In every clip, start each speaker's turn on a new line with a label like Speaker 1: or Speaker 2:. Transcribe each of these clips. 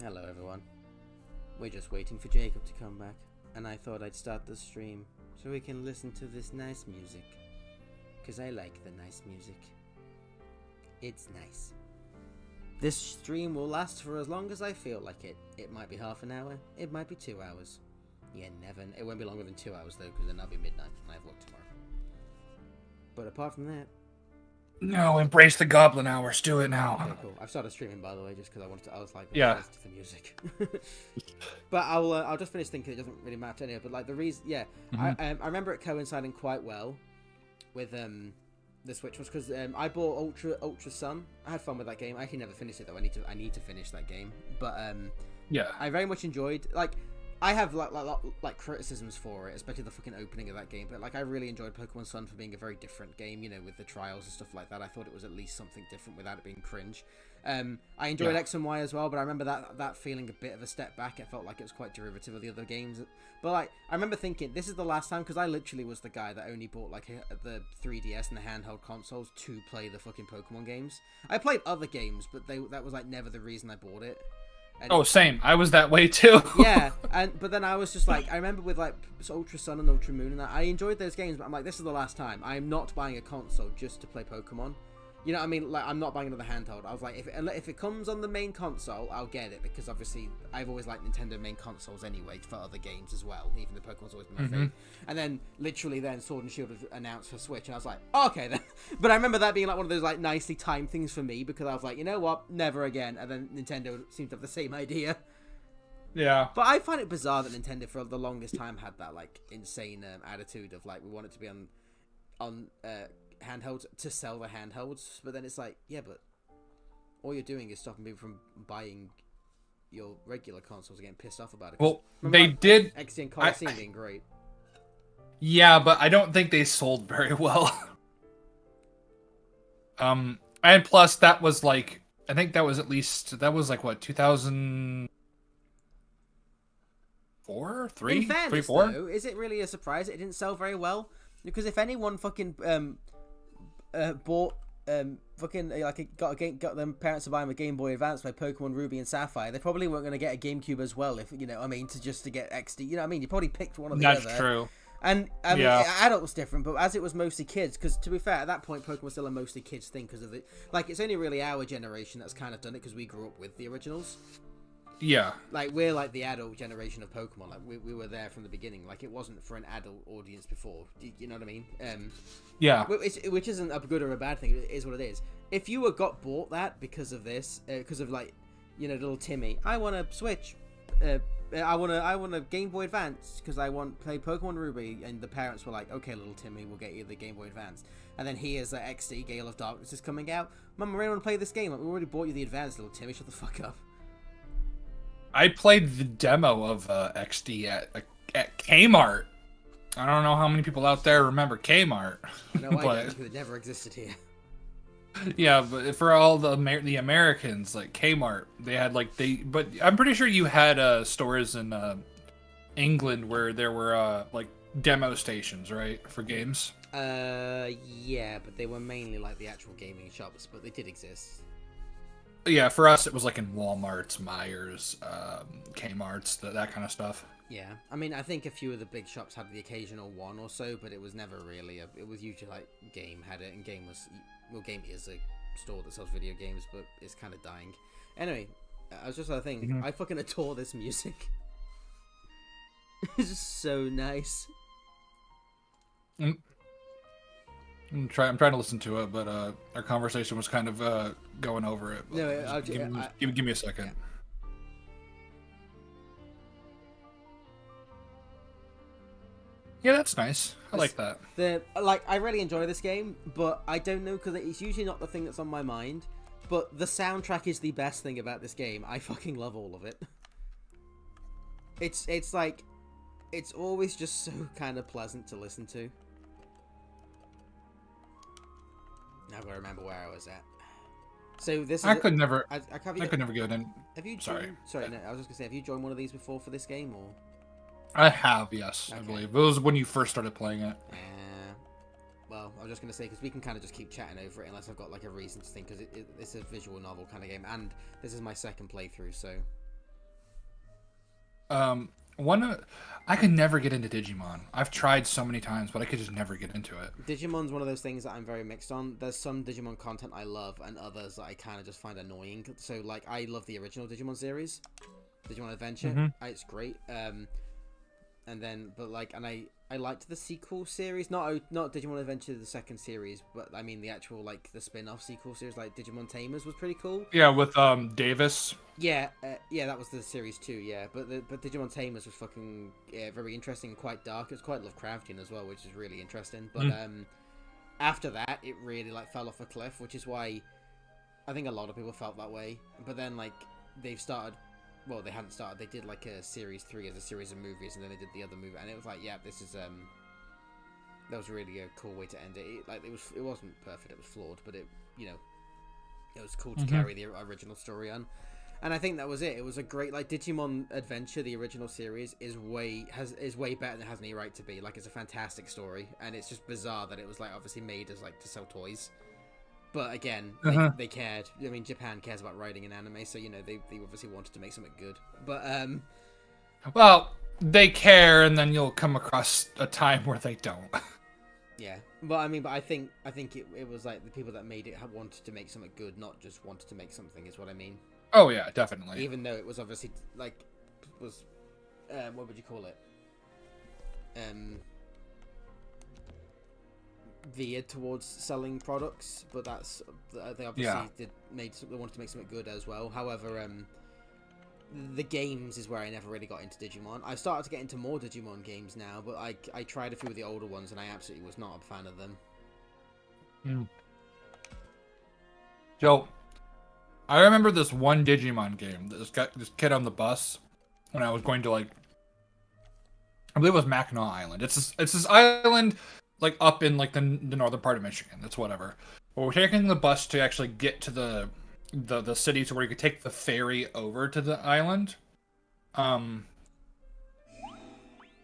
Speaker 1: Hello everyone. We're just waiting for Jacob to come back, and I thought I'd start the stream so we can listen to this nice music. Because I like the nice music. It's nice. This stream will last for as long as I feel like it. It might be half an hour, it might be 2 hours. Yeah, never. It won't be longer than 2 hours though, because then that'll be midnight and I have work tomorrow. But apart from that...
Speaker 2: No, embrace the goblin hours. Do it now.
Speaker 1: Okay, cool. I've started streaming, by the way, just because I wanted to. I was like,
Speaker 2: yeah,
Speaker 1: listen to the music. But I'll just finish thinking it doesn't really matter anyway. But like the reason, yeah, I remember it coinciding quite well with the Switch was because I bought Ultra Sun. I had fun with that game. I actually never finished it though. I need to finish that game. But
Speaker 2: yeah,
Speaker 1: I very much enjoyed I have like criticisms for it, especially the fucking opening of that game. But like, I really enjoyed Pokemon Sun for being a very different game. You know, with the trials and stuff like that. I thought it was at least something different without it being cringe. I enjoyed X and Y as well, but I remember that feeling a bit of a step back. It felt like it was quite derivative of the other games. But like, I remember thinking this is the last time, because I literally was the guy that only bought like the 3DS and the handheld consoles to play the fucking Pokemon games. I played other games, but that was like never the reason I bought it.
Speaker 2: And same. I was that way too.
Speaker 1: Yeah, but then I was just like, I remember with like Ultra Sun and Ultra Moon, and I enjoyed those games, but I'm like, this is the last time. I'm not buying a console just to play Pokemon. You know what I mean? Like, I'm not buying another handheld. I was like, if it comes on the main console, I'll get it, because obviously I've always liked Nintendo main consoles anyway for other games as well. Even though Pokemon's always been my favorite. And then literally then Sword and Shield was announced for Switch, and I was like, okay then. But I remember that being like one of those like nicely timed things for me, because I was like, you know what, never again. And then Nintendo seemed to have the same idea.
Speaker 2: Yeah.
Speaker 1: But I find it bizarre that Nintendo for the longest time had that like insane attitude of like, we want it to be on handhelds to sell the handhelds, but then it's like, yeah, but all you're doing is stopping people from buying your regular consoles and getting pissed off about it.
Speaker 2: Well, they did
Speaker 1: XD and Coliseum being great.
Speaker 2: Yeah, but I don't think they sold very well. And plus that was like, I think that was like what, 2004, 3,
Speaker 1: In fairness,
Speaker 2: 3, 4.
Speaker 1: though, is it really a surprise it didn't sell very well? Because if anyone fucking bought got them parents to buy them a Game Boy Advance by Pokemon Ruby and Sapphire, they probably weren't going to get a GameCube as well, if you know what I mean, to get XD. You know what I mean? You probably picked one or the other.
Speaker 2: That's true.
Speaker 1: And I mean, adult was different, but as it was mostly kids, because to be fair, at that point, Pokemon was still a mostly kids thing, because of the it's only really our generation that's kind of done it, because we grew up with the originals.
Speaker 2: Yeah.
Speaker 1: Like, we're like the adult generation of Pokemon. Like, we were there from the beginning. Like, it wasn't for an adult audience before. You know what I mean?
Speaker 2: Yeah.
Speaker 1: Which isn't a good or a bad thing. It is what it is. If you got bought that because of this, because of like, you know, little Timmy, I want a Switch. I want a Game Boy Advance because I want to play Pokemon Ruby, and the parents were like, okay, little Timmy, we'll get you the Game Boy Advance. And then here's XD Gale of Darkness is coming out. Mum, I really want to play this game. Like, we already bought you the Advance, little Timmy. Shut the fuck up.
Speaker 2: I played the demo of XD at Kmart. I don't know how many people out there remember Kmart.
Speaker 1: No, I don't, because it never existed here.
Speaker 2: Yeah, but for all the Americans, like Kmart, they had but I'm pretty sure you had stores in England where there were like demo stations, right, for games.
Speaker 1: Yeah, but they were mainly like the actual gaming shops, but they did exist.
Speaker 2: Yeah, for us it was like in Walmart's, Myers, Kmart's, that kind of stuff.
Speaker 1: Yeah, I mean, I think a few of the big shops had the occasional one or so, but it was never really it was usually like Game had it, and Game is a store that sells video games, but it's kind of dying. Anyway, I was just thinking, I fucking adore this music. It's just so nice.
Speaker 2: I'm trying to listen to it, but our conversation was kind of going over it.
Speaker 1: No,
Speaker 2: give me a second.
Speaker 1: Yeah.
Speaker 2: Yeah, that's nice. I like that.
Speaker 1: I really enjoy this game, but I don't know, because it's usually not the thing that's on my mind. But the soundtrack is the best thing about this game. I fucking love all of it. It's like, it's always just so kind of pleasant to listen to. Now I've got to remember where I was at. So this is
Speaker 2: I could never get in.
Speaker 1: Have you
Speaker 2: Sorry.
Speaker 1: Sorry, no, I was just gonna say, have you joined one of these before for this game, or?
Speaker 2: I have, yes,
Speaker 1: Okay.
Speaker 2: I believe. It was when you first started playing it.
Speaker 1: Well, I was just going to say, because we can kind of just keep chatting over it unless I've got like a reason to think, because it's a visual novel kind of game, and this is my second playthrough, so...
Speaker 2: One, I could never get into Digimon. I've tried so many times, but I could just never get into it.
Speaker 1: Digimon's one of those things that I'm very mixed on. There's some Digimon content I love, and others that I kind of just find annoying. So, like, I love the original Digimon series, Digimon Adventure.
Speaker 2: Mm-hmm.
Speaker 1: It's great. And then, but like, and I liked the sequel series, not Digimon Adventure the second series, but I mean the actual like the spin-off sequel series, like Digimon Tamers was pretty cool.
Speaker 2: Yeah, with Davis.
Speaker 1: Yeah, yeah, that was the series too. Yeah, but Digimon Tamers was fucking very interesting, quite dark. It's quite Lovecraftian as well, which is really interesting. But after that, it really like fell off a cliff, which is why I think a lot of people felt that way. But then like they've started. Well, they hadn't started. They did like a series 3 as a series of movies, and then they did the other movie, and it was like, yeah, this is that was really a cool way to end it. It wasn't perfect. It was flawed, but it was cool to carry the original story on. And I think that was it. It was a great like Digimon Adventure, the original series, is way better than it has any right to be. Like it's a fantastic story, and it's just bizarre that it was like obviously made as like to sell toys. But again, they cared. I mean, Japan cares about writing an anime, so they obviously wanted to make something good. But
Speaker 2: well, they care, and then you'll come across a time where they don't.
Speaker 1: Yeah, but I mean, I think it was like the people that made it wanted to make something good, not just wanted to make something. Is what I mean.
Speaker 2: Oh yeah, definitely.
Speaker 1: Even though it was obviously like what would you call it? Veered towards selling products, but they obviously they wanted to make something good as well. However, the games is where I never really got into Digimon. I've started to get into more Digimon games now, but I tried a few of the older ones and I absolutely was not a fan of them.
Speaker 2: Joe, I remember this one Digimon game. This kid on the bus when I was going to like, I believe it was Mackinac Island. It's this island like up in like the northern part of Michigan. That's whatever. But we're taking the bus to actually get to the city to where you could take the ferry over to the island.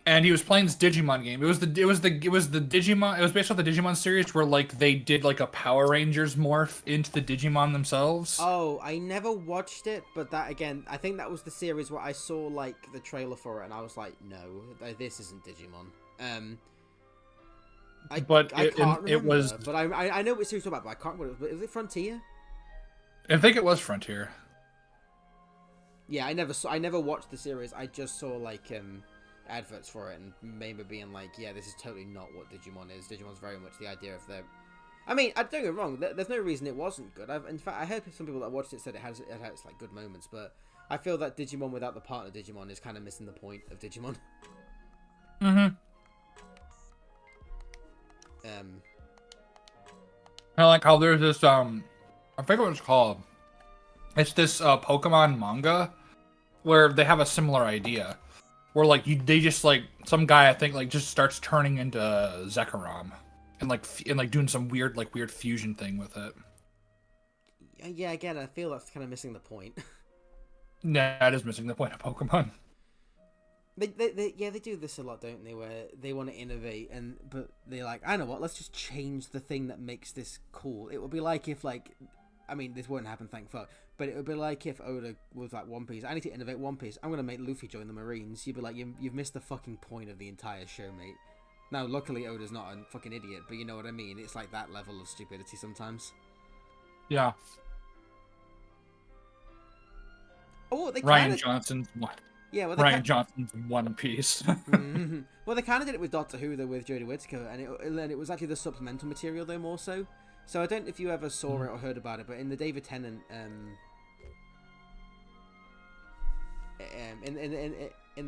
Speaker 2: And he was playing this Digimon game. It was the Digimon. It was based off the Digimon series where like they did like a Power Rangers morph into the Digimon themselves.
Speaker 1: Oh, I never watched it, but that again, I think that was the series where I saw like the trailer for it, and I was like, no, this isn't Digimon. I can't remember,
Speaker 2: it was,
Speaker 1: but I know what series you're talking about, but I can't remember. Was it Frontier?
Speaker 2: I think it was Frontier.
Speaker 1: Yeah, I never watched the series. I just saw like adverts for it and maybe being like, yeah, this is totally not what Digimon is. Digimon's very much the idea of I mean, don't get me wrong. There's no reason it wasn't good. In fact, I heard some people that watched it said it has like good moments, but I feel that Digimon without the partner Digimon is kind of missing the point of Digimon.
Speaker 2: I like how there's this I forget what it's called. It's this Pokemon manga where they have a similar idea. Where like they just like some guy I think like just starts turning into Zekrom and like doing some weird fusion thing with it.
Speaker 1: Yeah, again, I feel that's kind of missing the point.
Speaker 2: Nah, that is missing the point of Pokemon.
Speaker 1: They do this a lot, don't they? Where they want to innovate, but they're like, I know what, let's just change the thing that makes this cool. It would be like if like, I mean, this won't happen, thank fuck. But it would be like if Oda was like One Piece. I need to innovate One Piece. I'm gonna make Luffy join the Marines. You'd be like, you've missed the fucking point of the entire show, mate. Now, luckily, Oda's not a fucking idiot, but you know what I mean. It's like that level of stupidity sometimes.
Speaker 2: Yeah.
Speaker 1: Oh, they
Speaker 2: Ryan Johnson's one.
Speaker 1: Yeah, well,
Speaker 2: Ryan Johnson's One Piece.
Speaker 1: Well, they kind of did it with Doctor Who though, with Jodie Whittaker, and it was actually the supplemental material though more so. So I don't know if you ever saw it or heard about it, but in the David Tennant, in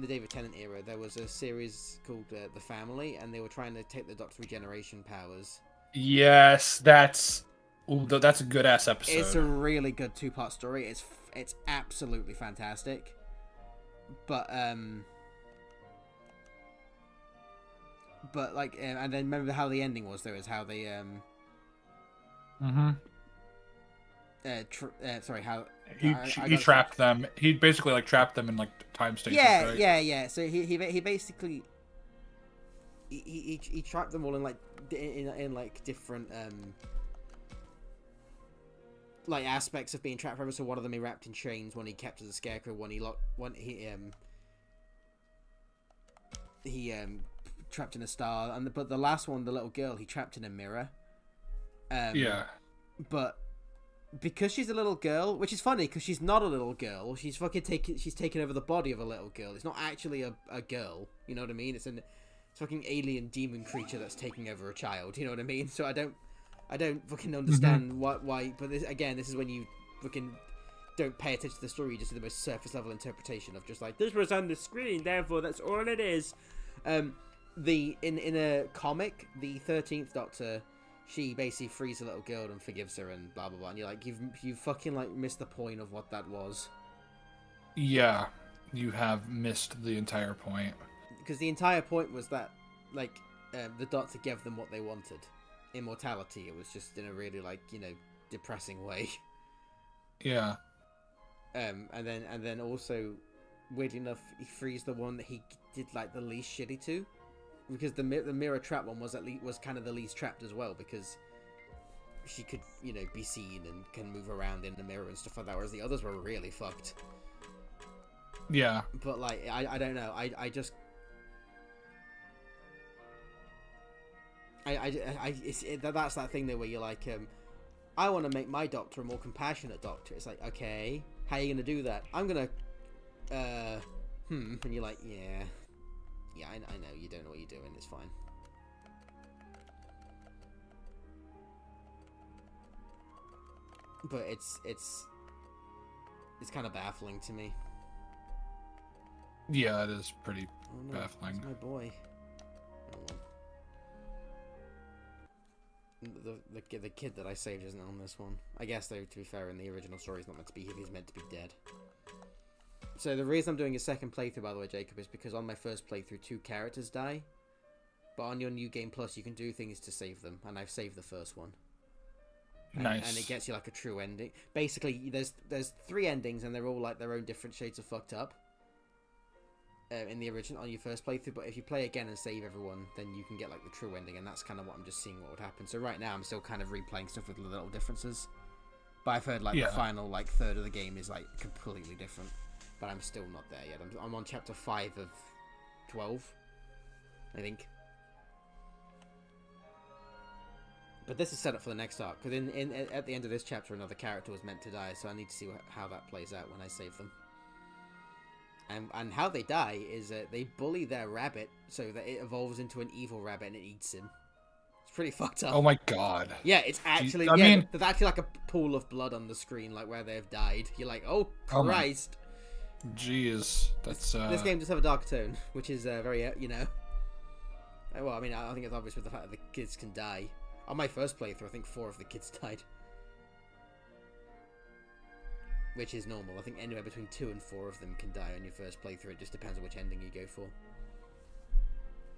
Speaker 1: the David Tennant era, there was a series called The Family, and they were trying to take the Doctor's regeneration powers.
Speaker 2: Yes, that's a good ass episode.
Speaker 1: It's a really good 2-part story. It's absolutely fantastic, but like, and then remember how the ending was though, is how they sorry, how
Speaker 2: he trapped them. He basically like trapped them in like time stations.
Speaker 1: Yeah,
Speaker 2: right?
Speaker 1: yeah. So he basically he trapped them all in like like different like aspects of being trapped forever. So one of them he wrapped in chains. One he kept as a scarecrow. One he trapped in a star, but the last one, the little girl, he trapped in a mirror.
Speaker 2: Yeah.
Speaker 1: But because she's a little girl, which is funny because she's not a little girl, she's taken over the body of a little girl. It's not actually a girl. You know what I mean? It's a fucking alien demon creature that's taking over a child. You know what I mean? So I don't fucking understand why. But this is when you fucking don't pay attention to the story. You just do the most surface level interpretation of just like, this was on the screen, therefore that's all it is. In a comic, the 13th Doctor, she basically frees a little girl and forgives her and blah blah blah. And you're like, you fucking like missed the point of what that was.
Speaker 2: Yeah, you have missed the entire point.
Speaker 1: Because the entire point was that like the Doctor gave them what they wanted, immortality. It was just in a really like, you know, depressing way.
Speaker 2: Yeah.
Speaker 1: And then also, weirdly enough, he frees the one that he did like the least shitty to. Because the mirror trap one was kind of the least trapped as well, because she could, you know, be seen and can move around in the mirror and stuff like that, whereas the others were really fucked.
Speaker 2: Yeah.
Speaker 1: But like, I don't know, that's that thing there where you're like, I want to make my Doctor a more compassionate Doctor. It's like, okay, how are you gonna do that? I'm gonna, and you're like, yeah. Yeah, I know, you don't know what you're doing, it's fine. But it's kind of baffling to me.
Speaker 2: Yeah, it is pretty baffling.
Speaker 1: It's my boy. The kid that I saved isn't on this one. I guess, though, to be fair, in the original story, he's not meant to be here, he's meant to be dead. So the reason I'm doing a second playthrough, by the way, Jacob, is because on my first playthrough, 2 characters die. But on your New Game Plus, you can do things to save them, and I've saved the first one.
Speaker 2: Nice.
Speaker 1: And it gets you like a true ending. Basically, there's 3 endings, and they're all like their own different shades of fucked up. In the original, on your first playthrough, but if you play again and save everyone, then you can get like the true ending, and that's kind of what I'm just seeing what would happen. So right now, I'm still kind of replaying stuff with little differences. But I've heard like the final like third of the game is like completely different. But I'm still not there yet. I'm on chapter 5 of 12, I think. But this is set up for the next arc, because at the end of this chapter, another character was meant to die, so I need to see how that plays out when I save them. And how they die is they bully their rabbit so that it evolves into an evil rabbit and it eats him. It's pretty fucked up.
Speaker 2: Oh my god.
Speaker 1: Yeah, it's actually...
Speaker 2: I mean,
Speaker 1: there's actually like a pool of blood on the screen, like where they've died. You're like, oh Christ.
Speaker 2: Jeez, that's
Speaker 1: This game does have a dark tone, which is very, you know. Well, I mean, I think it's obvious with the fact that the kids can die. On my first playthrough, I think 4 of the kids died, which is normal. I think anywhere between 2 and 4 of them can die on your first playthrough. It just depends on which ending you go for.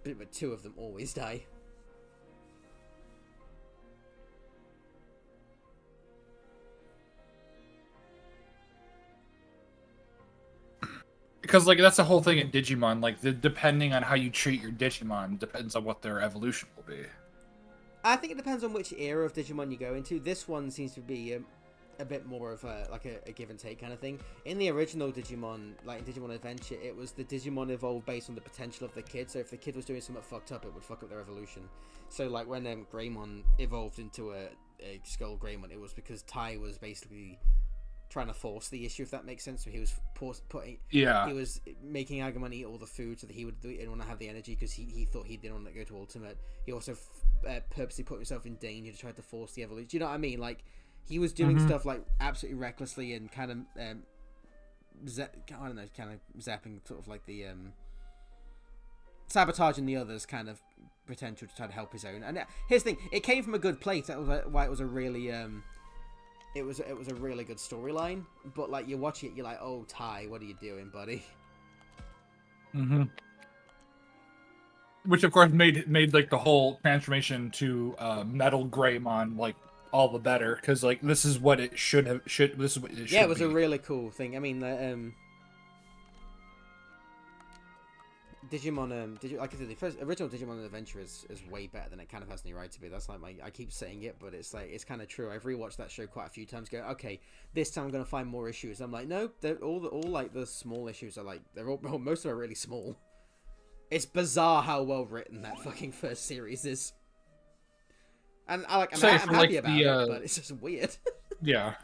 Speaker 1: But 2 of them always die.
Speaker 2: Because like that's the whole thing in Digimon. Like depending on how you treat your Digimon depends on what their evolution will be.
Speaker 1: I think it depends on which era of Digimon you go into. This one seems to be a bit more of a give and take kind of thing. In the original Digimon, like in Digimon Adventure, it was the Digimon evolved based on the potential of the kid. So if the kid was doing something fucked up, it would fuck up their evolution. So like when Greymon evolved into a Skull Greymon, it was because Tai was basically trying to force the issue, if that makes sense. So he was he was making Agumon eat all the food so that he didn't want to have the energy because he thought he didn't want to go to Ultimate. He also purposely put himself in danger to try to force the evolution. Do you know what I mean? Like he was doing stuff like absolutely recklessly and kind of kind of zapping sort of like the sabotaging the others kind of potential to try to help his own. And here's the thing: it came from a good place. That was why it was a really it was a really good storyline. But like you watch it, you're like, oh Tai, what are you doing, buddy?
Speaker 2: Which of course made like the whole transformation to Metal Greymon like all the better, because like this is what it should. This is what it should.
Speaker 1: Yeah, it was
Speaker 2: be.
Speaker 1: a really cool thing. I mean, Digimon, like I said, the first original Digimon Adventure is way better than it kind of has any right to be. That's like I keep saying it, but it's like it's kind of true. I've rewatched that show quite a few times. Go, okay, this time I'm gonna find more issues. I'm like, no, they're all like the small issues are like they're all most of them are really small. It's bizarre how well written that fucking first series is. And I'm
Speaker 2: Say
Speaker 1: happy
Speaker 2: for, like,
Speaker 1: about
Speaker 2: the,
Speaker 1: it, but it's just weird.
Speaker 2: Yeah.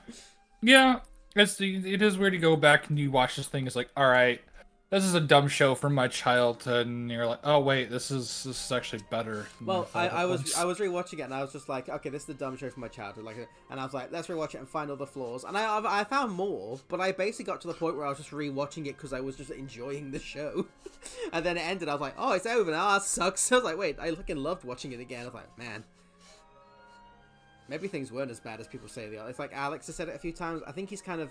Speaker 2: Yeah. It is weird to go back and you watch this thing. It's like, all right, this is a dumb show from my childhood, and you're like, oh wait, this is actually better than
Speaker 1: Well,
Speaker 2: I thought
Speaker 1: I
Speaker 2: it
Speaker 1: was
Speaker 2: was.
Speaker 1: I was rewatching it, and I was just like, okay, this is the dumb show from my childhood, like, and I was like, let's rewatch it and find all the flaws. And I found more, but I basically got to the point where I was just rewatching it because I was just enjoying the show. And then it ended. I was like, oh, it's over now. That sucks. I was like, wait, I fucking loved watching it again. I was like, man. Maybe things weren't as bad as people say they are. It's like Alex has said it a few times. I think he's kind of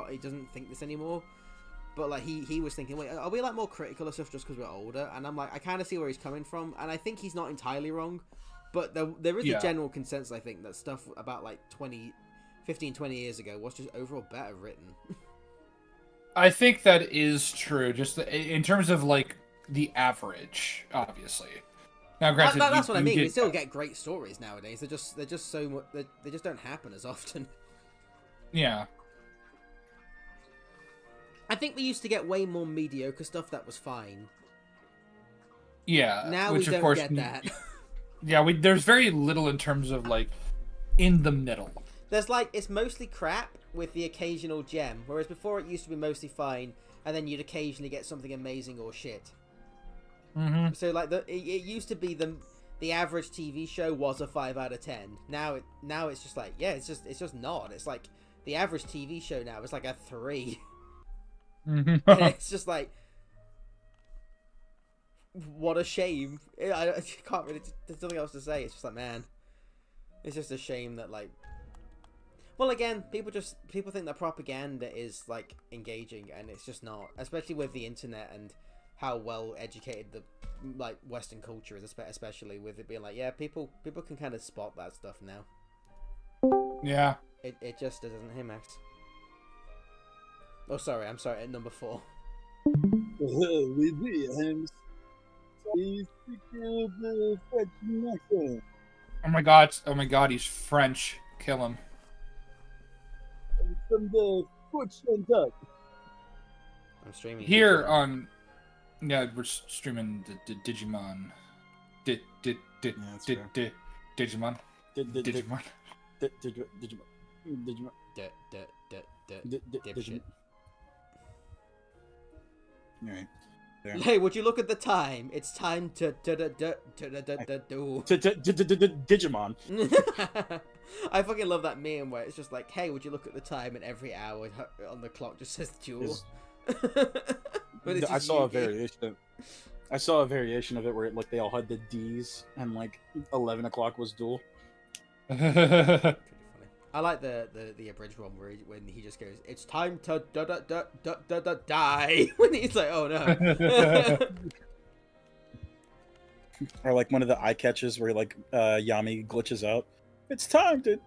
Speaker 1: he doesn't think this anymore. But like he was thinking, wait, are we like more critical of stuff just because we're older? And I'm like, I kind of see where he's coming from, and I think he's not entirely wrong. But there is a general consensus, I think, that stuff about like 15, 20 years ago was just overall better written.
Speaker 2: I think that is true. Just in terms of like the average, obviously. Now, granted,
Speaker 1: that's what I mean.
Speaker 2: did,
Speaker 1: We still get great stories nowadays. They're just so much. They just don't happen as often.
Speaker 2: Yeah.
Speaker 1: I think we used to get way more mediocre stuff that was fine.
Speaker 2: Yeah.
Speaker 1: Now
Speaker 2: which
Speaker 1: we
Speaker 2: of
Speaker 1: don't
Speaker 2: course,
Speaker 1: get that.
Speaker 2: Yeah, there's very little in terms of like in the middle.
Speaker 1: There's like, it's mostly crap with the occasional gem, whereas before it used to be mostly fine, and then you'd occasionally get something amazing or shit.
Speaker 2: Mm-hmm.
Speaker 1: So like it used to be the average TV show was a 5 out of 10. Now it's just like, yeah, it's just not. It's like the average TV show now is like a 3.
Speaker 2: Mm-hmm.
Speaker 1: And it's just like, what a shame. I can't really, there's nothing else to say. It's just like, man, it's just a shame that like, well, again, people think that propaganda is like engaging, and it's just not, especially with the internet and how well educated the like Western culture is, especially with it being like, yeah, people can kind of spot that stuff now.
Speaker 2: Yeah.
Speaker 1: It just doesn't. Hey, Max. Oh, sorry. I'm sorry. At number 4.
Speaker 2: Oh my god, he's French. Kill him.
Speaker 3: From the Fortune Duck.
Speaker 1: I'm streaming
Speaker 2: Here on... Yeah, we're streaming the Digimon. Digimon.
Speaker 3: Digimon.
Speaker 1: Digimon.
Speaker 3: Digimon. Alright.
Speaker 1: Hey, would you look at the time? It's time to do.
Speaker 3: Digimon.
Speaker 1: I fucking love that meme where it's just like, hey, would you look at the time, and every hour on the clock just says duel.
Speaker 3: I saw a variation. I saw a variation of it where they all had the D's and like 11 o'clock was duel.
Speaker 1: Pretty funny. I like the abridged one where when he just goes, "It's time to die." When he's like, "Oh no."
Speaker 3: Or like one of the eye catches where like Yami glitches out. It's time to.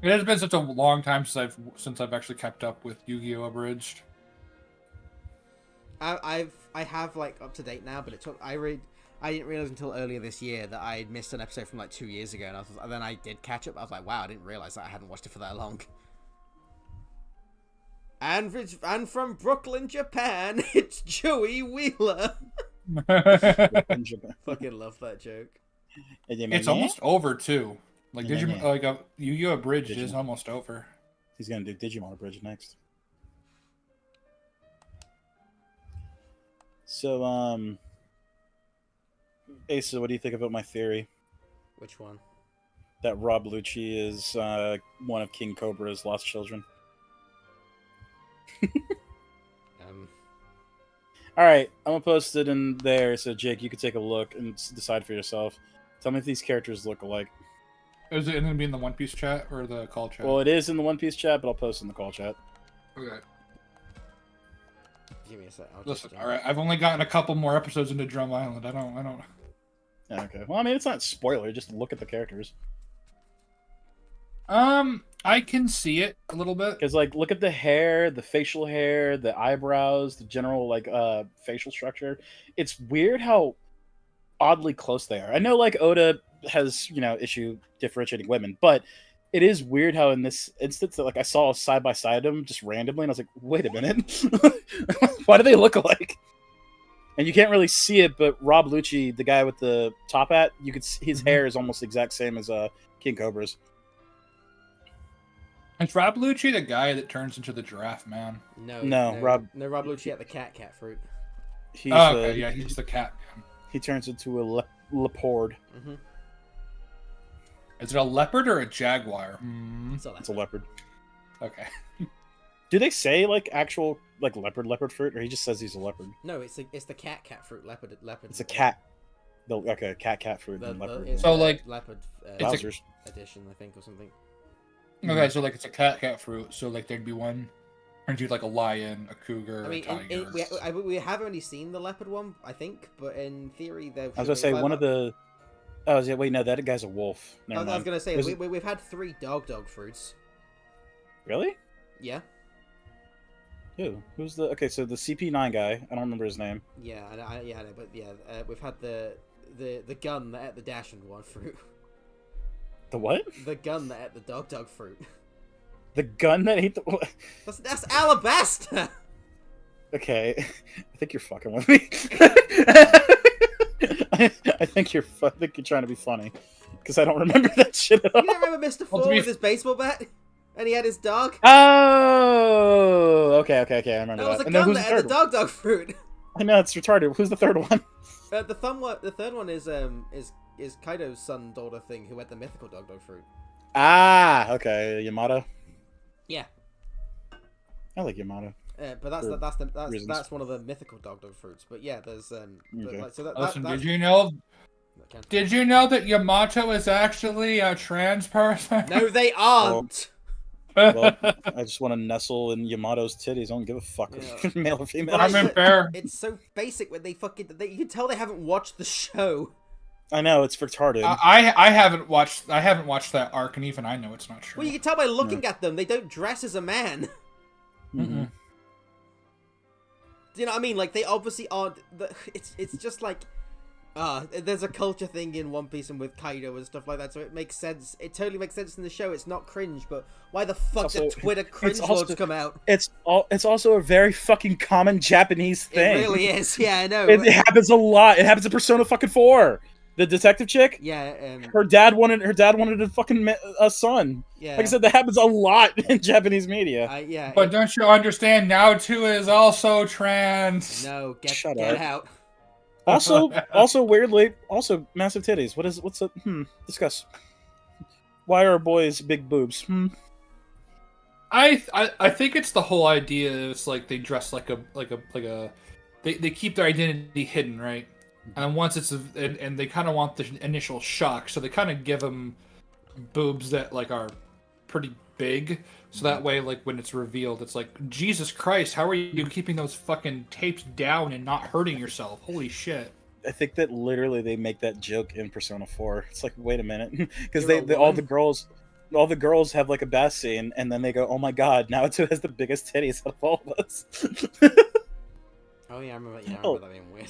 Speaker 2: It has been such a long time since I've actually kept up with Yu-Gi-Oh! Abridged.
Speaker 1: I have like up to date now, but it took I didn't realize until earlier this year that I had missed an episode from like 2 years ago, and then I did catch up. I was like, wow, I didn't realize that I hadn't watched it for that long. And from Brooklyn, Japan, it's Joey Wheeler. Fucking love that joke.
Speaker 2: It's almost over too. Like Digimon, like Yu-Gi-Oh! Abridged
Speaker 3: Digimon.
Speaker 2: is almost over.
Speaker 3: He's gonna do Digimon Abridged next. So, Asa, what do you think about my theory
Speaker 1: Which one?
Speaker 3: that Rob Lucci is one of King Cobra's lost children? All right, I'm gonna post it in there, so Jake, you can take a look and decide for yourself. Tell me if these characters look alike.
Speaker 2: Is it going to be in the One Piece chat or the call chat?
Speaker 3: Well, it is in the One Piece chat, but I'll post it in the call chat.
Speaker 2: Okay.
Speaker 1: Give me a sec.
Speaker 2: Listen, all right. I've only gotten a couple more episodes into Drum Island. I don't.
Speaker 3: Yeah, okay. Well, I mean, it's not spoiler. Just look at the characters.
Speaker 2: I can see it a little bit.
Speaker 3: Because, like, look at the hair, the facial hair, the eyebrows, the general, like, facial structure. It's weird how oddly close they are. I know, like, Oda has, issue differentiating women, but it is weird how in this instance that like I saw side by side of them just randomly, and I was like, wait a minute, why do they look alike? And you can't really see it, but Rob Lucci, the guy with the top hat, you could see his hair is almost the exact same as King Cobra's.
Speaker 2: Is Rob Lucci the guy that turns into the giraffe man?
Speaker 1: No,
Speaker 3: Rob
Speaker 1: Lucci at the cat fruit.
Speaker 3: He's
Speaker 2: he's the cat.
Speaker 3: He turns into a leopard.
Speaker 1: Mm-hmm.
Speaker 2: Is it a leopard or a jaguar?
Speaker 3: It's a leopard.
Speaker 2: Okay.
Speaker 3: Do they say like actual like leopard fruit, or he just says he's a leopard?
Speaker 1: No, it's the cat fruit. Leopard.
Speaker 3: It's a cat. Okay, cat fruit and leopard.
Speaker 2: So like
Speaker 1: leopard edition, I think, or something.
Speaker 2: Okay, so like it's a cat fruit. So like there'd be one turns you like a lion, a cougar,
Speaker 1: I mean,
Speaker 2: a tiger.
Speaker 1: we have only seen the leopard one, I think, but in theory,
Speaker 3: I was gonna say one of the. Oh yeah, wait, no, that guy's a wolf.
Speaker 1: I was gonna say we've had 3 dog fruits.
Speaker 3: Really?
Speaker 1: Yeah.
Speaker 3: Who's the? Okay, so the CP9 guy. I don't remember his name.
Speaker 1: Yeah, we've had the gun that ate the Dachshund one fruit.
Speaker 3: The what?
Speaker 1: The gun that ate the dog fruit.
Speaker 3: The gun that ate the.
Speaker 1: That's Alabaster.
Speaker 3: Okay, I think you're fucking with me. I think you're trying to be funny, because I don't remember that shit at all.
Speaker 1: You don't remember Mr. Four with his baseball bat, and he had his dog?
Speaker 3: Oh, okay, I remember that.
Speaker 1: That was a gun that had the dog fruit.
Speaker 3: I know, it's retarded. Who's the third one?
Speaker 1: The third one is Kaido's son-daughter thing, who had the mythical dog fruit.
Speaker 3: Ah, okay, Yamato.
Speaker 1: Yeah.
Speaker 3: I like Yamato.
Speaker 1: But that's one of the mythical dog fruits. But yeah, there's
Speaker 2: Listen, did you know that Yamato is actually a trans person?
Speaker 1: No, they aren't.
Speaker 3: Well, I just want to nestle in Yamato's titties. I don't give a fuck if male or female.
Speaker 2: I'm in fair.
Speaker 1: It's so basic when they you can tell they haven't watched the show.
Speaker 3: I know, it's retarded.
Speaker 2: I haven't watched that arc, and even I know it's not true.
Speaker 1: Well, you can tell by looking at them. They don't dress as a man.
Speaker 3: Mm-hmm.
Speaker 1: Do you know what I mean? Like, they obviously aren't. It's just like, there's a culture thing in One Piece and with Kaido and stuff like that, so it makes sense. It totally makes sense in the show. It's not cringe, but why the fuck did Twitter cringe lords come out?
Speaker 3: It's also a very fucking common Japanese thing.
Speaker 1: It really is. Yeah, I know.
Speaker 3: It happens a lot. It happens in Persona fucking 4. The detective chick.
Speaker 1: Yeah.
Speaker 3: Her dad wanted a fucking son.
Speaker 1: Yeah.
Speaker 3: Like I said, that happens a lot in Japanese media.
Speaker 1: Yeah.
Speaker 2: But don't you understand? Naoto is also trans.
Speaker 1: No, get out.
Speaker 3: Also weirdly, massive titties. What's up? Discuss. Why are boys big boobs?
Speaker 2: I think it's the whole idea. It's like they dress like a they keep their identity hidden, right? And once and they kind of want the initial shock, so they kind of give them boobs that like are pretty big, so that way, like when it's revealed, it's like, Jesus Christ, how are you keeping those fucking tapes down and not hurting yourself? Holy shit!
Speaker 3: I think that literally they make that joke in Persona 4. It's like, wait a minute, because all the girls have like a bath scene, and then they go, oh my god, Naoto has the biggest titties out of all of us.
Speaker 1: Oh yeah, I remember that being weird.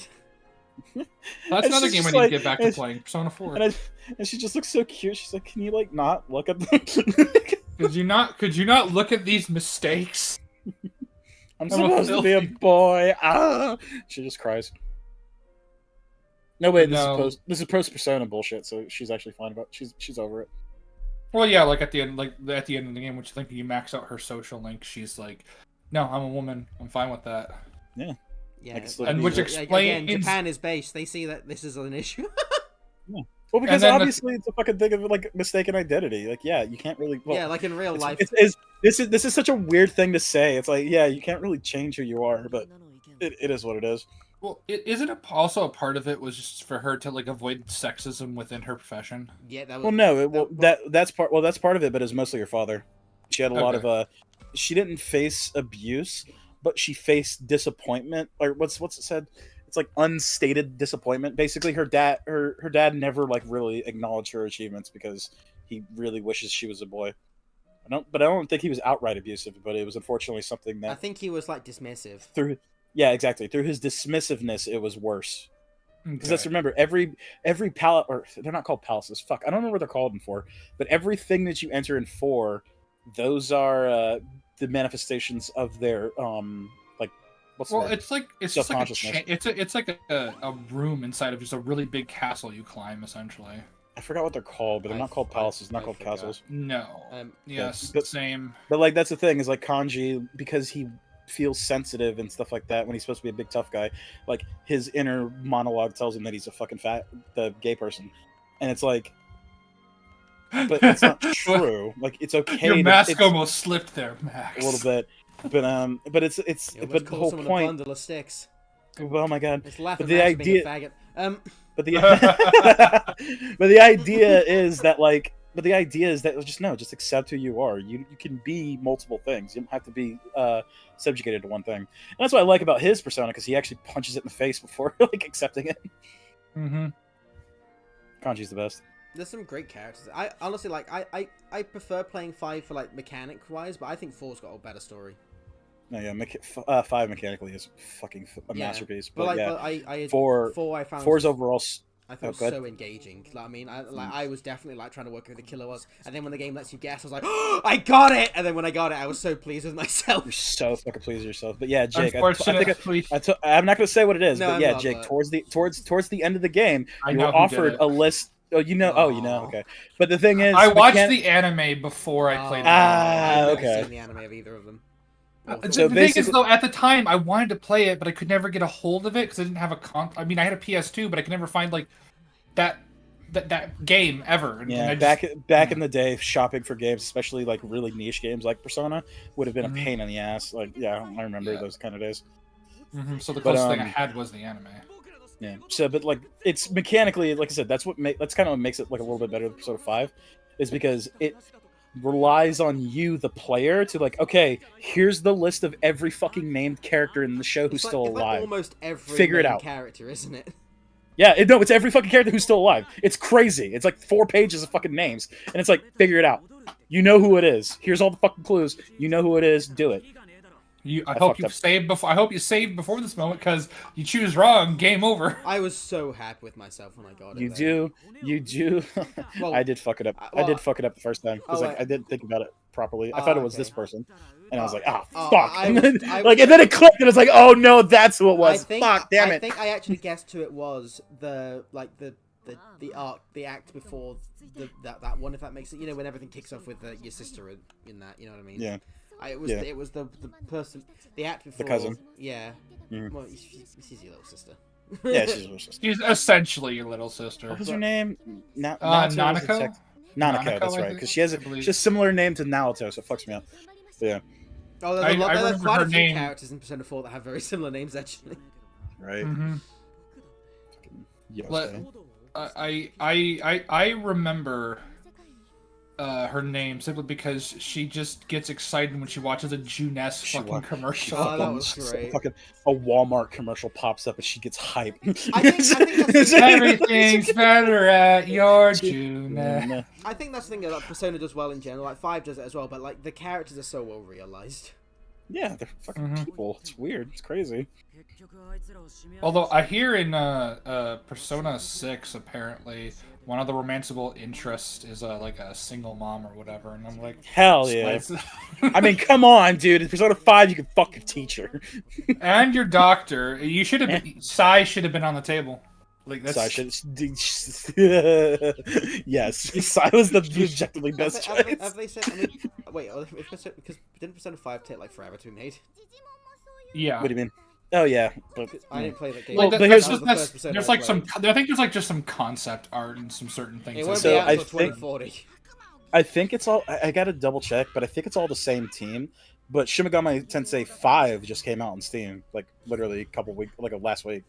Speaker 2: That's another game I need to get back to playing. Persona 4.
Speaker 3: And she just looks so cute. She's like, can you like not look at them?
Speaker 2: Could you not look at these mistakes?
Speaker 3: I'm supposed to be a boy. She just cries. No wait, this is post Persona bullshit. So she's actually fine about. She's over it.
Speaker 2: Well, yeah, like at the end of the game, which I think you max out her social link, she's like, "No, I'm a woman. I'm fine with that."
Speaker 3: Yeah.
Speaker 1: Yeah,
Speaker 2: and which explains
Speaker 1: again, Japan is based. They see that this is an issue.
Speaker 3: Yeah. Well, because obviously it's a fucking thing of like mistaken identity. Like, yeah, you can't really. Well,
Speaker 1: yeah, like in real life.
Speaker 3: This is such a weird thing to say. It's like, yeah, you can't really change who you are, but it is what it is.
Speaker 2: Well, isn't it also a part of it was just for her to like avoid sexism within her profession?
Speaker 1: Yeah, that was.
Speaker 3: Well, no, that's part. Well, that's part of it, but it's mostly her father. She had a lot of. She didn't face abuse, but she faced disappointment, or what's it said? It's like unstated disappointment. Basically, her dad never like really acknowledged her achievements because he really wishes she was a boy. I don't think he was outright abusive, but it was unfortunately something that
Speaker 1: I think he was like dismissive.
Speaker 3: Yeah, exactly. Through his dismissiveness, it was worse. Because let's remember, every palette, or they're not called palaces. Fuck, I don't know what they're called in 4. But everything that you enter in 4, those are the manifestations of their like what's
Speaker 2: Well,
Speaker 3: the word?
Speaker 2: it's just like it's like a room inside of just a really big castle you climb essentially.
Speaker 3: I forgot what they're called, but they're not called palaces, not called
Speaker 1: forgot.
Speaker 3: castles.
Speaker 2: No. Yes,
Speaker 3: but,
Speaker 2: same.
Speaker 3: But like that's the thing is like Kanji, because he feels sensitive and stuff like that when he's supposed to be a big tough guy, like his inner monologue tells him that he's a fucking the gay person, and it's like, but it's not true. Like it's okay.
Speaker 2: Your mask almost slipped there, Max.
Speaker 3: A little bit, but it's but the whole point.
Speaker 1: A bundle of sticks.
Speaker 3: Oh my god!
Speaker 1: But the idea,
Speaker 3: but the but the idea is that like. But the idea is that just accept who you are. You can be multiple things. You don't have to be subjugated to one thing. And that's what I like about his persona, because he actually punches it in the face before like accepting it.
Speaker 2: Mm-hmm.
Speaker 3: Kanji's the best.
Speaker 1: There's some great characters. I honestly like. I prefer playing 5 for like mechanic wise, but I think 4's got a better story.
Speaker 3: No, yeah, 5 mechanically is fucking a masterpiece. But like,
Speaker 1: I
Speaker 3: 4
Speaker 1: I found
Speaker 3: 4's overall.
Speaker 1: I thought it was so engaging. Like, I mean, I was definitely like trying to work out who the killer was, and then when the game lets you guess, I was like, oh, I got it! And then when I got it, I was so pleased with myself.
Speaker 3: You're so fucking pleased with yourself. But yeah, Jake,
Speaker 2: Unfortunately,
Speaker 3: I'm not going to say what it is,
Speaker 1: No,
Speaker 3: but yeah, Jake, towards the end of the game, you were offered a list. Oh, you know. Oh, you know. Okay. But the thing is,
Speaker 2: I watched the anime before I played.
Speaker 1: I've
Speaker 3: okay.
Speaker 1: never seen the anime of either of them.
Speaker 2: So the thing is, though, at the time, I wanted to play it, but I could never get a hold of it because I didn't have a I mean, I had a PS2, but I could never find like that game ever.
Speaker 3: Yeah, back in the day, shopping for games, especially like really niche games like Persona, would have been a pain in the ass. Like, yeah, I remember those kind of days.
Speaker 2: Mm-hmm. So the closest thing I had was the anime.
Speaker 3: Yeah. So, but like, it's mechanically, like I said, that's kind of what makes it like a little bit better than Persona 5, is because it relies on you, the player, to like, okay, here's the list of every fucking named character in the show who's still alive.
Speaker 1: Like almost every
Speaker 3: Figure it out.
Speaker 1: character, isn't it?
Speaker 3: Yeah, it's every fucking character who's still alive. It's crazy. It's like 4 pages of fucking names, and it's like, figure it out. You know who it is. Here's all the fucking clues. You know who it is. Do it.
Speaker 2: I hope you saved before. I hope you saved before this moment, because you choose wrong, game over.
Speaker 1: I was so happy with myself when I got it.
Speaker 3: You do. Well, I did fuck it up. I did fuck it up the first time because I didn't think about it properly. I thought it was this person, and I was like, fuck. And then it clicked, and it's like, oh no, that's who it was. Fuck, damn it.
Speaker 1: I think I actually guessed who it was. The act before that one, if that makes it. You know, when everything kicks off with your sister in that. You know what I mean?
Speaker 3: Yeah.
Speaker 1: It was the person, the act before.
Speaker 3: The cousin.
Speaker 1: Yeah.
Speaker 3: Mm.
Speaker 1: Well, she's your little sister.
Speaker 3: Yeah, she's your little sister.
Speaker 2: She's essentially your little sister.
Speaker 3: What was her name?
Speaker 2: Nanako?
Speaker 3: Nanako, that's right. Because she has a similar name to Naruto, so it fucks me up. But yeah.
Speaker 1: Oh, there's quite a few characters in Persona 4 that have very similar names, actually.
Speaker 3: Right.
Speaker 2: Mm-hmm. I remember her name simply because she just gets excited when she watches a Juness fucking commercial.
Speaker 1: Oh, that was great.
Speaker 3: A Walmart commercial pops up and she gets hyped.
Speaker 1: I think that's
Speaker 2: everything's better at your Juness.
Speaker 1: I think that's the thing that Persona does well in general. Like 5 does it as well, but like the characters are so well realized.
Speaker 3: Yeah, they're fucking people. It's weird. It's crazy.
Speaker 2: Although I hear in Persona 6, apparently, one of the romanceable interests is like a single mom or whatever, and I'm like,
Speaker 3: hell yeah. I mean, come on, dude. In Persona 5, you can fuck your teacher.
Speaker 2: And your doctor. You should have been... Sai should have been on the table. Like that's...
Speaker 3: Sai should... Yes. Sai was the objectively best choice.
Speaker 1: Have they said... I mean, wait, because didn't Persona 5 take like forever to be made?
Speaker 2: Yeah.
Speaker 3: What do you mean? Oh yeah, but
Speaker 1: I didn't play that game.
Speaker 2: Well,
Speaker 3: there's
Speaker 2: like some. I think there's like just some concept art and some certain things.
Speaker 1: It won't be out until 2040.
Speaker 3: I think it's all. I gotta double check, but I think it's all the same team. But Shin Megami Tensei 5 just came out on Steam, like literally a couple weeks, like last week.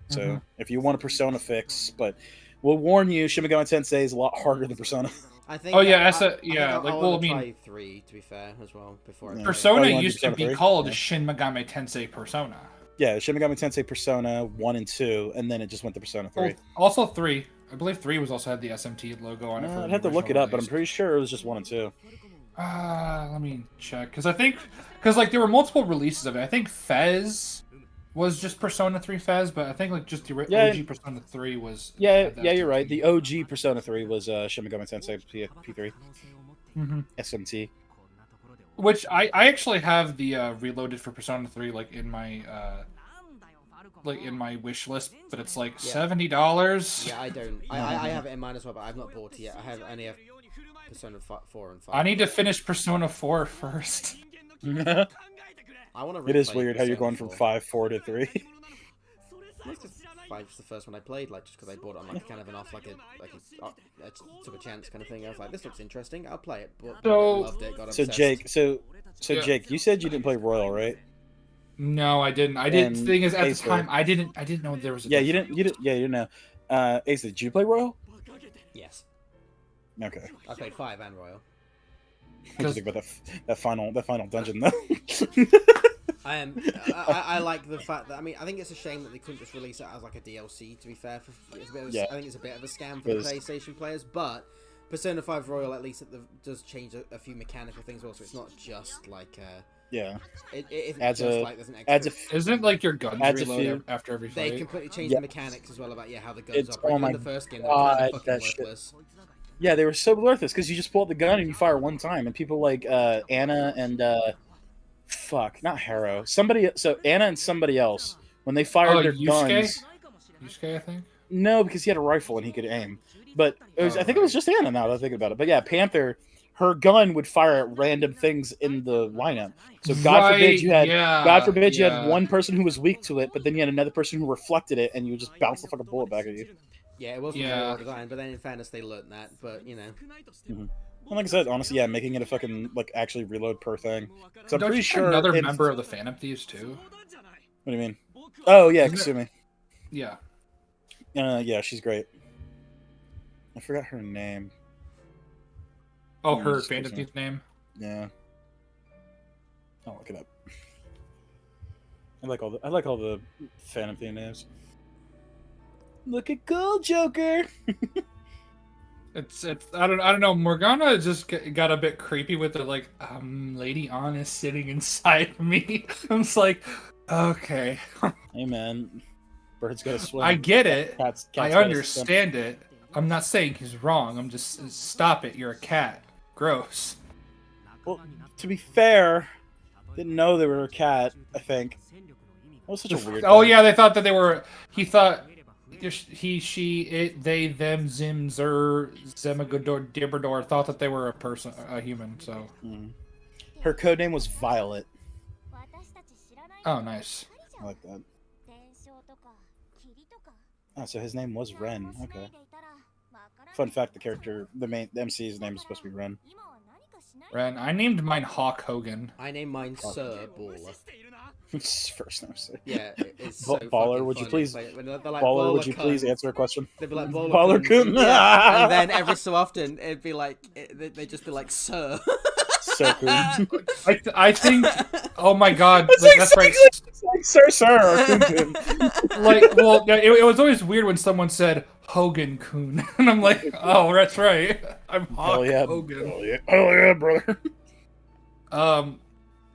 Speaker 3: So if you want a Persona fix, but we'll warn you, Shin Megami Tensei is a lot harder than Persona.
Speaker 1: I think.
Speaker 2: Oh yeah, I
Speaker 1: mean, 3 to be fair as well before.
Speaker 2: Persona used to be called Shin Megami Tensei Persona.
Speaker 3: Yeah, Shin Megami Tensei Persona 1 and 2, and then it just went to Persona 3.
Speaker 2: Also 3. I believe 3 was also had the SMT logo on it.
Speaker 3: I'd have to look it up, but I'm pretty sure it was just 1 and 2.
Speaker 2: Let me check, because like there were multiple releases of it. I think Fez was just Persona 3 Faz, but I think like just the
Speaker 3: Yeah.
Speaker 2: OG Persona 3 was.
Speaker 3: Yeah,
Speaker 2: had that
Speaker 3: yeah, you're
Speaker 2: too.
Speaker 3: right. The OG Persona 3 was Shin Megami Tensei P3
Speaker 2: Mhm.
Speaker 3: SMT.
Speaker 2: Which I actually have the reloaded for Persona 3 like in my wish list, but it's like $70.
Speaker 1: Yeah, I don't. I have it in mine as well, but I've not bought it yet. only have Persona 4 and 5.
Speaker 2: I need to finish Persona 4 first.
Speaker 1: I want to.
Speaker 3: It is weird how you're going from 5, 4 to 3.
Speaker 1: Five's the first one I played, like just because I bought it on like kind of an off, I took a chance kind of thing. I was like, this looks interesting, I'll play it. But
Speaker 2: So-
Speaker 1: loved it. Got
Speaker 3: So
Speaker 1: obsessed.
Speaker 3: Jake,
Speaker 2: Yeah.
Speaker 3: Jake, you said you didn't play Royal, right?
Speaker 2: No, I didn't. I didn't.
Speaker 3: And
Speaker 2: Thing is, at the
Speaker 3: Acer.
Speaker 2: time, I didn't know there was.
Speaker 3: Yeah, you didn't. Yeah, you didn't know. Ace, did you play Royal?
Speaker 1: Yes,
Speaker 3: Okay.
Speaker 1: I played 5 and Royal.
Speaker 3: What do you think about that final dungeon though?
Speaker 1: I like the fact that I think it's a shame that they couldn't just release it as like a DLC. To be fair, I think it's a bit of a scam for the PlayStation players. But Persona 5 Royal at least does change a few mechanical things also. It's not just like
Speaker 3: yeah.
Speaker 1: it isn't
Speaker 3: Adds
Speaker 1: just
Speaker 3: a-
Speaker 1: like there's an extra.
Speaker 2: Isn't it like your guns
Speaker 3: Adds a
Speaker 2: reload
Speaker 3: few-
Speaker 2: after every
Speaker 1: They
Speaker 2: fight?
Speaker 1: completely changed
Speaker 3: Yeah.
Speaker 1: the mechanics as well about how the guns
Speaker 3: It's-
Speaker 1: operate.
Speaker 3: oh my
Speaker 1: In the first game, they were kind
Speaker 3: God,
Speaker 1: of fucking
Speaker 3: that shit.
Speaker 1: worthless.
Speaker 3: Yeah, they were so worthless because you just pull out the gun and you fire one time, and people like Anna and not Harrow, Anna and somebody else when they fired their guns.
Speaker 2: Yusuke, I think.
Speaker 3: No, because he had a rifle and he could aim. But I think it was just Anna now that I'm thinking about it. But yeah, Panther, her gun would fire at random things in the lineup. So God forbid you had one person who was weak to it, but then you had another person who reflected it, and you would just bounce the fucking bullet back at you.
Speaker 1: Yeah, it wasn't very well designed, but then in fairness, they learned that. But
Speaker 3: And like I said, honestly, yeah, making it a fucking actually reload per thing. So I'm
Speaker 2: Don't
Speaker 3: pretty
Speaker 2: you
Speaker 3: sure
Speaker 2: another
Speaker 3: it's-
Speaker 2: member of the Phantom Thieves too.
Speaker 3: What do you mean? Oh yeah,
Speaker 2: Isn't
Speaker 3: Kasumi.
Speaker 2: Yeah.
Speaker 3: Yeah, she's great. I forgot her name.
Speaker 2: Oh,
Speaker 3: Hmm,
Speaker 2: her
Speaker 3: excuse
Speaker 2: Phantom
Speaker 3: me.
Speaker 2: Thief name.
Speaker 3: Yeah. I'll look it up. I like all the Phantom Theme names. Look at Gold Joker.
Speaker 2: It's I don't know. Morgana just got a bit creepy with the like Lady Anna sitting inside me. I'm just like, okay,
Speaker 3: Hey man, birds gotta swim.
Speaker 2: I get it.
Speaker 3: Cats
Speaker 2: I
Speaker 3: gotta
Speaker 2: understand it. I'm not saying he's wrong. I'm just stop it. You're a cat. Gross.
Speaker 3: swim. Well, to be fair, didn't know they were a cat. I think that was such a weird.
Speaker 2: Oh
Speaker 3: thing.
Speaker 2: yeah, they thought that they were. He thought he, she, it, they, them, zim, zer, zemagador, dibrador thought that they were a human. So.
Speaker 3: Her code name was Violet.
Speaker 2: Oh, nice.
Speaker 3: I like that. Oh, so his name was Ren. Okay. Fun fact: the MC's name is supposed to be Ren.
Speaker 2: Ren. I named mine Hawk Hogan.
Speaker 1: I named mine Sir Baller.
Speaker 3: His first name, sir.
Speaker 1: Yeah, it's so
Speaker 3: Baller,
Speaker 1: fucking
Speaker 3: would you
Speaker 1: funny.
Speaker 3: please?
Speaker 1: It's like, when they're like,
Speaker 3: Baller, would you
Speaker 1: cunt.
Speaker 3: please answer a question?
Speaker 1: They'd be like
Speaker 3: Baller
Speaker 1: cunt.
Speaker 3: Kun.
Speaker 1: Yeah. And then every so often it'd be like they'd just be like Sir.
Speaker 3: So cool.
Speaker 2: I think. Oh my God, that's right.
Speaker 3: It's like sir, or Kun Kun.
Speaker 2: Like, well, yeah, it was always weird when someone said Hogan Kun, and I'm like, oh, that's right. I'm Hawk
Speaker 3: Hell yeah,
Speaker 2: Hogan.
Speaker 3: hell yeah, brother.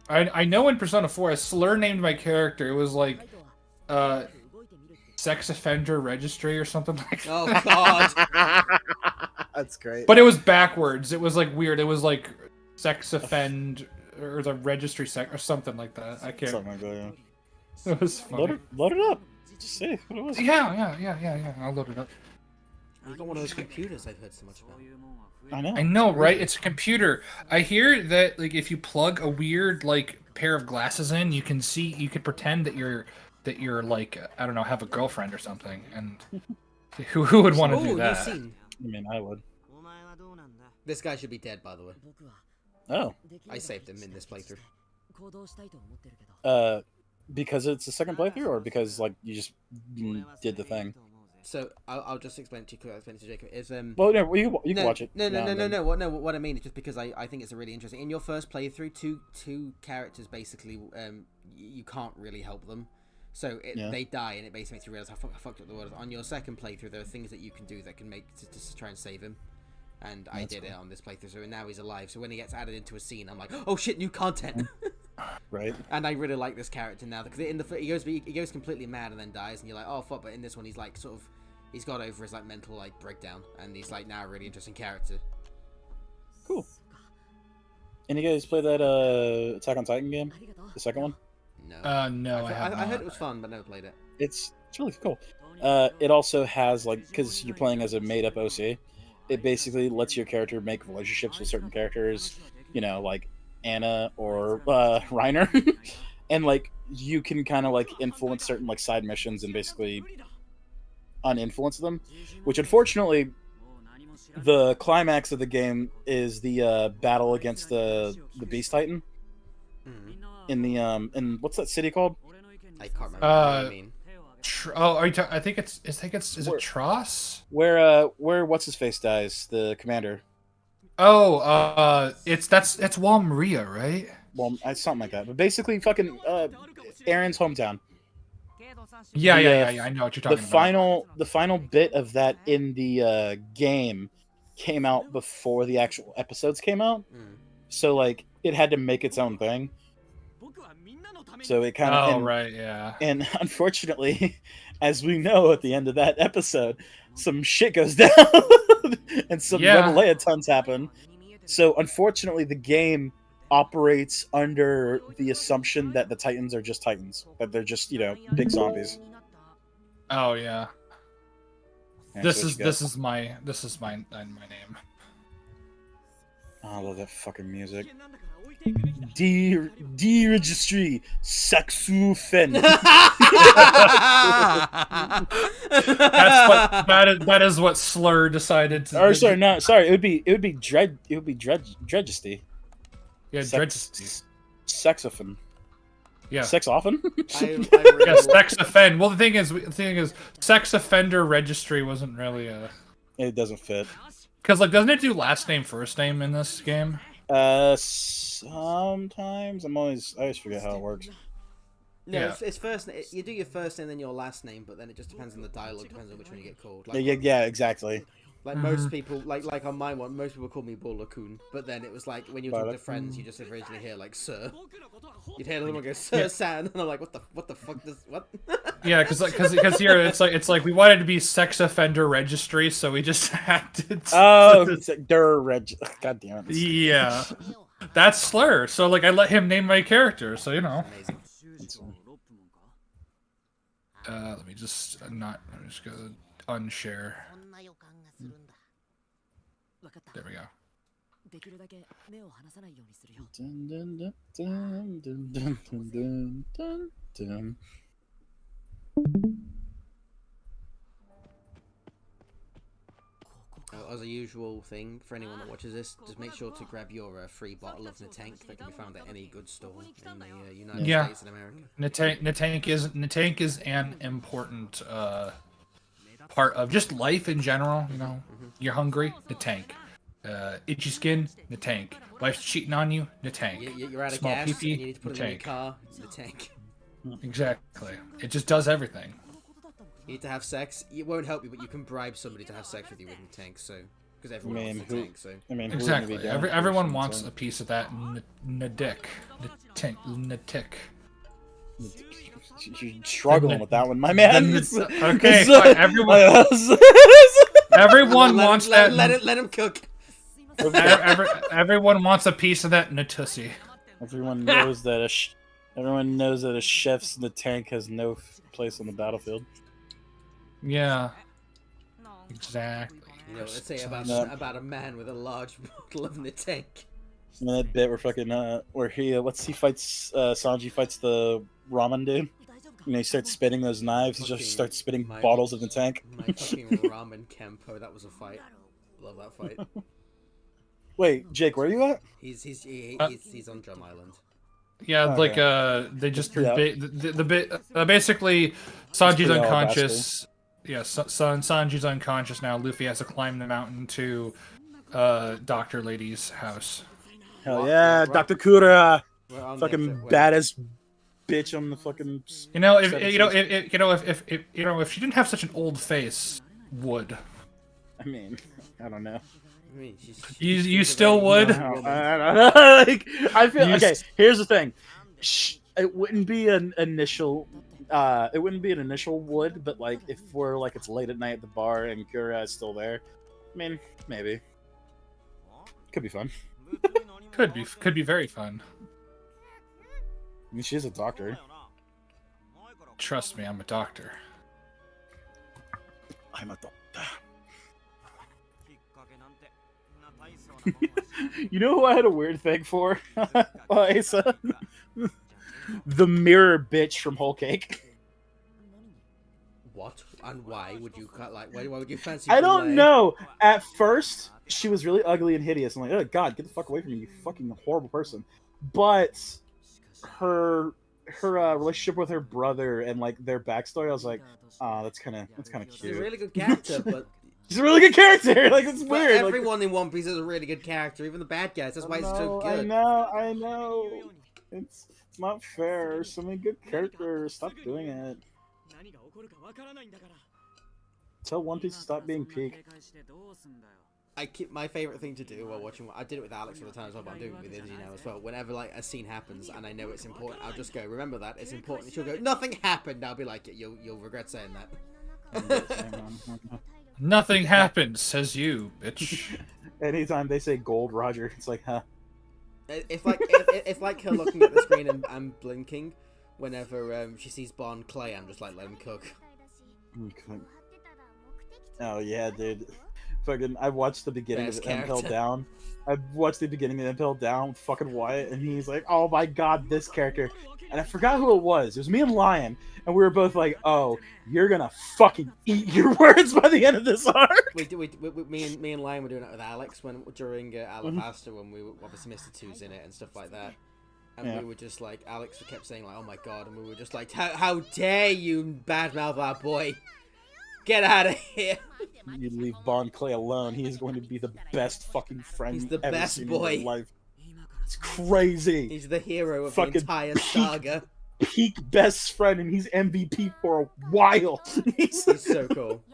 Speaker 2: I know in Persona 4, I slur named my character. It was like, sex offender registry or something like that.
Speaker 1: Oh God.
Speaker 3: That's great.
Speaker 2: But it was backwards. It was like weird. It was like sex offend or the registry sec or something like that. I can't.
Speaker 3: Something like that, yeah.
Speaker 2: It was funny.
Speaker 3: Load it up. Just see what it was.
Speaker 2: Yeah. I'll load it up.
Speaker 1: You got one of those computers I've heard so much about.
Speaker 2: I know, right? It's a computer. I hear that like if you plug a weird like pair of glasses in, you can pretend that you're like I don't know, have a girlfriend or something. And who would want to do
Speaker 1: Ooh,
Speaker 2: that?
Speaker 1: new scene.
Speaker 3: I mean, I would.
Speaker 1: This guy should be dead, by the way.
Speaker 3: Oh.
Speaker 1: I saved him in this playthrough.
Speaker 3: Because it's the second playthrough, or because like you just did the thing?
Speaker 1: So I'll just explain it to you. Quick, explain it to Jacob. Is
Speaker 3: Well, no, you can watch it.
Speaker 1: No.
Speaker 3: now and then.
Speaker 1: What I mean is just because I think it's a really interesting. In your first playthrough, two characters basically you can't really help them. So they die, and it basically makes you realize how fucked up the world is. On your second playthrough, there are things that you can do that can make to try and save him. And I did it on this playthrough, so now he's alive. So when he gets added into a scene, I'm like, oh shit, new content.
Speaker 3: Right.
Speaker 1: And I really like this character now because he goes completely mad and then dies, and you're like, oh fuck. But in this one, he's like he's got over his like mental like breakdown, and he's like now a really interesting character.
Speaker 3: Cool. And you guys play that Attack on Titan game, the second one?
Speaker 1: No.
Speaker 2: No, I
Speaker 1: heard it was fun, but never played it.
Speaker 3: It's really cool. It also has like, because you're playing as a made-up OC, it basically lets your character make relationships with certain characters, you know, like Anna or Reiner, and like you can kind of like influence certain like side missions and basically uninfluence them, which unfortunately the climax of the game is the battle against the Beast Titan in the in what's that city called?
Speaker 1: I can't remember what you mean.
Speaker 2: Are you I think it's is it Tross?
Speaker 3: Where what's his face dies, the commander.
Speaker 2: Oh, that's Wal Maria, right?
Speaker 3: Well, something like that. But basically, fucking Aaron's hometown.
Speaker 2: Yeah, I know what you're talking about.
Speaker 3: The final bit of that in the game came out before the actual episodes came out, so like it had to make its own thing. So it kind of
Speaker 2: right, yeah.
Speaker 3: And unfortunately, as we know at the end of that episode, some shit goes down and some Revelations happen. So unfortunately, the game operates under the assumption that the Titans are just Titans, that they're just, you know, big zombies.
Speaker 2: Oh yeah.
Speaker 3: Yeah,
Speaker 2: this is my name.
Speaker 3: Oh, I love that fucking music. Registry Saxophone.
Speaker 2: That is what Slur decided to.
Speaker 3: Or sorry. It would be Dredgesty.
Speaker 2: Yeah, Dredgesty.
Speaker 3: Saxophone.
Speaker 2: Yeah.
Speaker 3: Sex often?
Speaker 2: Yeah, sex offend. Well, the thing is, sex offender registry wasn't really a.
Speaker 3: It doesn't fit.
Speaker 2: Because like, doesn't it do last name first name in this game?
Speaker 3: Sometimes I always forget how it works.
Speaker 1: No,
Speaker 2: Yeah.
Speaker 1: it's first. You do your first name then your last name, but then it just depends on the dialogue. Depends on which one you get called. Like,
Speaker 3: Yeah, exactly.
Speaker 1: Like most people, like on my one, most people call me Bolakun, but then it was like when you talk to friends, you just originally hear like Sir. You'd hear them go Sir San, and I'm like, what the fuck does what?
Speaker 2: Yeah, because here it's like we wanted to be sex offender registry, so we just had to.
Speaker 3: It's like God damn it.
Speaker 2: Yeah, that's Slur. So like I let him name my character, so you know.
Speaker 1: Amazing.
Speaker 2: Let me just I'm just gonna unshare. There we go.
Speaker 3: Dun, dun, dun, dun, dun, dun, dun, dun, dun.
Speaker 1: As a usual thing for anyone that watches this, just make sure to grab your free bottle of Natank that can be found at any good store in the United States and America.
Speaker 2: Natank is an important part of just life in general. You know, you're hungry, Natank. Itchy skin, Natank. Wife's cheating on you, Natank.
Speaker 1: You're out of
Speaker 2: Small
Speaker 1: gas,
Speaker 2: pee-pee,
Speaker 1: and you need to put it in your
Speaker 2: Natank.
Speaker 1: car, Natank.
Speaker 2: Exactly. It just does everything.
Speaker 1: You need to have sex. It won't help you, but you can bribe somebody to have sex with you with Natank. So, because everyone wants Natank. So,
Speaker 2: Exactly. Everyone wants a piece of that Nadik. Natik.
Speaker 3: You're struggling with that one, my man.
Speaker 2: Okay, fine. Everyone wants that.
Speaker 1: Let him cook.
Speaker 2: Everyone wants a piece of that Natussi.
Speaker 3: Everyone knows that a chef's in the tank has no place on the battlefield.
Speaker 2: Yeah. Exactly.
Speaker 1: You know, let's say about a man with a large bottle of Natank.
Speaker 3: And that bit where fucking where he fights Sanji fights the ramen dude. You know, he starts spitting those knives. He just starts spitting bottles in the tank.
Speaker 1: My fucking ramen Kempo. That was a fight. Love that fight.
Speaker 3: Wait, Jake, where are you at?
Speaker 1: He's on Drum Island.
Speaker 2: Yeah,
Speaker 3: Okay.
Speaker 2: like they just the bit basically Sanji's unconscious. Yeah, Sanji's unconscious now. Luffy has to climb the mountain to Dr. Lady's house.
Speaker 3: Hell yeah, Dr. Kura, fucking baddest bitch on the fucking.
Speaker 2: You know, if she didn't have such an old face, would.
Speaker 3: I mean, I don't know.
Speaker 1: I mean,
Speaker 2: You still would?
Speaker 3: I don't know. Like, I feel okay. Here's the thing. It wouldn't be an initial. It wouldn't be an initial would, but like if we're like it's late at night at the bar and Kura is still there, I mean maybe could be fun.
Speaker 2: Could be very fun.
Speaker 3: I mean she's a doctor.
Speaker 2: Trust me, I'm a doctor.
Speaker 3: I'm a doctor. You know who I had a weird thing for? Asa? The mirror bitch from Whole Cake.
Speaker 1: What and why would you cut? Like, why would you fancy?
Speaker 3: I don't know. At first, she was really ugly and hideous. I'm like, oh god, get the fuck away from me, you fucking horrible person. But her relationship with her brother and like their backstory, I was like, oh, that's kind of cute.
Speaker 1: She's a really good character, but
Speaker 3: she's a really good character. Like it's
Speaker 1: but
Speaker 3: weird.
Speaker 1: Everyone in One Piece is a really good character, even the bad guys. That's why it's so good.
Speaker 3: I know. It's not fair. There's so many good characters. Stop doing it. Tell One Piece to stop being peak.
Speaker 1: My favorite thing to do while watching. I did it with Alex all the time as well, but I'm doing it with Izzy now as well. Whenever like a scene happens and I know it's important, I'll just go, remember that it's important. She'll go, nothing happened. I'll be like, you'll regret saying that.
Speaker 2: Nothing happened, says you, bitch.
Speaker 3: Anytime they say Gold Roger, it's like, huh?
Speaker 1: It's like her looking at the screen and blinking whenever she sees Bon Clay. I'm just like, let him cook.
Speaker 3: Okay. Oh yeah, dude. Fucking, I watched the beginning of Impel Down. I watched the beginning of Impel Down with fucking Wyatt, and he's like, oh my god, this character. And I forgot who it was. It was me and Lion, and we were both like, oh, you're gonna fucking eat your words by the end of this arc.
Speaker 1: Me and Lion were doing it with Alex during Alabasta when we obviously Mr. Two's in it and stuff like that. And we were just like, Alex kept saying like, oh my god, and we were just like, how dare you badmouth our boy. Get out of here!
Speaker 3: You leave Bon Clay alone. He is going to be the best fucking friend
Speaker 1: He's the
Speaker 3: you've ever
Speaker 1: best
Speaker 3: seen
Speaker 1: boy.
Speaker 3: in your life. It's crazy.
Speaker 1: He's the hero of
Speaker 3: fucking
Speaker 1: the entire saga.
Speaker 3: Peak best friend, and he's MVP for a while. He's
Speaker 1: so cool.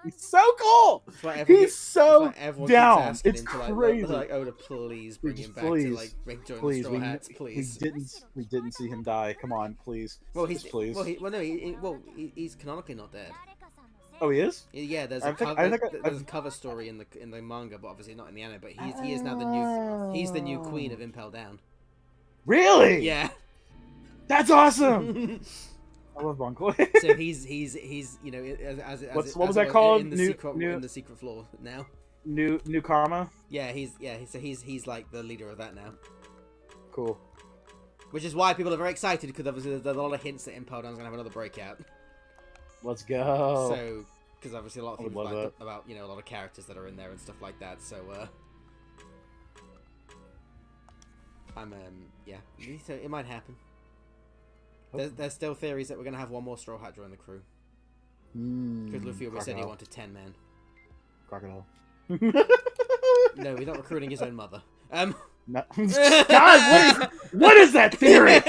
Speaker 3: He's so cool. He's so down. It's
Speaker 1: to,
Speaker 3: crazy.
Speaker 1: Like Oda, please bring him back to like join the Straw Hats, please.
Speaker 3: We didn't see him die. Come on, please.
Speaker 1: Well,
Speaker 3: he's please.
Speaker 1: He's canonically not dead.
Speaker 3: Oh, he is?
Speaker 1: Yeah, there's a cover story in the manga, but obviously not in the anime. But he is now the new queen of Impel Down.
Speaker 3: Really?
Speaker 1: Yeah.
Speaker 3: That's awesome. I love Bon Clay.
Speaker 1: So he's you know
Speaker 3: what was that called?
Speaker 1: In the secret floor now.
Speaker 3: New Karma.
Speaker 1: Yeah, he's like the leader of that now.
Speaker 3: Cool.
Speaker 1: Which is why people are very excited because obviously there's a lot of hints that Impel Down's gonna have another breakout.
Speaker 3: Let's go.
Speaker 1: So, because obviously a lot of things about a lot of characters that are in there and stuff like that. So, yeah, so it might happen. There's still theories that we're gonna have one more Straw Hat join the crew. Because Luffy always said he wanted 10 men.
Speaker 3: Crocodile.
Speaker 1: No, he's not recruiting his own mother.
Speaker 3: No. God, what is that theory?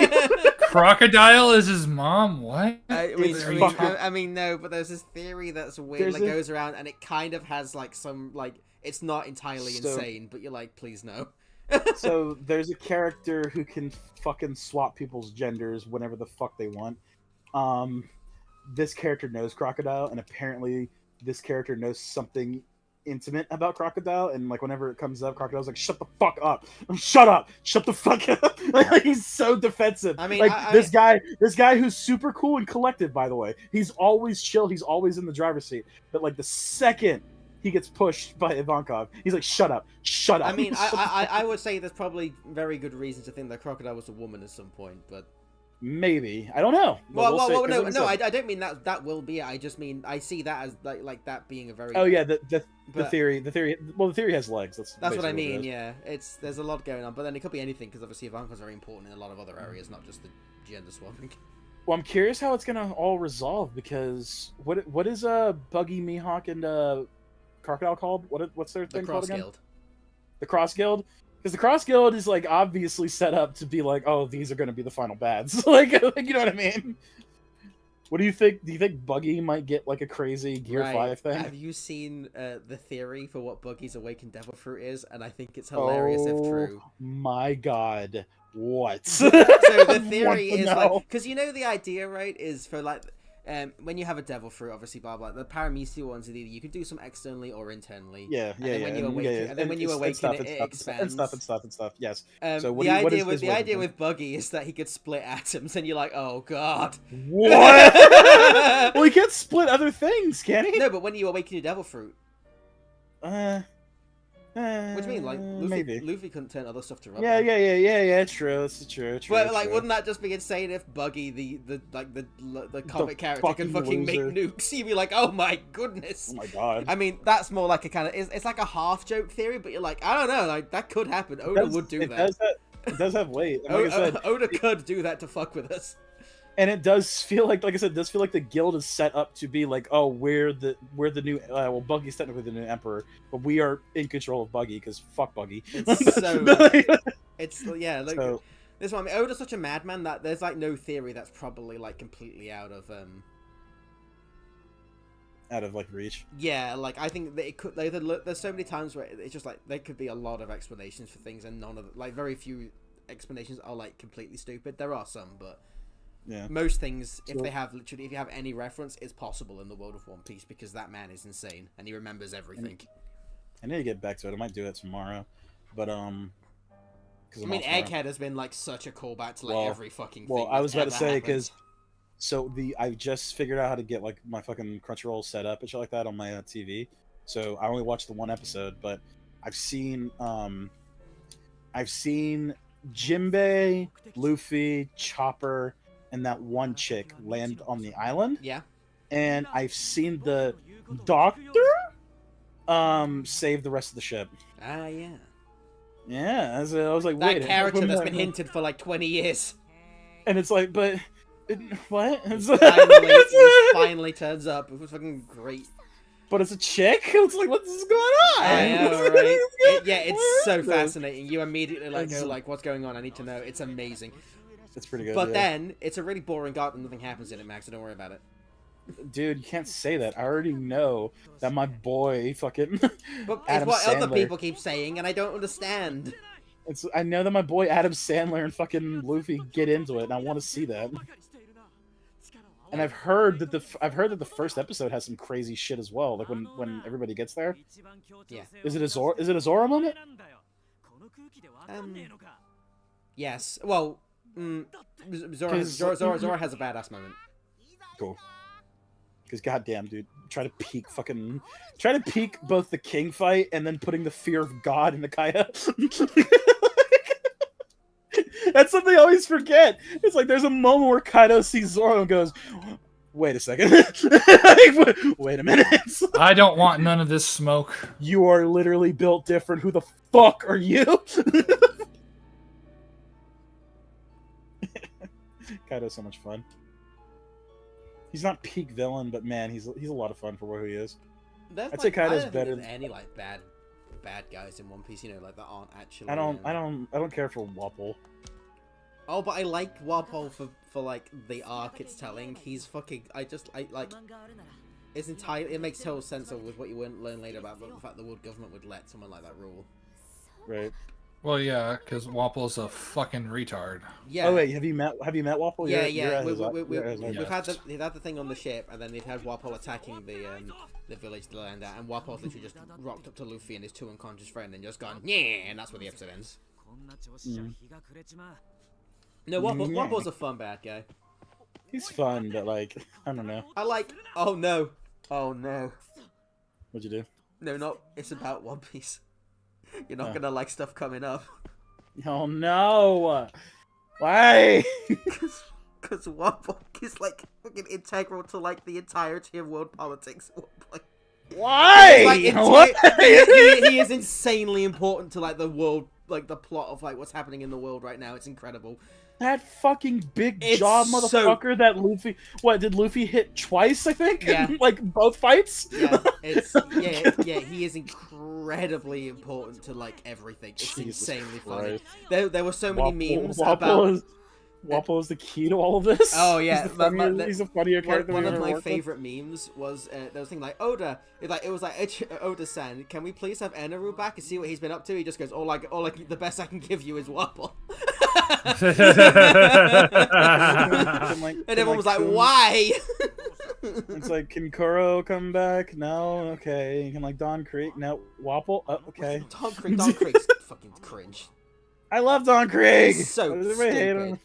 Speaker 2: Crocodile is his mom? What?
Speaker 1: I mean, no, but there's this theory that's weird that goes around, and it kind of has like some like it's not entirely insane, but you're like, please no.
Speaker 3: So there's a character who can fucking swap people's genders whenever the fuck they want. This character knows Crocodile, and apparently this character knows something intimate about Crocodile, and like whenever it comes up, Crocodile's like, shut the fuck up, shut up, shut the fuck up. Like, he's so defensive. I mean, like this guy who's super cool and collected, by the way, he's always chill, he's always in the driver's seat, but like the second he gets pushed by Ivankov, he's like, shut up. I
Speaker 1: mean, I would say there's probably very good reason to think that Crocodile was a woman at some point, but
Speaker 3: maybe, I don't know.
Speaker 1: No, I don't mean that will be it. I just mean I see that as like that being a very.
Speaker 3: Oh yeah, the theory. Well, the theory has legs.
Speaker 1: That's what I mean. Yeah, there's a lot going on, but then it could be anything because obviously Ivankov's very important in a lot of other areas, not just the gender swapping.
Speaker 3: Well, I'm curious how it's gonna all resolve because what is Buggy, Mihawk, and Crocodile called? What's their thing called again? The Cross Guild. Because the Cross Guild is like obviously set up to be like, oh, these are going to be the final bads. like, you know what I mean? What do you think? Do you think Buggy might get like a crazy Gear 5 thing?
Speaker 1: Have you seen the theory for what Buggy's awakened devil fruit is? And I think it's hilarious if true.
Speaker 3: My God, what?
Speaker 1: So the theory is like,
Speaker 3: know.
Speaker 1: because you know the idea, right, is for like, when you have a devil fruit, obviously, blah blah. The paramecia ones, either you can do some externally or internally.
Speaker 3: Yeah.
Speaker 1: When you awaken, and then when you awaken, it expands.
Speaker 3: And stuff. Yes.
Speaker 1: So
Speaker 3: what
Speaker 1: the idea with Buggy is that he could split atoms, and you're like, oh god.
Speaker 3: What? Well, he can't split other things, can he?
Speaker 1: No, but when you awaken your devil fruit. What do you mean? Like Luffy couldn't turn other stuff to rubber.
Speaker 3: Yeah. True. That's true.
Speaker 1: But like, wouldn't that just be insane if Buggy, the comic character, could fucking make nukes? You'd be like, oh my goodness.
Speaker 3: Oh my god.
Speaker 1: I mean, that's more like a kind of it's like a half joke theory, but you're like, I don't know, like that could happen. Oda would do that.
Speaker 3: It does have weight. And
Speaker 1: like I said, Oda could do that to fuck with us.
Speaker 3: And it does feel like I said, it does feel like the guild is set up to be like, oh, we're the new. Well, Buggy's technically the new emperor, but we are in control of Buggy because fuck Buggy.
Speaker 1: It's so. It's yeah. Like, so, this one. I mean, Oda's such a madman that there's like no theory that's probably like completely out of
Speaker 3: like reach.
Speaker 1: Yeah, like I think that it could. Like, there's so many times where it's just like there could be a lot of explanations for things, and none of like very few explanations are like completely stupid. There are some, but.
Speaker 3: Yeah.
Speaker 1: Most things, if you have any reference, is possible in the world of One Piece because that man is insane and he remembers everything.
Speaker 3: I need to get back to it. I might do it tomorrow, but I
Speaker 1: mean, Egghead has been like such a callback to like every fucking thing.
Speaker 3: Well, I was about to say because I just figured out how to get like my fucking Crunchyroll set up and shit like that on my TV. So I only watched the one episode, but I've seen Jinbei, Luffy, Chopper, and that one chick land on the island.
Speaker 1: Yeah.
Speaker 3: And I've seen the doctor save the rest of the ship.
Speaker 1: Ah, yeah.
Speaker 3: Yeah, I was like,
Speaker 1: that
Speaker 3: wait.
Speaker 1: That character that's been hinted for like 20 years.
Speaker 3: And it's like, but what?
Speaker 1: It finally turns up. It was fucking great.
Speaker 3: But it's a chick? It's like, what's going on?
Speaker 1: I know, right? It's so fascinating. You immediately go like, what's going on? I need to know. It's amazing.
Speaker 3: It's pretty good.
Speaker 1: But then it's a really boring arc and nothing happens in it, Max. So don't worry about it.
Speaker 3: Dude, you can't say that. I already know that my boy fucking.
Speaker 1: But
Speaker 3: Adam
Speaker 1: it's what
Speaker 3: Sandler,
Speaker 1: other people keep saying, and I don't understand.
Speaker 3: I know that my boy Adam Sandler and fucking Luffy get into it, and I want to see that. And I've heard that the first episode has some crazy shit as well. Like when everybody gets there.
Speaker 1: Yeah.
Speaker 3: Is it a Zora moment?
Speaker 1: Yes. Well. Zora has a badass moment.
Speaker 3: Cool. Because goddamn, dude, try to peak both the king fight and then putting the fear of God into Kaido. That's something I always forget. It's like there's a moment where Kaido sees Zoro and goes, "Wait a second, wait a minute."
Speaker 2: I don't want none of this smoke.
Speaker 3: You are literally built different. Who the fuck are you? Kaido's so much fun. He's not peak villain, but man, he's a lot of fun for what he is. I'd say Kaido's better than
Speaker 1: any like bad guys in One Piece. You know, like that aren't actually.
Speaker 3: I don't care for Wapol.
Speaker 1: Oh, but I like Wapol for like the arc it's telling. He's fucking. I like. It's entirely. It makes total sense with what you learn later about the fact the world government would let someone like that rule.
Speaker 3: Right.
Speaker 2: Well, yeah, because Wapol's a fucking retard.
Speaker 3: Yeah. Oh wait, have you met Wapol?
Speaker 1: Yeah. We've had the thing on the ship, and then they've had Wapol attacking the village to land at, and Wapol's literally just rocked up to Luffy and his two unconscious friend, and just gone yeah, and that's where the episode ends. No, Wapol's a fun bad guy.
Speaker 3: He's fun, but like I don't know.
Speaker 1: Oh no.
Speaker 3: What'd you do?
Speaker 1: No, not. It's about One Piece. You're not gonna like stuff coming up.
Speaker 3: Oh no! Why?
Speaker 1: Because Wapol is like fucking integral to like the entirety of world politics at one point.
Speaker 3: Why?
Speaker 1: He is insanely important to like the world, like the plot of like what's happening in the world right now. It's incredible.
Speaker 3: That fucking big jaw motherfucker that Luffy... What, did Luffy hit twice, I think?
Speaker 1: Yeah.
Speaker 3: Like, both fights?
Speaker 1: Yeah, he is incredibly important to, like, everything. It's insanely funny. There were so many memes about...
Speaker 3: Wappo is the key to all of this.
Speaker 1: Oh yeah,
Speaker 3: he's a funnier character.
Speaker 1: One of my favorite memes was there was a thing like Oda. It was like Oda-san, can we please have Eneru back and see what he's been up to? He just goes, all the best I can give you is Wappo. And everyone was like, why?
Speaker 3: It's like, can Kuro come back? No, okay. Can like Don Creek? No, Wappo. Oh, okay.
Speaker 1: Don Creek's fucking cringe.
Speaker 3: I love Don Creek.
Speaker 1: He's so stupid.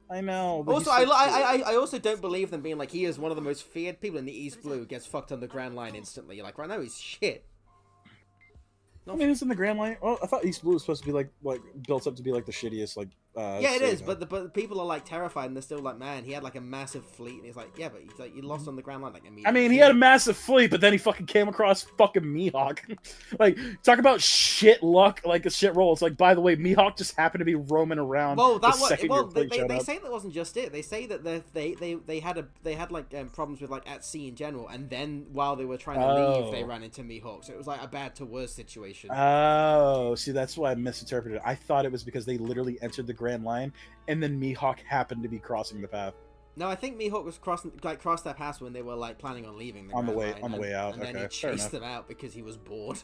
Speaker 3: I know.
Speaker 1: Also, I also don't believe them being like, he is one of the most feared people in the East Blue, gets fucked on the Grand Line instantly. You're like, right now he's shit.
Speaker 3: I mean, it's in the Grand Line. Oh, I thought East Blue was supposed to be like built up to be like the shittiest
Speaker 1: yeah, it is, but the people are like terrified, and they're still like, man, he had like a massive fleet, and he's like, yeah, but he's like, you lost on the Grand Line like immediately.
Speaker 3: I mean, he had a massive fleet, but then he fucking came across fucking Mihawk. Like, talk about shit luck, like a shit roll. It's like, by the way, Mihawk just happened to be roaming around.
Speaker 1: Well, they say that wasn't just it. They say that they had like problems with like at sea in general, and then while they were trying to leave, they ran into Mihawk. So it was like a bad to worse situation.
Speaker 3: Oh, see, that's why I misinterpreted it. I thought it was because they literally entered the Grand Line, and then Mihawk happened to be crossing the path.
Speaker 1: No, I think Mihawk was crossed that pass when they were like planning on leaving the
Speaker 3: on the way out.
Speaker 1: And then he chased them out because he was bored.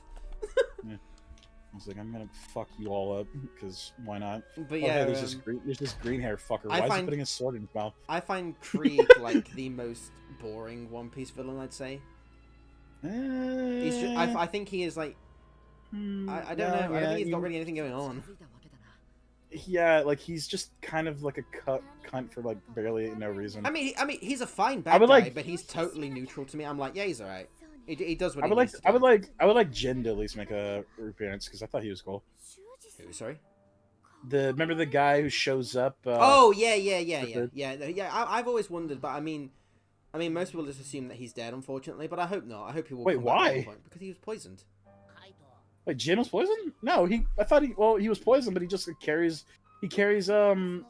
Speaker 3: Yeah. I was like, I'm gonna fuck you all up because why not?
Speaker 1: But yeah,
Speaker 3: hey, there's this green hair fucker. Why is he putting his sword in his mouth?
Speaker 1: I find Krieg like the most boring One Piece villain, I'd say. I think he is like. I don't know. I don't think he's got really anything going on.
Speaker 3: Yeah, like he's just kind of like a cunt for like barely no reason.
Speaker 1: I mean, he's a fine bad guy, but he's totally neutral to me. I'm like, yeah, he's alright. He does what he needs to do.
Speaker 3: I would like Jin to at least make a appearance because I thought he was cool.
Speaker 1: Who? Sorry.
Speaker 3: Remember the guy who shows up?
Speaker 1: Oh yeah. I've always wondered, but I mean, most people just assume that he's dead, unfortunately. But I hope not. I hope he will.
Speaker 3: Wait, why?
Speaker 1: Because he was poisoned.
Speaker 3: Wait, Jin was poisoned? No, I thought he was poisoned, but he just carries Dawn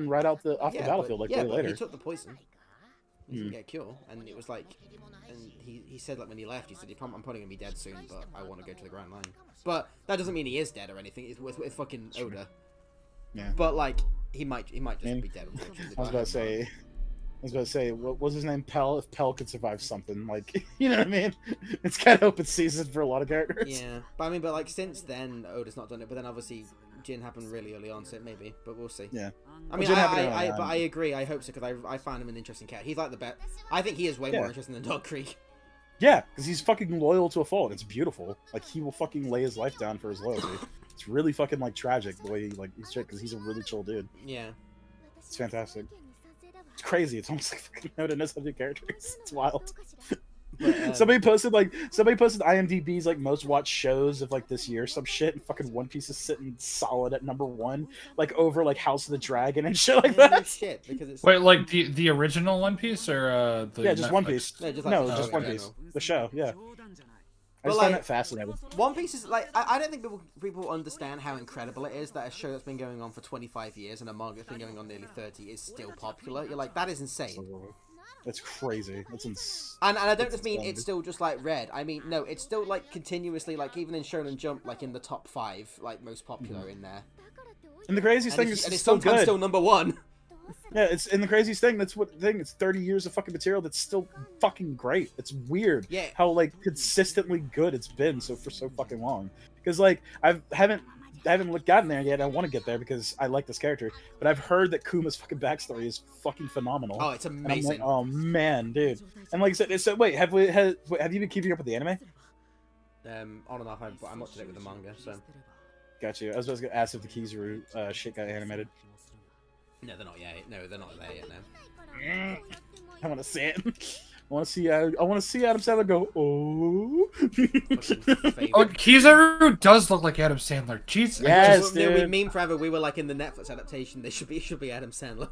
Speaker 3: right off the battlefield like way later.
Speaker 1: He took the poison. He didn't get a cure, and it was like, and he said like when he left, he said, I'm probably gonna be dead soon, but I want to go to the Grand Line. But that doesn't mean he is dead or anything. It's with fucking Oda.
Speaker 3: Yeah.
Speaker 1: But like he might just be dead. Unfortunately.
Speaker 3: I was about to say, what was his name? Pell. If Pell could survive something, like, you know what I mean? It's kind of open season for a lot of characters.
Speaker 1: Yeah, but like since then, Oda's not done it. But then obviously, Jin happened really early on, so maybe. But we'll see.
Speaker 3: Yeah.
Speaker 1: I mean, I agree. I hope so because I find him an interesting cat. He's like the best. I think he is way more interesting than Dog Creek.
Speaker 3: Yeah, because he's fucking loyal to a fault. It's beautiful. Like he will fucking lay his life down for his loyalty. It's really fucking like tragic the way he's chill because he's a really chill dude.
Speaker 1: Yeah.
Speaker 3: It's fantastic. It's crazy. It's almost like fucking Oda knows how to do characters. It's wild. But, somebody posted IMDb's like most watched shows of like this year, some shit, and fucking One Piece is sitting solid at #1, like over like House of the Dragon and shit like that.
Speaker 1: Shit, because it's
Speaker 2: wait, like the original One Piece or
Speaker 3: the just
Speaker 2: Netflix?
Speaker 3: One Piece.
Speaker 1: Just
Speaker 3: One Piece. The show, yeah. I just find that fascinating.
Speaker 1: One Piece is like I don't think people understand how incredible it is that a show that's been going on for 25 years and a manga that's been going on nearly 30 is still popular. You're like, that is insane.
Speaker 3: That's crazy. That's insane.
Speaker 1: And I don't just mean it's still just like Red. I mean, no, it's still like continuously, like even in Shonen Jump, like in the top 5, like most popular in there.
Speaker 3: And the craziest thing is
Speaker 1: it's
Speaker 3: still
Speaker 1: sometimes
Speaker 3: good.
Speaker 1: still #1.
Speaker 3: Yeah, and the craziest thing, that's what thing. It's 30 years of fucking material that's still fucking great. It's weird how like consistently good it's been for so fucking long. Because like I haven't gotten there yet. I want to get there because I like this character. But I've heard that Kuma's fucking backstory is fucking phenomenal.
Speaker 1: Oh, it's amazing.
Speaker 3: Like, oh man, dude. And like I said, wait, have you been keeping up with the anime?
Speaker 1: On and off. I'm up to date with the manga. So.
Speaker 3: Got you. I was going to ask if the Kizaru shit got animated.
Speaker 1: No, they're not yet. No, they're not there yet. No.
Speaker 3: I want to see it. I want to see Adam Sandler go. Oh.
Speaker 2: Kizaru does look like Adam Sandler. Jesus.
Speaker 3: Yes, dude.
Speaker 1: We meme forever. We were like in the Netflix adaptation. It should be Adam Sandler.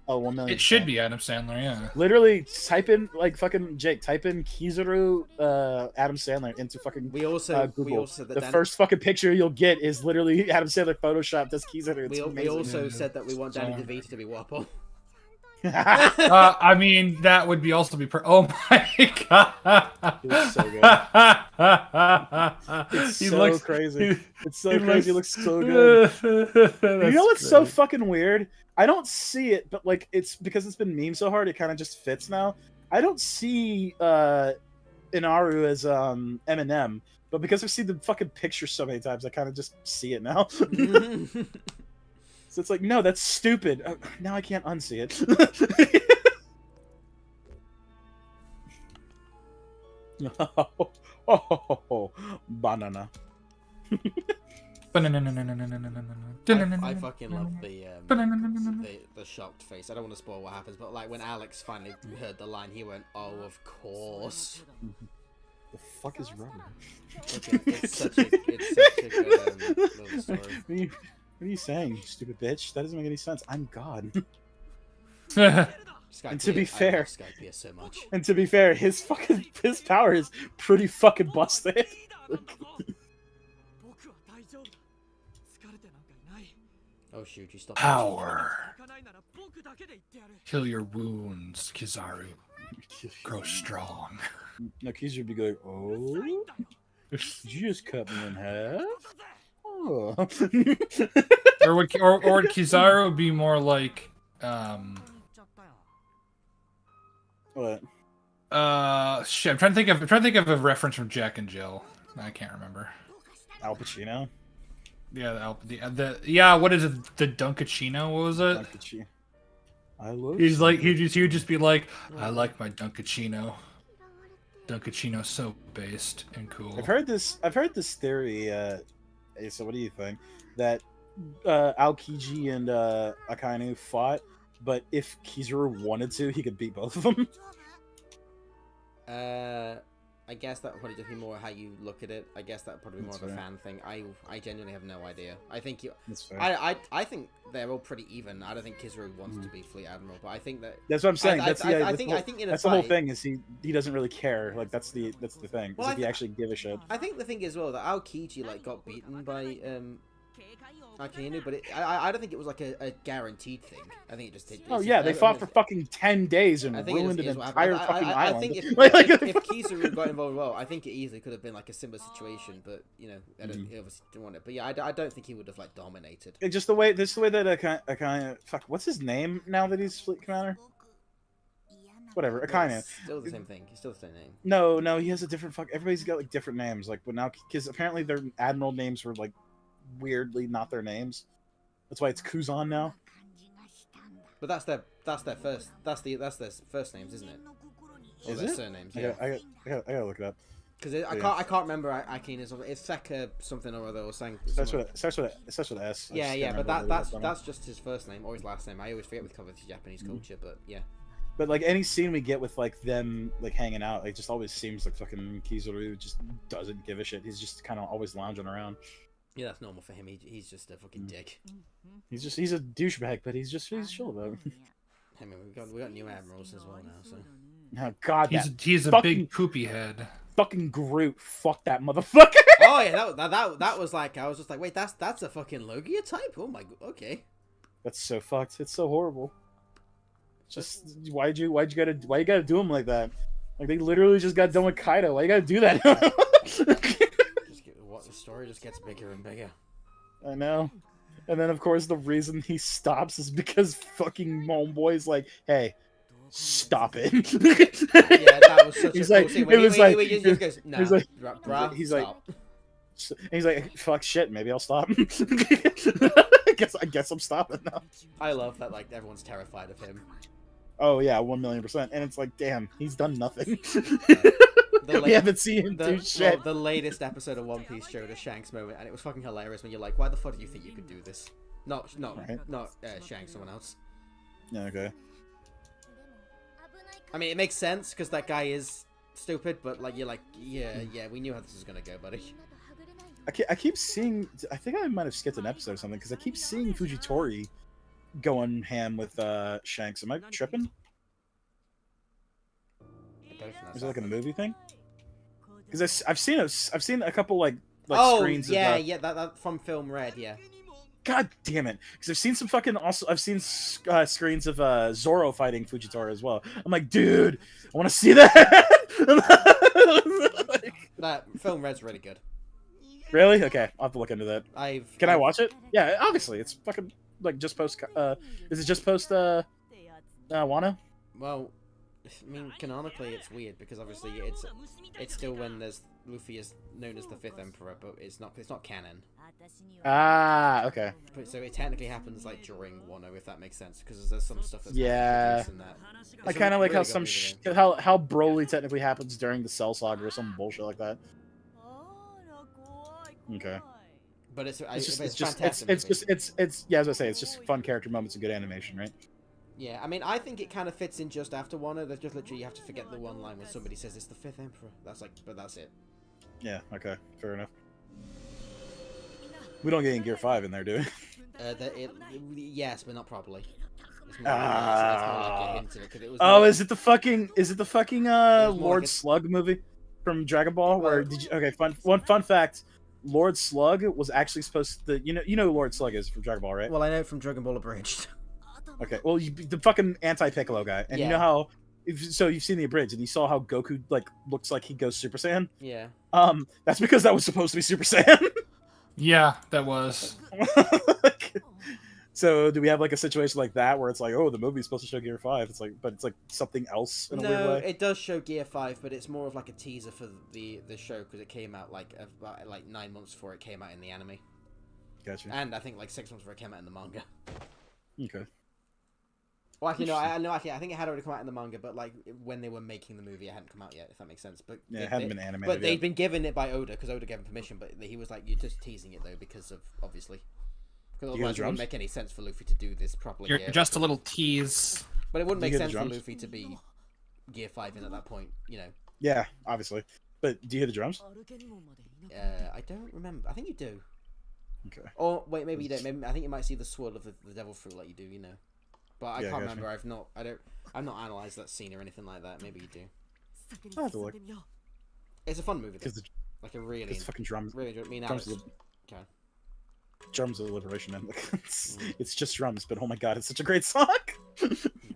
Speaker 3: Oh, 1 million.
Speaker 2: It should be Adam Sandler. Yeah.
Speaker 3: Literally, type in like fucking Jake. Type in Kizaru Adam Sandler into fucking Google.
Speaker 1: We also said that
Speaker 3: the first fucking picture you'll get is literally Adam Sandler photoshopped as Kizaru.
Speaker 1: We also said that we want Danny DeVito to be Wappo.
Speaker 2: I mean, that would be also be. Oh my god!
Speaker 3: It was so good. It's
Speaker 2: He
Speaker 3: so
Speaker 2: looks
Speaker 3: crazy. It's so
Speaker 2: he
Speaker 3: crazy. It looks so good. You know what's
Speaker 2: That's
Speaker 3: so
Speaker 2: great.
Speaker 3: fucking weird? I don't see it, but like it's because it's been memed so hard, it kind of just fits now. I don't see Inaru as Eminem, but because I've seen the fucking picture so many times, I kind of just see it now. So it's like, no, that's stupid. Now I can't unsee it. Oh, banana.
Speaker 1: I fucking love the shocked face. I don't want to spoil what happens, but like when Alex finally heard the line, he went, "Oh, of course."
Speaker 3: The fuck is rubber?
Speaker 1: Okay, it's such a good little story.
Speaker 3: What are you saying, you stupid bitch? That doesn't make any sense. I'm God. And to be fair,
Speaker 1: I love Skypiea so much.
Speaker 3: And to be fair, his power is pretty fucking busted.
Speaker 1: Oh shoot, you stopped.
Speaker 2: Power. Heal your wounds, Kizaru. Grow strong.
Speaker 3: Now Kizaru would be going, oh? Did you just cut me in half? Oh.
Speaker 2: or would Kizaru be more like
Speaker 3: What?
Speaker 2: Shit, I'm trying to think of a reference from Jack and Jill. I can't remember.
Speaker 3: Al Pacino?
Speaker 2: Yeah, what is it? The Dunkachino? What was it?
Speaker 3: Dunkachino. I love.
Speaker 2: He's like he would just be like, I like my Dunkachino. Dunkachino's so based and cool.
Speaker 3: I've heard this theory. So what do you think? That Aokiji and Akainu fought, but if Kizaru wanted to, he could beat both of them.
Speaker 1: I guess that would probably just be more how you look at it. I guess that would probably be more of a fan thing. I genuinely have no idea. I think I think they're all pretty even. I don't think Kizaru wants to be Fleet Admiral, but I think
Speaker 3: that's what I'm saying.
Speaker 1: I think in a
Speaker 3: that's
Speaker 1: fight,
Speaker 3: the whole thing. Is he doesn't really care. Like that's the thing.
Speaker 1: Well,
Speaker 3: if he actually give a shit.
Speaker 1: I think the thing as well that Aokiji like got beaten by Akainu, but I don't think it was like a guaranteed thing. I think it just.
Speaker 3: They fought for fucking 10 days and ruined an entire fucking island.
Speaker 1: I think if Kizaru got involved, well, I think it easily could have been like a similar situation, but you know, he obviously didn't want it. But yeah, I don't think he would have like dominated.
Speaker 3: It's just the way that Akainu. Fuck, what's his name now that he's fleet commander? Whatever, Akainu.
Speaker 1: Still the same thing. He's still the same name.
Speaker 3: No, he has a different fuck. Everybody's got like different names. Like, but now because apparently their admiral names were like weirdly not their names. That's why it's Kuzan now.
Speaker 1: But that's their first names, isn't it? Or
Speaker 3: Is
Speaker 1: their
Speaker 3: it?
Speaker 1: surnames. Yeah.
Speaker 3: I gotta look it up.
Speaker 1: Because I can't remember Akinu's. It's Seka something or other or something.
Speaker 3: It starts with S.
Speaker 1: Yeah, but that's just his first name or his last name. I always forget with cover to Japanese culture, but yeah.
Speaker 3: But like any scene we get with like them like hanging out, like just always seems like fucking Kizaru just doesn't give a shit. He's just kind of always lounging around.
Speaker 1: Yeah, that's normal for him. He's just a fucking dick.
Speaker 3: He's a douchebag, but he's chill about it.
Speaker 1: I mean, we got new admirals as well now, so.
Speaker 3: Oh God,
Speaker 2: he's a big poopy head.
Speaker 3: Fucking Groot, fuck that motherfucker.
Speaker 1: Oh yeah, that was like I was just like, wait, that's a fucking Logia type. Oh my god, okay.
Speaker 3: That's so fucked. It's so horrible. Just why you gotta do him like that? Like they literally just got done with Kaido. Why you gotta do that?
Speaker 1: The story just gets bigger and bigger.
Speaker 3: I know. And then of course the reason he stops is because fucking homeboy's like, hey, stop it.
Speaker 1: Yeah, that was such
Speaker 3: he's
Speaker 1: a
Speaker 3: like,
Speaker 1: cool scene.
Speaker 3: it was like,
Speaker 1: he just goes, nah,
Speaker 3: he's like,
Speaker 1: bruh,
Speaker 3: he's
Speaker 1: stop.
Speaker 3: And he's like, fuck shit, maybe I'll stop. I guess I'm stopping now.
Speaker 1: I love that like everyone's terrified of him.
Speaker 3: Oh yeah, 1,000,000%. And it's like, damn, he's done nothing. We haven't seen him do shit.
Speaker 1: Well, the latest episode of One Piece showed a Shanks moment, and it was fucking hilarious when you're like, why the fuck do you think you could do this? Not Shanks, someone else.
Speaker 3: Yeah, okay.
Speaker 1: I mean, it makes sense because that guy is stupid, but like you're like, yeah, we knew how this was gonna go, buddy.
Speaker 3: I keep seeing. I think I might have skipped an episode or something because I keep seeing Fujitori going ham with Shanks. Am I tripping? Is it like a movie thing? Because I've seen a couple like screens.
Speaker 1: Yeah, that from Film Red, yeah.
Speaker 3: God damn it! Because I've seen some fucking I've seen screens of Zoro fighting Fujitora as well. I'm like, dude, I want to see that.
Speaker 1: That film Red's really good.
Speaker 3: Really? Okay, I'll have to look into that. Can I
Speaker 1: I've-
Speaker 3: watch it? Yeah, obviously. It's fucking like just post. Is it just post? Wano?
Speaker 1: Well, I mean, canonically, it's weird because obviously it's still when there's Luffy is known as the Fifth Emperor, but it's not canon.
Speaker 3: Ah, okay.
Speaker 1: But, so it technically happens like during Wano, if that makes sense, because there's some stuff that's
Speaker 3: Yeah.
Speaker 1: in that.
Speaker 3: I
Speaker 1: It's a
Speaker 3: kind of like
Speaker 1: really
Speaker 3: how
Speaker 1: good
Speaker 3: some
Speaker 1: movie,
Speaker 3: how Broly technically happens during the Cell Saga or some bullshit like that. Okay.
Speaker 1: but it's
Speaker 3: It's
Speaker 1: fantastic.
Speaker 3: yeah, as I say, it's just fun character moments and good animation, right?
Speaker 1: Yeah, I mean, I think it kind of fits in just after Wano. There's just literally you have to forget the one line when somebody says it's the Fifth Emperor. But that's it.
Speaker 3: Yeah. Okay. Fair enough. We don't get any Gear 5 in there, do we?
Speaker 1: Yes, but not properly. It's more,
Speaker 3: Ah.
Speaker 1: like a hint of it, 'cause it was
Speaker 3: Oh,
Speaker 1: more-
Speaker 3: is it the fucking
Speaker 1: more
Speaker 3: Lord
Speaker 1: like a-
Speaker 3: Slug movie from Dragon Ball? Where did you? Okay, fun fact. Lord Slug was actually supposed to. You know who Lord Slug is from Dragon Ball, right?
Speaker 1: Well, I know from Dragon Ball Abridged.
Speaker 3: Okay. Well, the fucking anti-Piccolo guy, and you know
Speaker 1: Yeah.
Speaker 3: how. So you've seen the Abridged, and you saw how Goku like looks like he goes Super Saiyan.
Speaker 1: Yeah.
Speaker 3: That's because that was supposed to be Super Saiyan.
Speaker 2: Yeah, that was.
Speaker 3: So do we have like a situation like that where it's like, oh, the movie's supposed to show Gear 5, it's like, but it's like something else in a weird
Speaker 1: No,
Speaker 3: way?
Speaker 1: it does show Gear 5, but it's more of like a teaser for the show because it came out like about 9 months before it came out in the anime,
Speaker 3: Gotcha.
Speaker 1: and I think like 6 months before it came out in the manga.
Speaker 3: Okay.
Speaker 1: Well, actually, no, I think it had already come out in the manga, but like when they were making the movie, it hadn't come out yet. If that makes sense, but
Speaker 3: Yeah, it hadn't been animated.
Speaker 1: But they'd
Speaker 3: yet.
Speaker 1: been given it by Oda because Oda gave him permission. But he was like, "You're just teasing it though, because of obviously, because
Speaker 3: You hear the
Speaker 1: otherwise it wouldn't
Speaker 3: drums?
Speaker 1: make any sense for Luffy to do this properly."
Speaker 2: You're
Speaker 1: Gear
Speaker 2: just a little tease.
Speaker 1: But it wouldn't
Speaker 3: Do you
Speaker 1: make
Speaker 3: hear the
Speaker 1: sense for
Speaker 3: drums?
Speaker 1: Luffy to be Gear 5 in at that point, you know.
Speaker 3: Yeah, obviously. But do you hear the drums?
Speaker 1: I don't remember. I think you do.
Speaker 3: Okay.
Speaker 1: Or wait, maybe you don't. Maybe I think you might see the swirl of the devil fruit like you do, you know. But I
Speaker 3: Yeah,
Speaker 1: can't
Speaker 3: gotcha.
Speaker 1: remember. I've not analysed that scene or anything like that. Maybe you do.
Speaker 3: I'll have to look.
Speaker 1: It's a fun movie, though.
Speaker 3: Because the
Speaker 1: Like a really,
Speaker 3: it's fucking drums.
Speaker 1: really enjoy. Me and
Speaker 3: Drums
Speaker 1: Alex.
Speaker 3: of
Speaker 1: Okay.
Speaker 3: Drums of Liberation, man. Like,
Speaker 1: Mm.
Speaker 3: it's just drums, but oh my god, it's such a great song.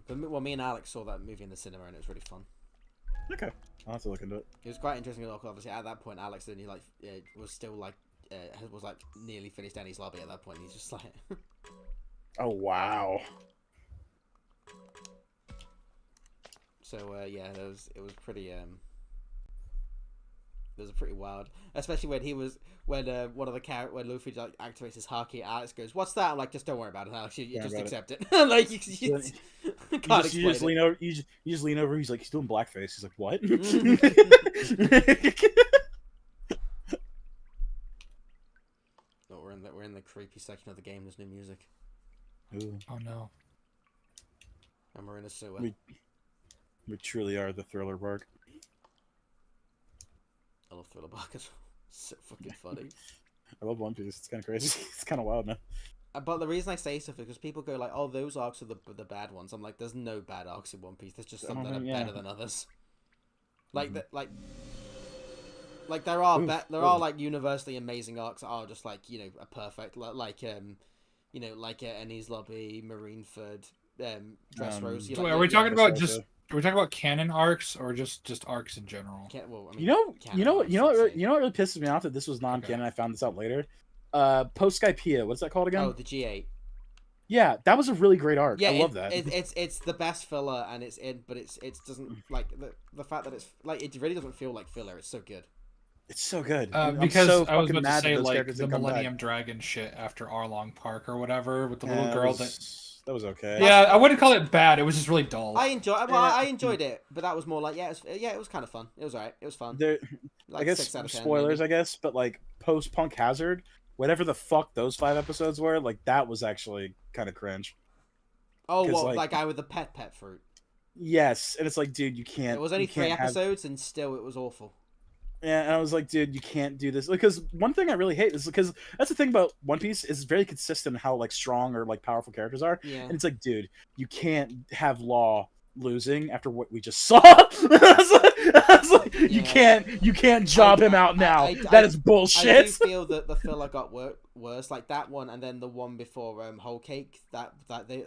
Speaker 1: Well, me and Alex saw that movie in the cinema, and it was really fun.
Speaker 3: Okay, I'll have to look into it.
Speaker 1: It was quite interesting. Look, obviously, at that point, Alex then was still like was like nearly finished Danny's lobby at that point. He's just like,
Speaker 3: Oh wow.
Speaker 1: so yeah, it was pretty it was pretty wild, especially when one of the when Luffy like activates his haki. Alex goes, "What's that?" I'm like, "Just don't worry about it, Alex. You
Speaker 3: Don't
Speaker 1: just
Speaker 3: worry
Speaker 1: accept it." Like you
Speaker 3: You
Speaker 1: can't
Speaker 3: just, you
Speaker 1: explain
Speaker 3: just
Speaker 1: it.
Speaker 3: lean over. You just lean over. He's like, he's doing blackface. He's like, what?
Speaker 1: Oh, we're in the creepy section of the game. There's new music,
Speaker 3: Ooh,
Speaker 2: Oh no.
Speaker 1: and we're in a sewer.
Speaker 3: we truly are the thriller bark.
Speaker 1: I love Thriller Bark as well. So fucking funny.
Speaker 3: I love One Piece. It's kind of crazy. It's kind of wild, man.
Speaker 1: But the reason I say stuff is because people go like, "Oh, those arcs are the bad ones." I'm like, "There's no bad arcs in One Piece. There's just some that are
Speaker 3: yeah.
Speaker 1: better than others." Like like there are
Speaker 3: Oof,
Speaker 1: there are like universally amazing arcs that are just like a perfect like Enies Lobby, Marineford, Dressrosa.
Speaker 2: So wait, are we talking about just? Are we talking about canon arcs or just arcs in general?
Speaker 1: Well, I mean,
Speaker 3: You know what really pisses me off that this was non-canon.
Speaker 2: Okay.
Speaker 3: I found this out later. Post Skypea. What's that called again?
Speaker 1: Oh, the G8.
Speaker 3: Yeah, that was a really great arc.
Speaker 1: Yeah,
Speaker 3: I love that.
Speaker 1: It's the best filler, and but it doesn't like the fact that it's like it really doesn't feel like filler. It's so good.
Speaker 3: It's so good.
Speaker 2: Because
Speaker 3: I'm so
Speaker 2: I was
Speaker 3: fucking
Speaker 2: about to
Speaker 3: mad
Speaker 2: say
Speaker 3: that those
Speaker 2: like
Speaker 3: characters
Speaker 2: the
Speaker 3: didn't come back.
Speaker 2: Millennium Dragon shit after Arlong Park or whatever with the little
Speaker 3: Yeah,
Speaker 2: girl
Speaker 3: that was okay.
Speaker 2: Yeah, I wouldn't call it bad. It was just really dull.
Speaker 1: I enjoyed it, but that was more like it was kind of fun. It was alright. It was fun.
Speaker 3: There,
Speaker 1: Like
Speaker 3: I guess
Speaker 1: 6 out of 10,
Speaker 3: spoilers.
Speaker 1: maybe.
Speaker 3: I guess, but like post Punk Hazard, whatever the fuck those 5 episodes were, like that was actually kind of cringe.
Speaker 1: Oh,
Speaker 3: 'cause,
Speaker 1: what
Speaker 3: like-
Speaker 1: that guy with the pet fruit?
Speaker 3: Yes, and it's like, dude, you can't.
Speaker 1: It was only
Speaker 3: you
Speaker 1: 3
Speaker 3: can't have-
Speaker 1: episodes, and still it was awful.
Speaker 3: Yeah, and I was like, dude, you can't do this because one thing I really hate is because that's the thing about One Piece is very consistent in how like strong or like powerful characters are,
Speaker 1: Yeah.
Speaker 3: and it's like, dude, you can't have Law losing after what we just saw. I was like, you can't job him out now. That is
Speaker 1: I do
Speaker 3: bullshit.
Speaker 1: feel that the filler got worse, like that one, and then the one before Whole Cake. That like the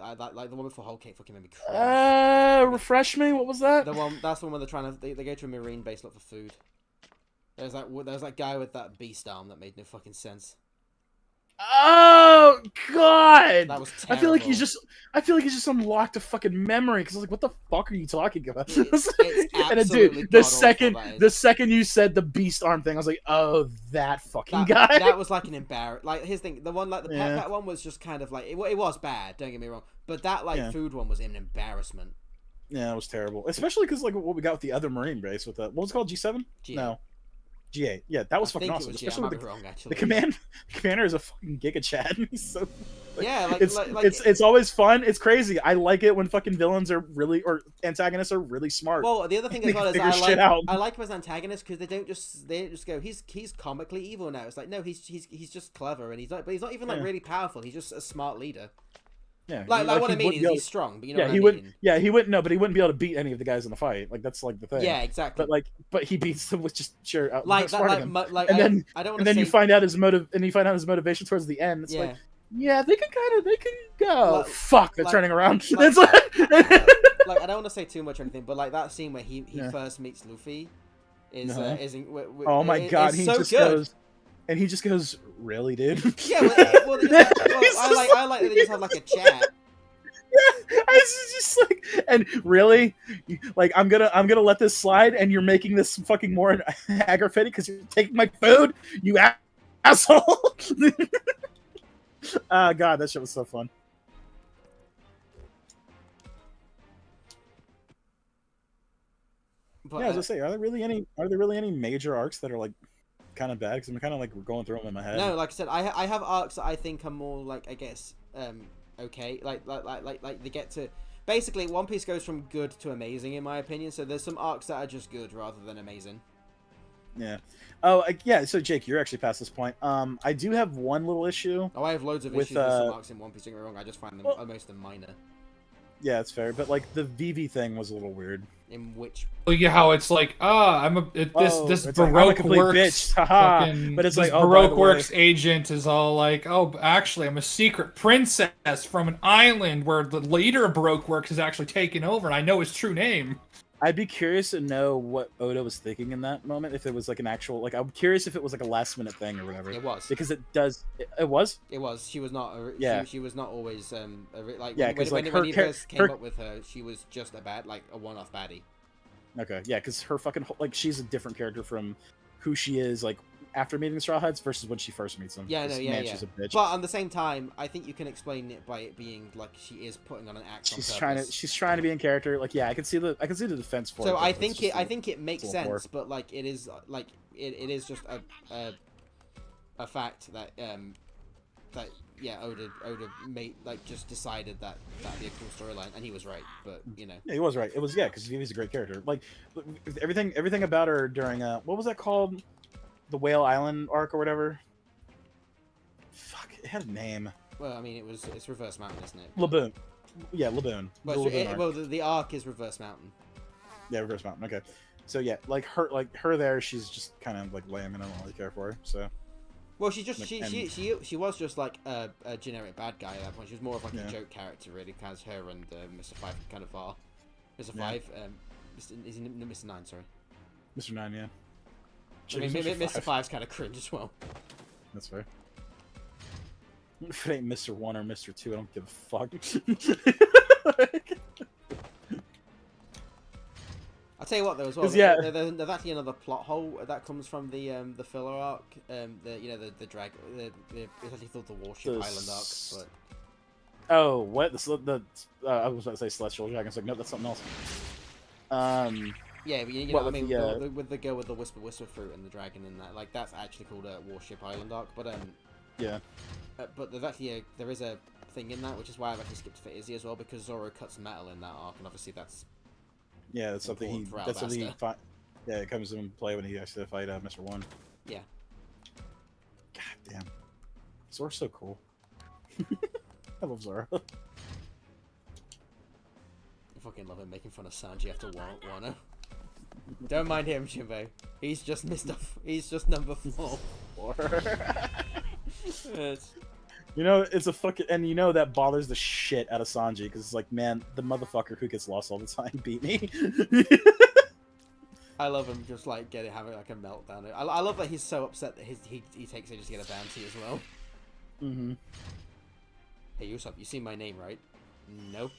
Speaker 1: one before Whole Cake fucking made me cry.
Speaker 3: Refresh me. What was that?
Speaker 1: That's the one where they're trying to they go to a marine base look for food. There's that guy with that beast arm that made no fucking sense.
Speaker 3: Oh God!
Speaker 1: That was terrible.
Speaker 3: I feel like he's just unlocked a fucking memory because I was like, what the fuck are you talking about?
Speaker 1: It's
Speaker 3: And
Speaker 1: absolutely
Speaker 3: dude,
Speaker 1: god-awful,
Speaker 3: the second you said the beast arm thing, I was like, oh, that fucking
Speaker 1: that,
Speaker 3: guy.
Speaker 1: That was like an embarrass. Like his thing, the one like the
Speaker 3: Yeah.
Speaker 1: pet one was just kind of like it was bad. Don't get me wrong, but that like food one was an embarrassment.
Speaker 3: Yeah, it was terrible, especially because like what we got with the other Marine base with what was it called, G7?
Speaker 1: G8.
Speaker 3: No, G8. Yeah, that was
Speaker 1: I
Speaker 3: fucking
Speaker 1: think
Speaker 3: awesome.
Speaker 1: It was,
Speaker 3: especially
Speaker 1: I might
Speaker 3: with
Speaker 1: be wrong, actually.
Speaker 3: the commander is a fucking Giga Chad. He's so
Speaker 1: yeah,
Speaker 3: it's always fun. It's crazy. I like it when fucking villains are really or antagonists are really smart.
Speaker 1: Well, the other thing as well is I like him as antagonist because they don't just go he's comically evil now. It's like no, he's just clever and he's not even like really powerful. He's just a smart leader.
Speaker 3: Yeah,
Speaker 1: like what I mean is he's strong, but you know
Speaker 3: he wouldn't but he wouldn't be able to beat any of the guys in the fight. Like that's like the thing.
Speaker 1: Yeah, exactly.
Speaker 3: But he beats them with just sheer
Speaker 1: and then
Speaker 3: you find out his motivation towards the end. It's like they can go. Fuck, they're turning around. It's
Speaker 1: like I don't want to say too much or anything, but like that scene where he first meets Luffy is
Speaker 3: oh my god, he
Speaker 1: so
Speaker 3: just
Speaker 1: good.
Speaker 3: goes. And he just goes, "Really, dude?"
Speaker 1: Yeah, I like that they just have like a chat.
Speaker 3: Yeah, it's just like, and really, like I'm gonna let this slide, and you're making this fucking more aggravating because you're taking my food, you asshole. God, that shit was so fun.
Speaker 1: But,
Speaker 3: yeah, as I say, are there really any major arcs that are like kind of bad? Because I'm kind of like going through them in my head.
Speaker 1: No, like I said, I have arcs that I think are more like I guess okay, like they get to basically One Piece goes from good to amazing in my opinion. So there's some arcs that are just good rather than amazing.
Speaker 3: Yeah. Oh, yeah. So Jake, you're actually past this point. I do have one little issue.
Speaker 1: Oh, I have loads of issues with some arcs in One Piece. Don't get me wrong. I just find them most of them minor.
Speaker 3: Yeah, it's fair. But like the Vivi thing was a little weird.
Speaker 1: In which?
Speaker 2: Well, yeah, how it's like, this Baroque
Speaker 3: like,
Speaker 2: Works,
Speaker 3: fucking, but it's
Speaker 2: this
Speaker 3: like
Speaker 2: Baroque Works agent is all like, oh, actually, I'm a secret princess from an island where the leader of Baroque Works is actually taken over, and I know his true name.
Speaker 3: I'd be curious to know what Oda was thinking in that moment. If it was like an actual, like, I'm curious if it was like a last minute thing or whatever.
Speaker 1: It was
Speaker 3: because it does. It was.
Speaker 1: It was. She was not.
Speaker 3: Yeah.
Speaker 1: She was not always like.
Speaker 3: Yeah,
Speaker 1: when he first came up with her, she was just a one-off baddie.
Speaker 3: Okay, yeah, because her fucking like she's a different character from who she is like after meeting the Straw Hats versus when she first meets them.
Speaker 1: Yeah, no, yeah.
Speaker 3: She's a bitch.
Speaker 1: But at the same time, I think you can explain it by it being like she is putting on an act.
Speaker 3: She's trying to be in character. Like, yeah, I can see the defense for it.
Speaker 1: So I think it makes sense, but like it is like it is just a fact that Oda made just decided that that'd be a cool storyline, and he was right. But you know,
Speaker 3: yeah, he was right. It was because Vivi's a great character. Like everything about her during what was that called? The Whale Island arc or whatever. Fuck, it had a name.
Speaker 1: Well, I mean, it's Reverse Mountain, isn't it?
Speaker 3: Laboon. Yeah, Laboon.
Speaker 1: The arc is Reverse Mountain.
Speaker 3: Yeah, Reverse Mountain. Okay, so yeah, like her there, she's just kind of like lame, and I don't really care for her. So.
Speaker 1: Well, she was just like a generic bad guy at that point. She was more of like a joke character, really, because her and Mr. Five kind of are. Mr. Five, is he Mr. Nine? Sorry.
Speaker 3: Mr. Nine, yeah.
Speaker 1: I mean, Mr. Five's kind of cringe as well.
Speaker 3: That's fair. If it ain't Mr. 1 or Mr. 2, I don't give a fuck.
Speaker 1: I'll tell you what though as well.
Speaker 3: Yeah.
Speaker 1: There's actually another plot hole that comes from the filler arc. The drag. It's actually called the Warship Island arc. But...
Speaker 3: Oh, what? I was about to say Celestial Dragon. It's like, no, that's something else.
Speaker 1: Yeah, but you know what I mean, with the girl with the whisper fruit and the dragon and that, like that's actually called a Warship Island arc. But
Speaker 3: yeah.
Speaker 1: But there's actually there is a thing in that, which is why I've actually skipped for Izzy as well, because Zoro cuts metal in that arc, and obviously that's.
Speaker 3: Yeah, that's something he. Yeah, it comes into play when he actually fight Mr. 1.
Speaker 1: Yeah.
Speaker 3: God damn, Zoro's so cool. I love Zoro.
Speaker 1: I fucking love him making fun of Sanji after Wano. Don't mind him, Shinbei. He's just He's just number 4.
Speaker 3: You know, it's a fucking, and you know that bothers the shit out of Sanji because it's like, man, the motherfucker who gets lost all the time beat me.
Speaker 1: I love him just like having like a meltdown. I love that he's so upset that he takes ages to get a bounty as well.
Speaker 3: Mm-hmm.
Speaker 1: Hey Usopp, you seen my name, right? Nope.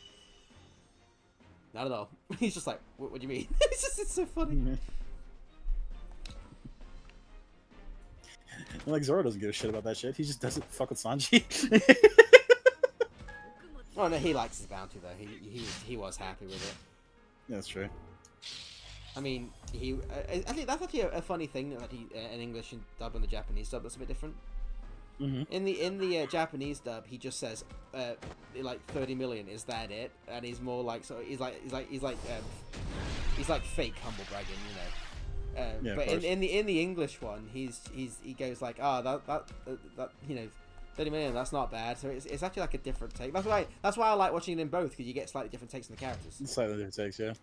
Speaker 1: Not at all. He's just like, what do you mean? It's so funny.
Speaker 3: Mm-hmm. Like Zoro doesn't give a shit about that shit. He just doesn't fuck with Sanji.
Speaker 1: Oh no, he likes his bounty though. He was happy with it.
Speaker 3: Yeah, that's true.
Speaker 1: I mean, I think that's actually a funny thing that he in English and dub and the Japanese dub that's a bit different.
Speaker 3: Mm-hmm.
Speaker 1: In the Japanese dub, he just says like 30 million. Is that it? And he's more like he's like fake humble bragging, you know.
Speaker 3: Yeah,
Speaker 1: but in the English one, he goes like, that you know, 30 million. That's not bad. So it's actually like a different take. That's why I like watching it in both, because you get slightly different takes on the characters.
Speaker 3: Slightly different takes, yeah.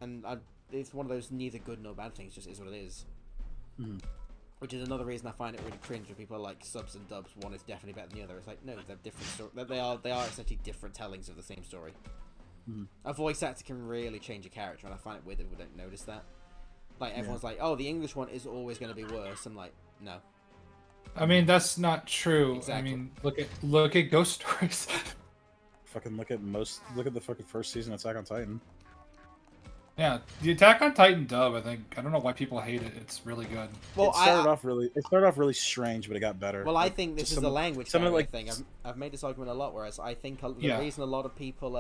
Speaker 1: And it's one of those neither good nor bad things. Just is what it is.
Speaker 3: Mm-hmm.
Speaker 1: Which is another reason I find it really cringe when people are like subs and dubs. One is definitely better than the other. It's like, no, they're different stories. They are essentially different tellings of the same story.
Speaker 3: Mm-hmm.
Speaker 1: A voice actor can really change a character, and I find it weird that we don't notice that. Like everyone's like, oh, the English one is always going to be worse. I'm like, no.
Speaker 2: I mean, that's not true.
Speaker 1: Exactly.
Speaker 2: I mean, look at Ghost Stories.
Speaker 3: Fucking look at the fucking first season of Attack on Titan.
Speaker 2: Yeah, the Attack on Titan dub. I don't know why people hate it. It's really good.
Speaker 1: Well,
Speaker 3: It started off really strange, but it got better.
Speaker 1: Well, I think this is the language
Speaker 3: some of
Speaker 1: barrier
Speaker 3: like
Speaker 1: thing. I've made this argument a lot, whereas I think the
Speaker 2: Yeah.
Speaker 1: reason a lot of people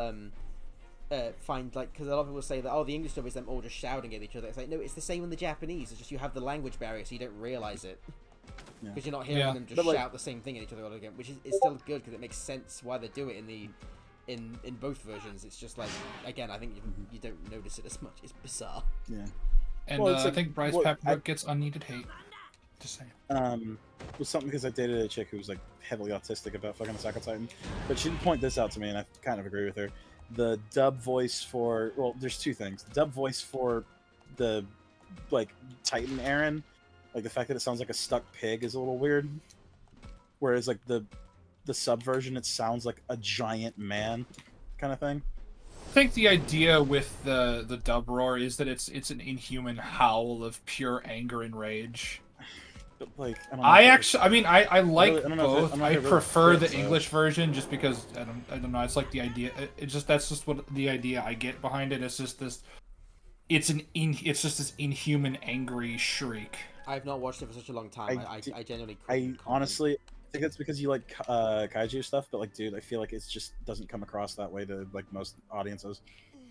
Speaker 1: find like, because a lot of people say that, oh, the English dub is them all just shouting at each other. It's like, no, it's the same in the Japanese. It's just you have the language barrier, so you don't realize it.
Speaker 3: Yeah.
Speaker 1: Because you're not hearing them just shout the same thing at each other all again, which is still good because it makes sense why they do it in both versions. It's just like, again, I think you don't notice it as much. It's bizarre.
Speaker 3: Yeah.
Speaker 2: And
Speaker 3: Well, it's
Speaker 2: I
Speaker 3: like-
Speaker 2: think Bryce
Speaker 3: well,
Speaker 2: Pepperbrook gets unneeded hate. Just saying.
Speaker 3: Was something because I dated a chick who was like heavily autistic about fucking Attack on Titan, but she did point this out to me, and I kind of agree with her. The dub voice for there's two things. The dub voice for the like Titan Eren, like the fact that it sounds like a stuck pig is a little weird. Whereas like the sub version, it sounds like a giant man, kind of thing.
Speaker 2: I think the idea with the dub roar is that it's an inhuman howl of pure anger and rage.
Speaker 3: But, like, I don't know
Speaker 2: I
Speaker 3: if it-
Speaker 2: actually, I mean, I like
Speaker 3: I don't know if it-
Speaker 2: both.
Speaker 3: I'm not
Speaker 2: I
Speaker 3: sure if it
Speaker 2: prefer the
Speaker 3: fits,
Speaker 2: English version just because I don't know. It's like the idea. That's just what the idea I get behind it. It's just this. It's just this inhuman, angry shriek.
Speaker 1: I've not watched it for such a long time. I genuinely couldn't
Speaker 3: I
Speaker 1: comment.
Speaker 3: honestly think it's because you like kaiju stuff, but like, dude, I feel like it just doesn't come across that way to like most audiences,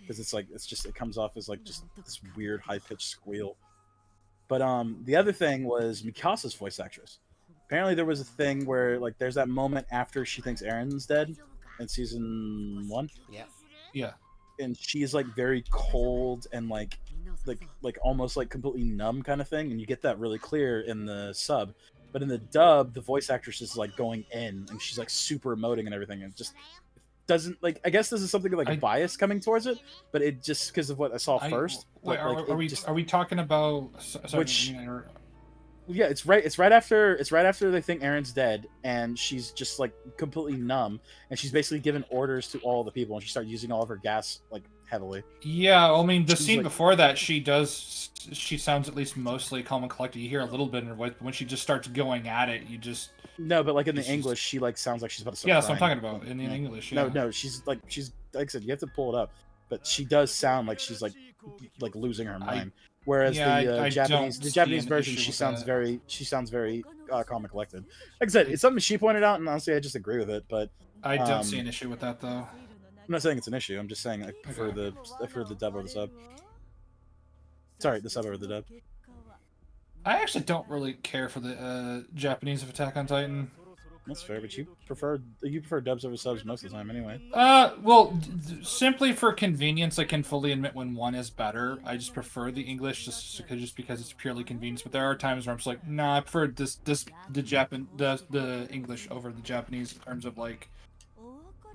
Speaker 3: because it's like it comes off as like just this weird high pitched squeal. But the other thing was Mikasa's voice actress. Apparently, there was a thing where like there's that moment after she thinks Eren's dead in season 1.
Speaker 2: Yeah.
Speaker 3: And she's like very cold and like almost like completely numb kind of thing, and you get that really clear in the sub. But in the dub, the voice actress is like going in, and she's like super emoting and everything, and it just doesn't like. I guess this is something like a bias coming towards it, but it just because of what I saw first.
Speaker 2: Wait,
Speaker 3: but, like,
Speaker 2: are we talking about
Speaker 3: which? Yeah, it's right after they think Eren's dead, and she's just like completely numb, and she's basically given orders to all the people, and she started using all of her gas like heavily.
Speaker 2: Yeah, I mean, the
Speaker 3: She's
Speaker 2: scene
Speaker 3: like-
Speaker 2: before that, she sounds at least mostly calm and collected. You hear a little bit in her voice, but when she just starts going at it, you just...
Speaker 3: No, but like in the
Speaker 2: It's just-
Speaker 3: English, she like sounds like she's about to start
Speaker 2: Yeah, that's what I'm
Speaker 3: crying.
Speaker 2: talking about, in
Speaker 3: Yeah.
Speaker 2: English, yeah.
Speaker 3: No, she's like I said, you have to pull it up, but she does sound like she's like losing her mind. Whereas
Speaker 2: Yeah,
Speaker 3: the
Speaker 2: I
Speaker 3: Japanese
Speaker 2: don't
Speaker 3: Japanese
Speaker 2: see an
Speaker 3: version,
Speaker 2: issue
Speaker 3: she
Speaker 2: with
Speaker 3: sounds
Speaker 2: that.
Speaker 3: very calm and collected. Like I said, it's something she pointed out, and honestly, I just agree with it. But
Speaker 2: I don't see an issue with that, though.
Speaker 3: I'm not saying it's an issue. I'm just saying I prefer the dub or the sub. Sorry, the sub over the dub.
Speaker 2: I actually don't really care for the Japanese of Attack on Titan.
Speaker 3: That's fair, but you prefer dubs over subs most of the time, anyway.
Speaker 2: Well, simply for convenience, I can fully admit when one is better. I just prefer the English just because it's purely convenience. But there are times where I'm just like, nah, I prefer the English over the Japanese in terms of like,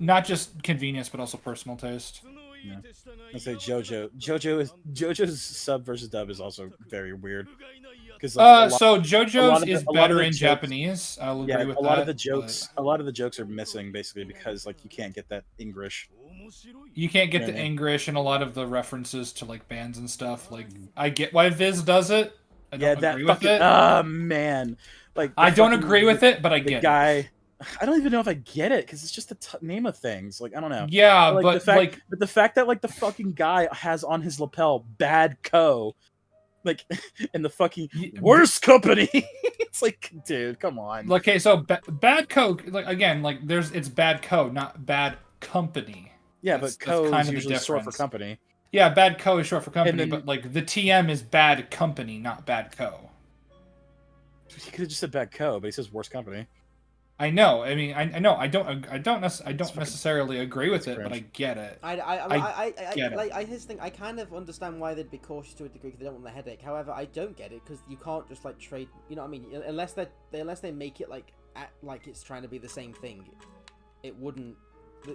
Speaker 2: not just convenience but also personal taste.
Speaker 3: Yeah. I say JoJo's sub versus dub is also very weird. Because
Speaker 2: so JoJo's is better in
Speaker 3: jokes,
Speaker 2: Japanese. I'll agree with that.
Speaker 3: a lot of the jokes are missing basically because like you can't get that English
Speaker 2: You can't get the
Speaker 3: Yeah.
Speaker 2: English and a lot of the references to like bands and stuff. Like I get why Viz does it. I don't
Speaker 3: that
Speaker 2: agree with
Speaker 3: fucking
Speaker 2: it.
Speaker 3: man, like
Speaker 2: I don't agree with it, but I
Speaker 3: the
Speaker 2: get it.
Speaker 3: guy. I don't even know if I get it because it's just the name of things. Like I don't know.
Speaker 2: Yeah,
Speaker 3: But,
Speaker 2: but
Speaker 3: the fact that like the fucking guy has on his lapel "Bad Co." Like in the fucking worst company. It's like, dude, come on.
Speaker 2: Okay, so bad Coke, like again, like it's bad co, not bad company.
Speaker 3: Yeah,
Speaker 2: That's
Speaker 3: but co
Speaker 2: kind
Speaker 3: is
Speaker 2: of the
Speaker 3: usually short for
Speaker 2: difference.
Speaker 3: company.
Speaker 2: Yeah, bad co is short for company,
Speaker 3: then-
Speaker 2: but like the TM is bad company, not bad co.
Speaker 3: He could have just said "Bad Co," but he says "worst company."
Speaker 2: I know. I mean, I know. I don't
Speaker 3: fucking-
Speaker 2: necessarily agree with it,
Speaker 3: cringe.
Speaker 2: but I get it.
Speaker 1: I
Speaker 2: get it.
Speaker 1: like I just think I kind of understand why they'd be cautious to a degree because they don't want the headache. However, I don't get it because you can't just like trade. You know what I mean? Unless they make it like like it's trying to be the same thing, it wouldn't.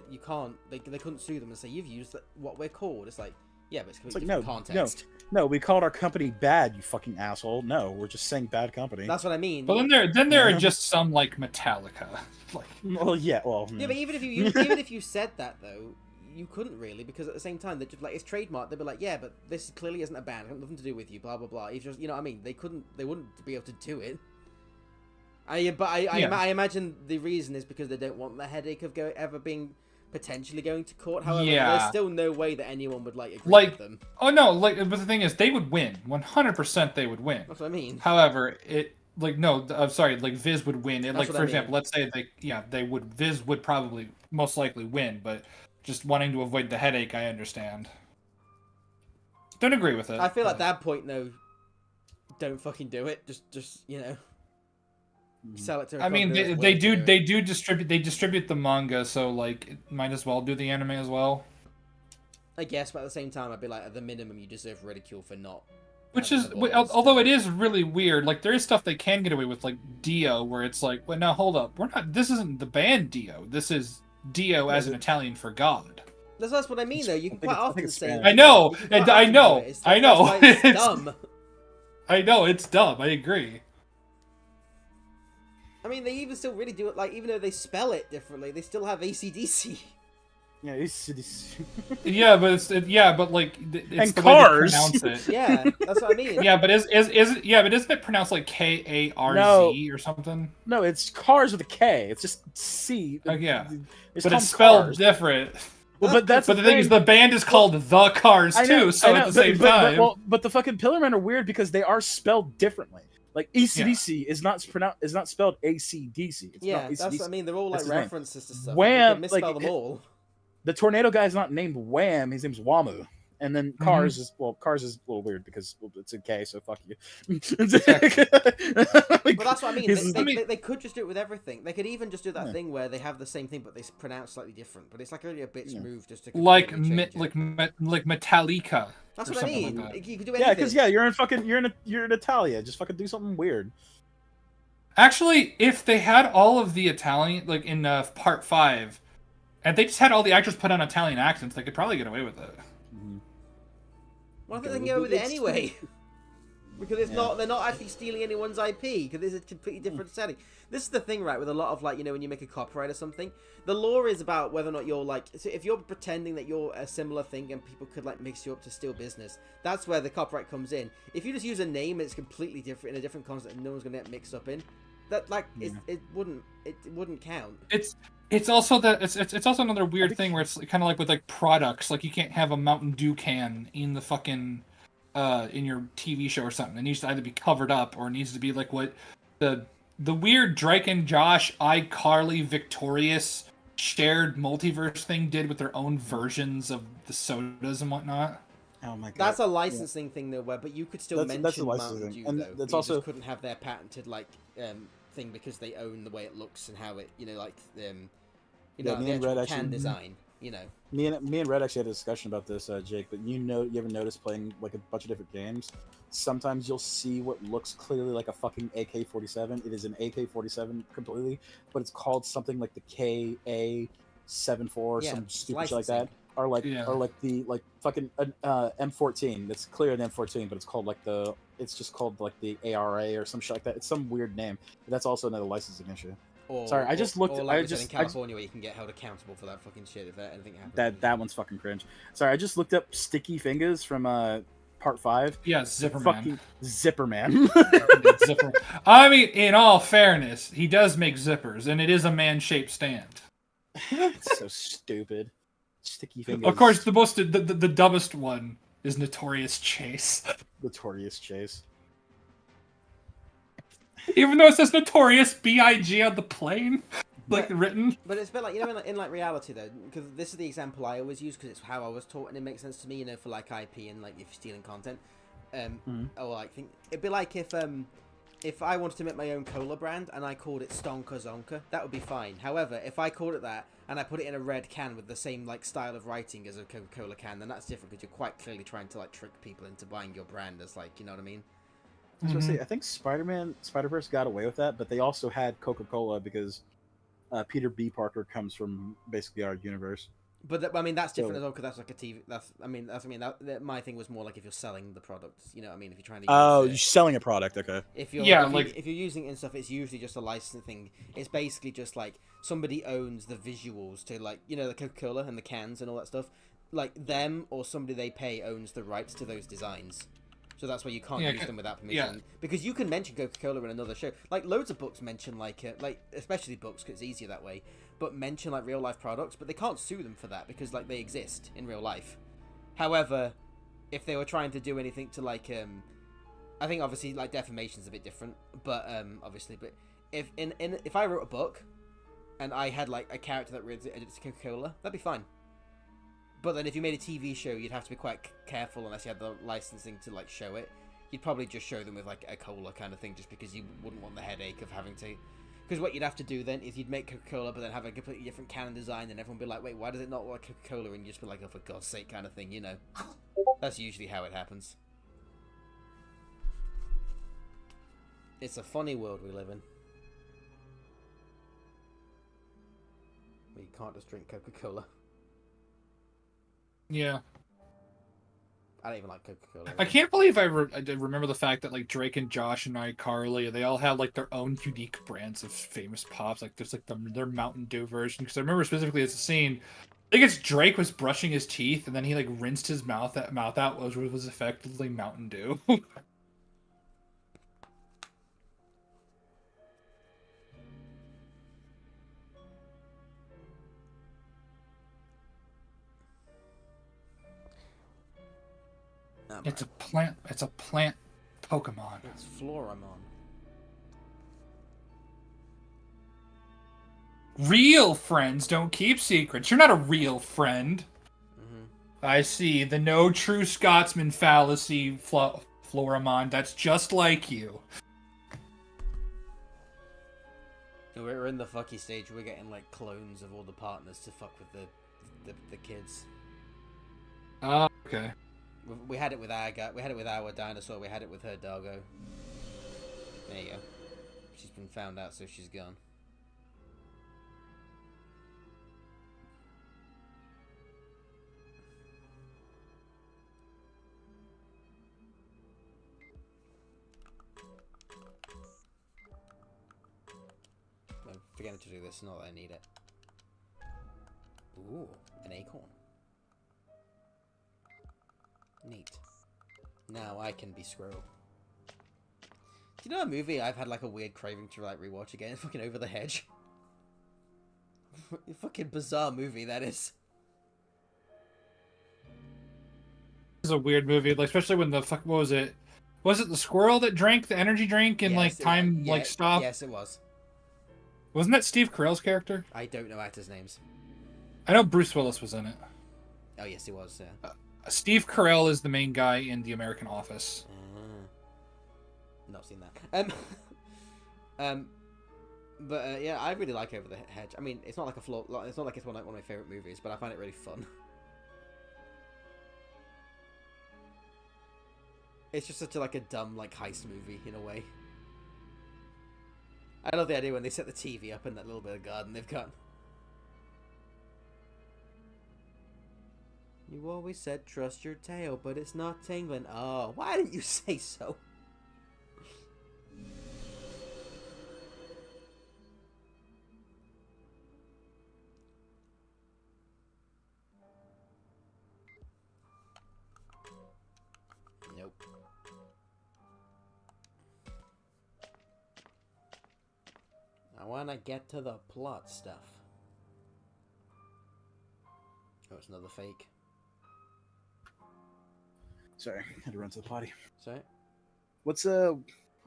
Speaker 1: You can't. They couldn't sue them and say you've used what we're called. It's like yeah, but it's completely
Speaker 3: like,
Speaker 1: different
Speaker 3: no,
Speaker 1: context.
Speaker 3: No, we called our company bad, you fucking asshole. No, we're just saying "bad company."
Speaker 1: That's what I mean.
Speaker 2: But then there are just some like Metallica, like
Speaker 3: Well, yeah, well,
Speaker 1: Yeah, but even if you said that though, you couldn't really because at the same time they just like it's trademark. They'd be like, yeah, but this clearly isn't a band. It has nothing to do with you. Blah blah blah. It's just you know what I mean. They wouldn't be able to do it. I imagine the reason is because they don't want the headache of ever being potentially going to court. However, there's still no way that anyone would like agree with them.
Speaker 2: Oh no, like but the thing is, they would win. 100% they would win.
Speaker 1: That's what I mean.
Speaker 2: However, I'm sorry, like Viz would win. And like
Speaker 1: That's what
Speaker 2: for
Speaker 1: I
Speaker 2: example, let's say Viz would probably most likely win, but just wanting to avoid the headache, I understand. Don't agree with it.
Speaker 1: I feel at that point though, don't fucking do it. Just you know. Sell it to.
Speaker 2: I mean, they distribute the manga, so like it might as well do the anime as well.
Speaker 1: I guess, but at the same time, I'd be like, at the minimum, you deserve ridicule for not.
Speaker 2: Which is, although it is really weird, like there is stuff they can get away with, like Dio, where it's like, well, now hold up, we're not. This isn't the band Dio. This is Dio as an Italian for God.
Speaker 1: That's what I mean, though. You can quite often say.
Speaker 2: I know, I know.
Speaker 1: It's dumb.
Speaker 2: I know it's dumb. I agree.
Speaker 1: I mean, they even still really do it. Like, even though they spell it differently, they still have AC/DC.
Speaker 3: Yeah, it's
Speaker 2: Yeah, but like it's
Speaker 3: and
Speaker 2: the
Speaker 3: Cars.
Speaker 2: way they pronounce it.
Speaker 1: Yeah, that's what I mean.
Speaker 2: Yeah, but isn't it pronounced like Karz or something?
Speaker 3: No, it's Cars with a K. It's just C.
Speaker 2: Yeah,
Speaker 3: It's
Speaker 2: but
Speaker 3: called
Speaker 2: it's spelled
Speaker 3: Cars.
Speaker 2: different.
Speaker 3: Well, but that's
Speaker 2: the thing is, the band is called The Cars too. So at the same time,
Speaker 3: but the fucking Pillarmen are weird because they are spelled differently. Like AC/DC is not spelled ACDC. It's
Speaker 1: yeah,
Speaker 3: not
Speaker 1: that's what I mean. They're all like references to stuff.
Speaker 3: Wham,
Speaker 1: you can misspell
Speaker 3: like,
Speaker 1: them all.
Speaker 3: The tornado guy is not named Wham. His name's Wamu. And then Cars is Cars is a little weird because it's a K, so fuck you.
Speaker 1: But that's what I mean. They could just do it with everything. They could even just do that thing where they have the same thing but they pronounce slightly different. But it's like only a bit's move just to
Speaker 2: like
Speaker 1: Metallica.
Speaker 2: Metallica.
Speaker 1: That's what I mean.
Speaker 2: Like
Speaker 1: you could do anything.
Speaker 3: Yeah, because you're in Italia. Just fucking do something weird.
Speaker 2: Actually, if they had all of the Italian, like in part 5, and they just had all the actors put on Italian accents, they could probably get away with it.
Speaker 1: Well, I think they can get away with it anyway. Because they're not actually stealing anyone's IP, because this is a completely different setting. This is the thing, right, with a lot of, like, you know, when you make a copyright or something, the law is about whether or not you're, like, so if you're pretending that you're a similar thing and people could, like, mix you up to steal business, that's where the copyright comes in. If you just use a name it's completely different, in a different concept, and no one's going to get mixed up in, that, like, it wouldn't count.
Speaker 2: It's also that it's also another weird thing where it's kind of like with like products, like you can't have a Mountain Dew can in the fucking in your TV show or something. It needs to either be covered up or it needs to be like what the weird Drake and Josh, iCarly, Victorious shared multiverse thing did with their own versions of the sodas and whatnot.
Speaker 3: Oh my god,
Speaker 1: that's a licensing thing though, but you could still mention Mountain Dew
Speaker 3: and
Speaker 1: though.
Speaker 3: That's
Speaker 1: you
Speaker 3: also
Speaker 1: just couldn't have their patented like thing because they own the way it looks and how it, you know, like the actual can design, you know.
Speaker 3: Me and Red actually had a discussion about this, Jake. But you ever notice playing like a bunch of different games? Sometimes you'll see what looks clearly like a fucking AK-47. It is an AK-47 completely, but it's called something like the KA-74 or some stupid shit like that. Or like the fucking M14. That's clear an M14, but it's called like it's just called like the ARA or some shit like that. It's some weird name. But that's also another licensing issue.
Speaker 1: Or,
Speaker 3: Sorry, I just looked.
Speaker 1: Or like
Speaker 3: I
Speaker 1: we said in
Speaker 3: just
Speaker 1: California, where you can get held accountable for that fucking shit if anything happens.
Speaker 3: that one's fucking cringe. Sorry, I just looked up Sticky Fingers from part 5.
Speaker 2: Yeah, Zipper Man.
Speaker 3: Fucking Zipper Man.
Speaker 2: Zipper. I mean, in all fairness, he does make zippers, and it is a man-shaped stand.
Speaker 3: It's so stupid. Sticky Fingers.
Speaker 2: Of course, the dumbest one is Notorious Chase.
Speaker 3: Notorious Chase.
Speaker 2: Even though it says Notorious B.I.G. on the plane, like written.
Speaker 1: But it's a bit like, you know, in like reality though, because this is the example I always use because it's how I was taught and it makes sense to me, you know, for like IP and like if you're stealing content. Or like it'd be like if I wanted to make my own cola brand and I called it Stonka Zonka, that would be fine. However, if I called it that and I put it in a red can with the same like style of writing as a Coca-Cola can, then that's different because you're quite clearly trying to like trick people into buying your brand as like, you know what I mean?
Speaker 3: I was gonna say, I think Spider-Verse got away with that, but they also had Coca-Cola because Peter B. Parker comes from basically our universe.
Speaker 1: But I mean, that's different as well because that's like a TV. My thing was more like if you're selling the product, you know what I mean? If you're trying to.
Speaker 3: You're selling a product, okay?
Speaker 1: If you're if you're using it and stuff, it's usually just a licensing thing. It's basically just like somebody owns the visuals to like, you know, the Coca-Cola and the cans and all that stuff. Like them or somebody they pay owns the rights to those designs. So that's why you can't use them without permission. Yeah. Because you can mention Coca-Cola in another show. Like, loads of books mention, like especially books, because it's easier that way, but mention, like, real-life products, but they can't sue them for that, because, like, they exist in real life. However, if they were trying to do anything to, like, I think, obviously, like, defamation's a bit different, but, obviously, but if I wrote a book, and I had, like, a character that reads it and it's Coca-Cola, that'd be fine. But then if you made a TV show, you'd have to be quite careful unless you had the licensing to, like, show it. You'd probably just show them with, like, a cola kind of thing just because you wouldn't want the headache of having to... Because what you'd have to do then is you'd make Coca-Cola but then have a completely different can design and everyone would be like, wait, why does it not look like Coca-Cola? And you just be like, oh, for God's sake kind of thing, you know. That's usually how it happens. It's a funny world we live in. Where you can't just drink Coca-Cola.
Speaker 2: Yeah.
Speaker 1: I don't even like Coca-Cola.
Speaker 2: I can't believe I remember the fact that like Drake and Josh and iCarly, they all have like their own unique brands of famous pops. Like there's like their Mountain Dew version. Because I remember specifically as a scene, I think it's Drake was brushing his teeth and then he like rinsed his mouth out, which was effectively Mountain Dew. It's a plant. It's a plant Pokemon.
Speaker 1: It's Floramon.
Speaker 2: Real friends don't keep secrets. You're not a real friend.
Speaker 1: Mm-hmm.
Speaker 2: I see. The no true Scotsman fallacy, Floramon. That's just like you.
Speaker 1: We're in the fucky stage. We're getting like clones of all the partners to fuck with the kids.
Speaker 2: Oh, okay.
Speaker 1: We had it with our we had it with our dinosaur. We had it with her doggo. There you go. She's been found out, so she's gone. I'm forgetting to do this. Not that I need it. Ooh, an acorn. Neat. Now I can be Squirrel. Do you know a movie I've had like a weird craving to like rewatch again? Fucking Over the Hedge. Fucking bizarre movie that is.
Speaker 2: This is a weird movie, like especially when the fuck what was it? Was it the squirrel that drank the energy drink and like time like stopped?
Speaker 1: Yes, it was.
Speaker 2: Wasn't that Steve Carell's character?
Speaker 1: I don't know actors' names.
Speaker 2: I know Bruce Willis was in it.
Speaker 1: Oh yes, he was. Yeah.
Speaker 2: Steve Carell is the main guy in The American Office.
Speaker 1: Not seen that. But yeah, I really like Over the Hedge. I mean, it's not like a flaw. It's not like it's one of my favorite movies, but I find it really fun. It's just such a like a dumb like heist movie in a way. I love the idea when they set the TV up in that little bit of garden they've got. You always said trust your tail, but it's not tingling. Oh, why didn't you say so? wanna get to the plot stuff. Oh, it's another fake.
Speaker 3: Sorry, had to run to the potty.
Speaker 1: Sorry?
Speaker 3: What's I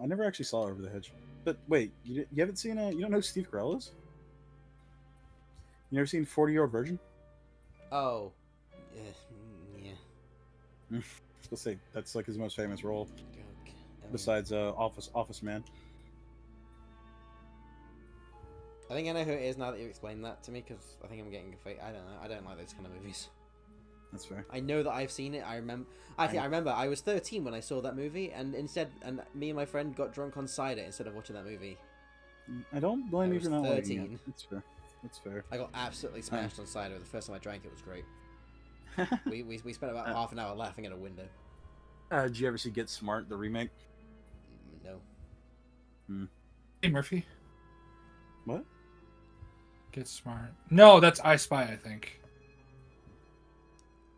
Speaker 3: never actually saw Over the Hedge. But wait, you haven't seen you don't know who Steve Carell is? You never seen 40-Year-Old Virgin?
Speaker 1: Oh. Yeah.
Speaker 3: Let's say that's like his most famous role,
Speaker 1: Okay.
Speaker 3: besides Office Man.
Speaker 1: I think I know who it is now that you explained that to me, because I think I'm getting a fake. I don't know. I don't like those kind of movies.
Speaker 3: That's fair.
Speaker 1: I know that I've seen it. I remember. I remember I was 13 when I saw that movie, and me and my friend got drunk on cider instead of watching that movie.
Speaker 3: I don't blame
Speaker 1: I
Speaker 3: you for
Speaker 1: was
Speaker 3: not liking
Speaker 1: 13.
Speaker 3: it. That's fair. That's fair.
Speaker 1: I got absolutely smashed on cider. The first time I drank it was great. we spent about half an hour laughing at a window.
Speaker 3: Did you ever see Get Smart, the remake?
Speaker 1: No.
Speaker 2: Hey, Murphy.
Speaker 3: What?
Speaker 2: Get Smart. No, that's I Spy, I think.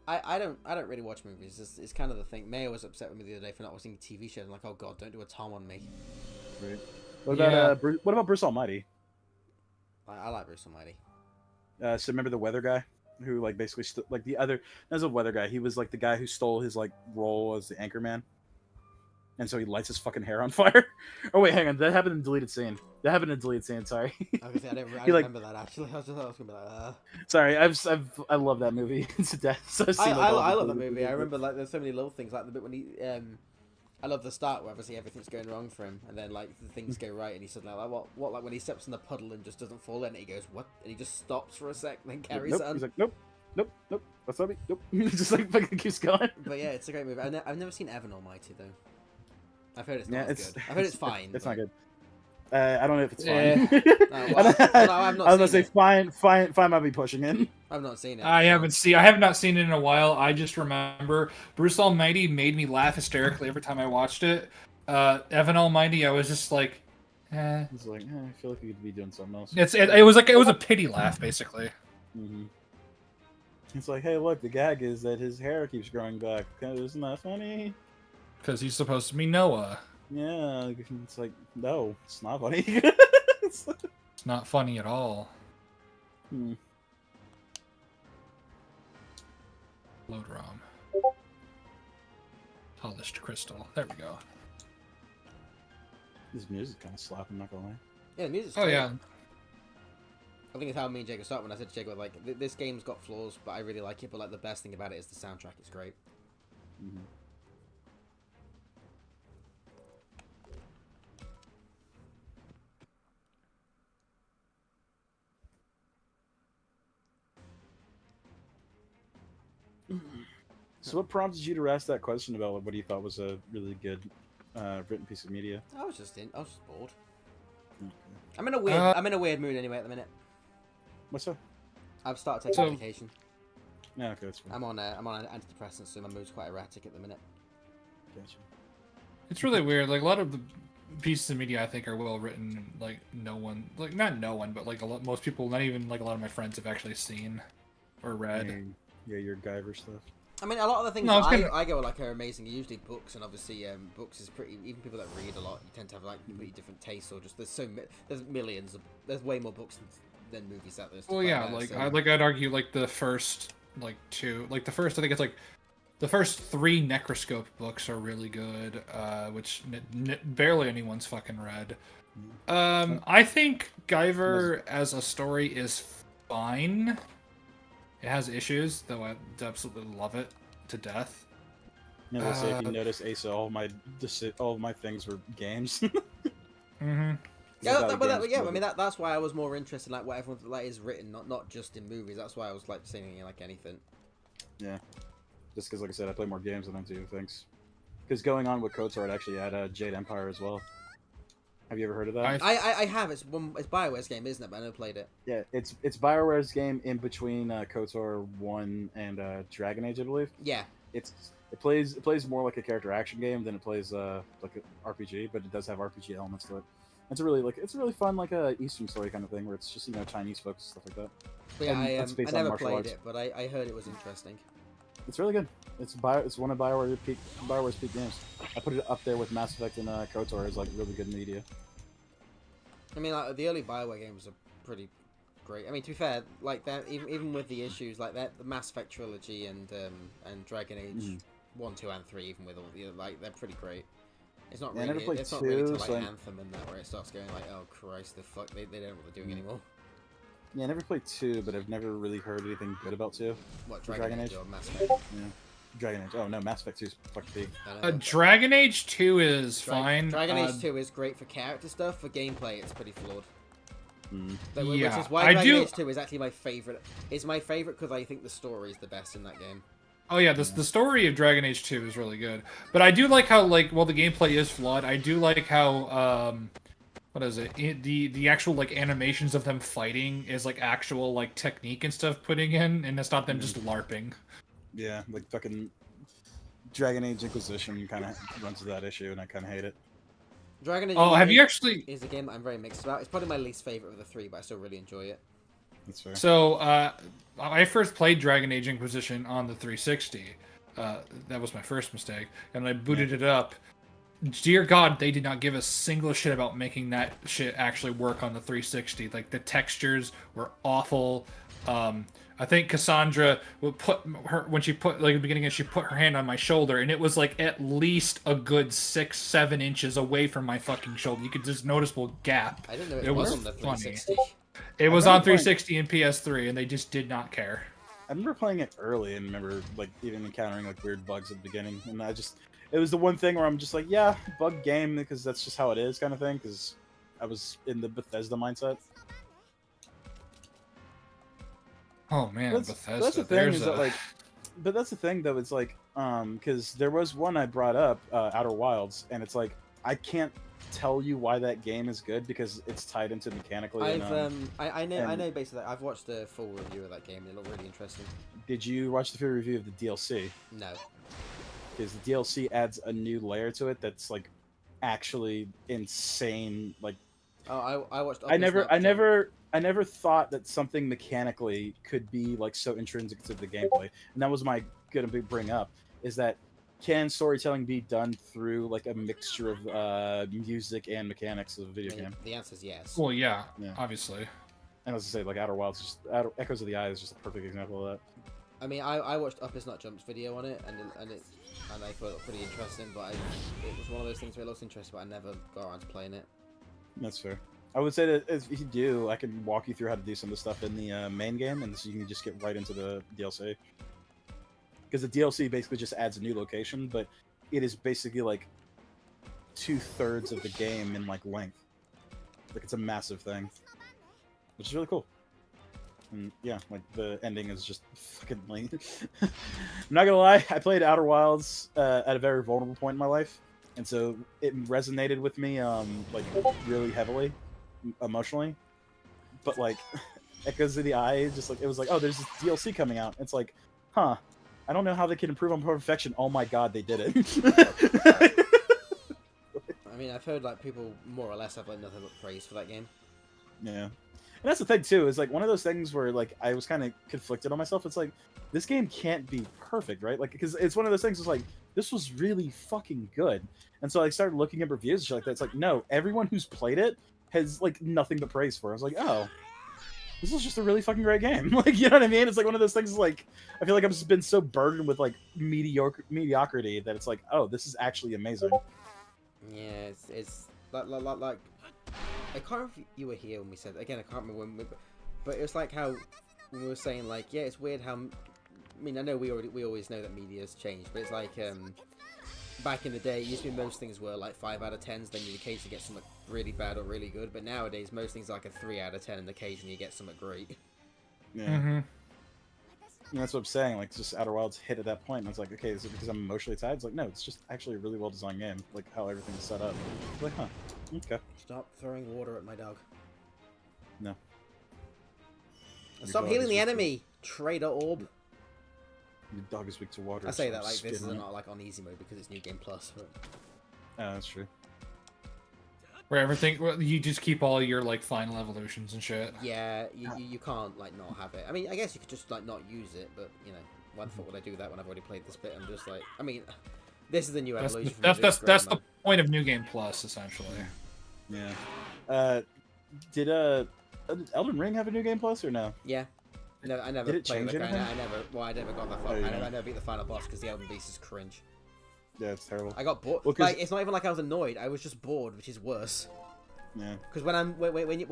Speaker 1: I don't really watch movies. It's kind of the thing. Mayo was upset with me the other day for not watching TV shows. I'm like, oh god, don't do a Tom on me.
Speaker 3: Right. What about what about Bruce Almighty?
Speaker 1: I like Bruce Almighty.
Speaker 3: So remember the weather guy who like basically like the other as a weather guy, he was like the guy who stole his like role as the anchor man. And so he lights his fucking hair on fire. Oh wait, hang on. That happened in deleted scene. Sorry.
Speaker 1: Okay, I remember that actually. I was gonna be like,
Speaker 3: Sorry, I love that movie to death. So
Speaker 1: I love that movie. I remember like there's so many little things, like the bit when he I love the start where obviously everything's going wrong for him, and then like the things go right, and he's suddenly like, what, like when he steps in the puddle and just doesn't fall in, he goes, what? And he just stops for a sec, and then carries on.
Speaker 3: He's like, nope, that's not me, nope. Just like fucking keeps going.
Speaker 1: But yeah, it's a great movie. I've never seen Evan Almighty though. I've heard it's not as good. I've heard it's fine.
Speaker 3: It's
Speaker 1: but...
Speaker 3: not good. I don't know if it's fine.
Speaker 1: I've not
Speaker 3: I was gonna say
Speaker 1: it.
Speaker 3: fine might be pushing it.
Speaker 1: I've not seen it.
Speaker 2: I have not seen it in a while. I just remember Bruce Almighty made me laugh hysterically every time I watched it. Evan Almighty, I was just like, eh.
Speaker 3: He's like, I feel like we could be doing something else.
Speaker 2: It was a pity laugh, basically.
Speaker 3: Mm-hmm. It's like, hey, look, the gag is that his hair keeps growing back. Isn't that funny?
Speaker 2: Because he's supposed to be Noah.
Speaker 3: Yeah, it's like, no, it's not funny.
Speaker 2: It's not funny at all.
Speaker 3: Hmm.
Speaker 2: Load ROM. Polished crystal. There we go.
Speaker 3: This music's kind of slapping, not gonna lie.
Speaker 1: Yeah, the music's
Speaker 2: Oh
Speaker 1: great.
Speaker 2: yeah.
Speaker 1: I think it's how me and Jacob started when I said to Jacob, like, this game's got flaws, but I really like it, but like the best thing about it is the soundtrack. It's great.
Speaker 3: Mm-hmm. So what prompted you to ask that question about what you thought was a really good written piece of media?
Speaker 1: I was just bored.
Speaker 3: Okay.
Speaker 1: I'm in a weird mood anyway at the minute.
Speaker 3: What's up?
Speaker 1: I've started taking medication.
Speaker 3: Yeah, okay, that's fine.
Speaker 1: I'm on antidepressants, so my mood's quite erratic at the minute.
Speaker 3: Gotcha.
Speaker 2: It's really weird. Like a lot of the pieces of media I think are well written. Like no one, like not no one, but like most people, not even like a lot of my friends have actually seen or read.
Speaker 3: Yeah, your Guyver stuff.
Speaker 1: I mean, a lot of the things I go like are amazing. Usually books, and obviously books is pretty. Even people that read a lot, you tend to have like completely different tastes, or just there's millions of there's way more books than movies out there.
Speaker 2: Well, yeah, like I'd argue like the first I think it's like the first 3 Necroscope books are really good, which barely anyone's fucking read. I think Guyver as a story is fine. It has issues, though I absolutely love it to death.
Speaker 3: Yeah, let's say if you notice, Asa, all of my things were games.
Speaker 2: Mm-hmm.
Speaker 1: Yeah, I mean that's why I was more interested in like what everyone like is written, not just in movies. That's why I was like saying like anything.
Speaker 3: Yeah, just because, like I said, I play more games than I do things. Because going on with KOTOR, it actually had Jade Empire as well. Have you ever heard of that?
Speaker 1: I have. It's BioWare's game, isn't it? But I never played it.
Speaker 3: Yeah, it's BioWare's game in between KOTOR 1 and Dragon Age, I believe.
Speaker 1: Yeah.
Speaker 3: It plays more like a character action game than it plays like an RPG, but it does have RPG elements to it. It's a really fun like a Eastern story kind of thing where it's just Chinese focused stuff like that.
Speaker 1: But yeah, I never played it, but I heard it was interesting.
Speaker 3: It's really good. It's one of BioWare's peak games. I put it up there with Mass Effect and KOTOR as like really good media.
Speaker 1: I mean, like the early Bioware games are pretty great. I mean, to be fair, like that, even with the issues like that, the Mass Effect trilogy and Dragon Age 1, 2, and 3, even with all like they're pretty great. It's not
Speaker 3: Yeah, I
Speaker 1: really,
Speaker 3: never played
Speaker 1: it's not
Speaker 3: 2,
Speaker 1: really to like
Speaker 3: so
Speaker 1: Anthem and that where it starts going like, oh Christ, the fuck, they don't know what they're doing anymore.
Speaker 3: Yeah, I never played 2, but I've never really heard anything good about 2.
Speaker 1: What,
Speaker 3: For
Speaker 1: Dragon Age or Mass Effect?
Speaker 3: Yeah. Dragon Age. Oh no, Mass Effect 2 is fucking big.
Speaker 2: Dragon Age 2 is fine.
Speaker 1: Dragon Age 2 is great for character stuff. For gameplay, it's pretty flawed.
Speaker 2: Yeah,
Speaker 1: Which is why Dragon Age 2 is actually my favorite. It's my favorite because I think the story is the best in that game.
Speaker 2: Oh yeah, the story of Dragon Age 2 is really good. But I do like how, like, while the gameplay is flawed, I do like how what is it? The actual like animations of them fighting is like actual like technique and stuff putting in, and it's not them just LARPing.
Speaker 3: Yeah, like fucking Dragon Age Inquisition kind of runs into that issue, and I kind of hate it.
Speaker 1: Dragon Age.
Speaker 2: Oh, have you actually?
Speaker 1: Is a game that I'm very mixed about. It's probably my least favorite of the three, but I still really enjoy it.
Speaker 3: That's fair.
Speaker 2: So I first played Dragon Age Inquisition on the 360. That was my first mistake, and I booted it up. Dear God, they did not give a single shit about making that shit actually work on the 360. Like, the textures were awful. I think Cassandra would put her, when she put, like, at the beginning, she put her hand on my shoulder, and it was, like, at least a good 6-7 inches away from my fucking shoulder. You could just noticeable gap.
Speaker 1: I didn't know it was on the 360.
Speaker 2: It was on 360 and PS3, and they just did not care.
Speaker 3: I remember playing it early and remember, like, even encountering, like, weird bugs at the beginning, and it was the one thing where I'm just like, yeah, bug game, because that's just how it is, kind of thing, because I was in the Bethesda mindset.
Speaker 2: Oh man, Bethesda.
Speaker 3: That's the thing, is that, like, but that's the thing though. It's like, because there was one I brought up, Outer Wilds, and it's like I can't tell you why that game is good because it's tied into mechanically.
Speaker 1: I know basically. I've watched the full review of that game. It looked really interesting.
Speaker 3: Did you watch the full review of the DLC?
Speaker 1: No.
Speaker 3: Because the DLC adds a new layer to it that's like actually insane. Like,
Speaker 1: oh, I watched.
Speaker 3: I never thought that something mechanically could be like so intrinsic to the gameplay, and that was my gonna bring up is that can storytelling be done through like a mixture of music and mechanics of a video game?
Speaker 1: The answer is yes.
Speaker 2: Well, yeah, obviously.
Speaker 3: And as I say, like Outer Wilds, Echoes of the Eye is just a perfect example of that.
Speaker 1: I mean, I watched Up Is Not Jump's video on it, and I thought it was pretty interesting, but it was one of those things where it looks interesting, but I never got around to playing it.
Speaker 3: That's fair. I would say that if you do, I can walk you through how to do some of the stuff in the main game, and so you can just get right into the DLC. Because the DLC basically just adds a new location, but it is basically like 2/3 of the game in like length. Like it's a massive thing, which is really cool. And yeah, like the ending is just fucking lame. I'm not gonna lie, I played Outer Wilds at a very vulnerable point in my life, and so it resonated with me like really heavily, emotionally. But like Echoes of the Eye, just like it was like, oh, there's this DLC coming out. It's like, huh. I don't know how they can improve on perfection. Oh my god, they did it.
Speaker 1: I mean, I've heard like people more or less have like nothing but praise for that game.
Speaker 3: Yeah. And that's the thing too, is like one of those things where like I was kind of conflicted on myself. It's like this game can't be perfect, right? Like because it's one of those things. It's like this was really fucking good, and so I started looking at reviews and shit like that. It's like no, everyone who's played it has like nothing but praise for it. I was like, oh, this is just a really fucking great game. Like you know what I mean? It's like one of those things. Like I feel like I've just been so burdened with like mediocrity that it's like, oh, this is actually amazing.
Speaker 1: Yeah, it's like I can't remember if you were here when we said again. I can't remember when, but it was like how we were saying like, yeah, it's weird how. I mean, I know we always know that media has changed, but it's like back in the day, it used to be most things were like 5 out of 10s. Then you'd occasionally get something really bad or really good. But nowadays, most things are like a 3 out of 10, and occasionally you get something great.
Speaker 3: Yeah. And that's what I'm saying. Like, just Outer Wilds hit at that point, and I was like, okay, is it because I'm emotionally tied? It's like, no, it's just actually a really well designed game. Like how everything's set up. It's like, huh, okay.
Speaker 1: Stop throwing water at my dog.
Speaker 3: No.
Speaker 1: Stop healing the enemy, traitor orb.
Speaker 3: Your dog is weak to water.
Speaker 1: I say that like this is not like on easy mode because it's New Game Plus. But...
Speaker 3: Oh, that's true.
Speaker 2: Where everything, you just keep all your like final evolutions and shit.
Speaker 1: Yeah, you can't like not have it. I mean, I guess you could just like not use it, but you know, why the fuck would I do that when I've already played this bit? I'm just like, I mean, this is the new evolution.
Speaker 2: That's the point of New Game Plus, essentially.
Speaker 3: Yeah. Did Elden Ring have a New Game Plus or no?
Speaker 1: Yeah. No, I never
Speaker 3: Did it
Speaker 1: played
Speaker 3: change
Speaker 1: the game.
Speaker 3: anything?
Speaker 1: I never got that far.
Speaker 3: Oh, yeah.
Speaker 1: I never beat the final boss because the Elden Beast is cringe.
Speaker 3: Yeah, it's terrible.
Speaker 1: I got bored.
Speaker 3: Well, 'cause-
Speaker 1: Like, it's not even like I was annoyed. I was just bored, which is worse.
Speaker 3: Yeah.
Speaker 1: Because when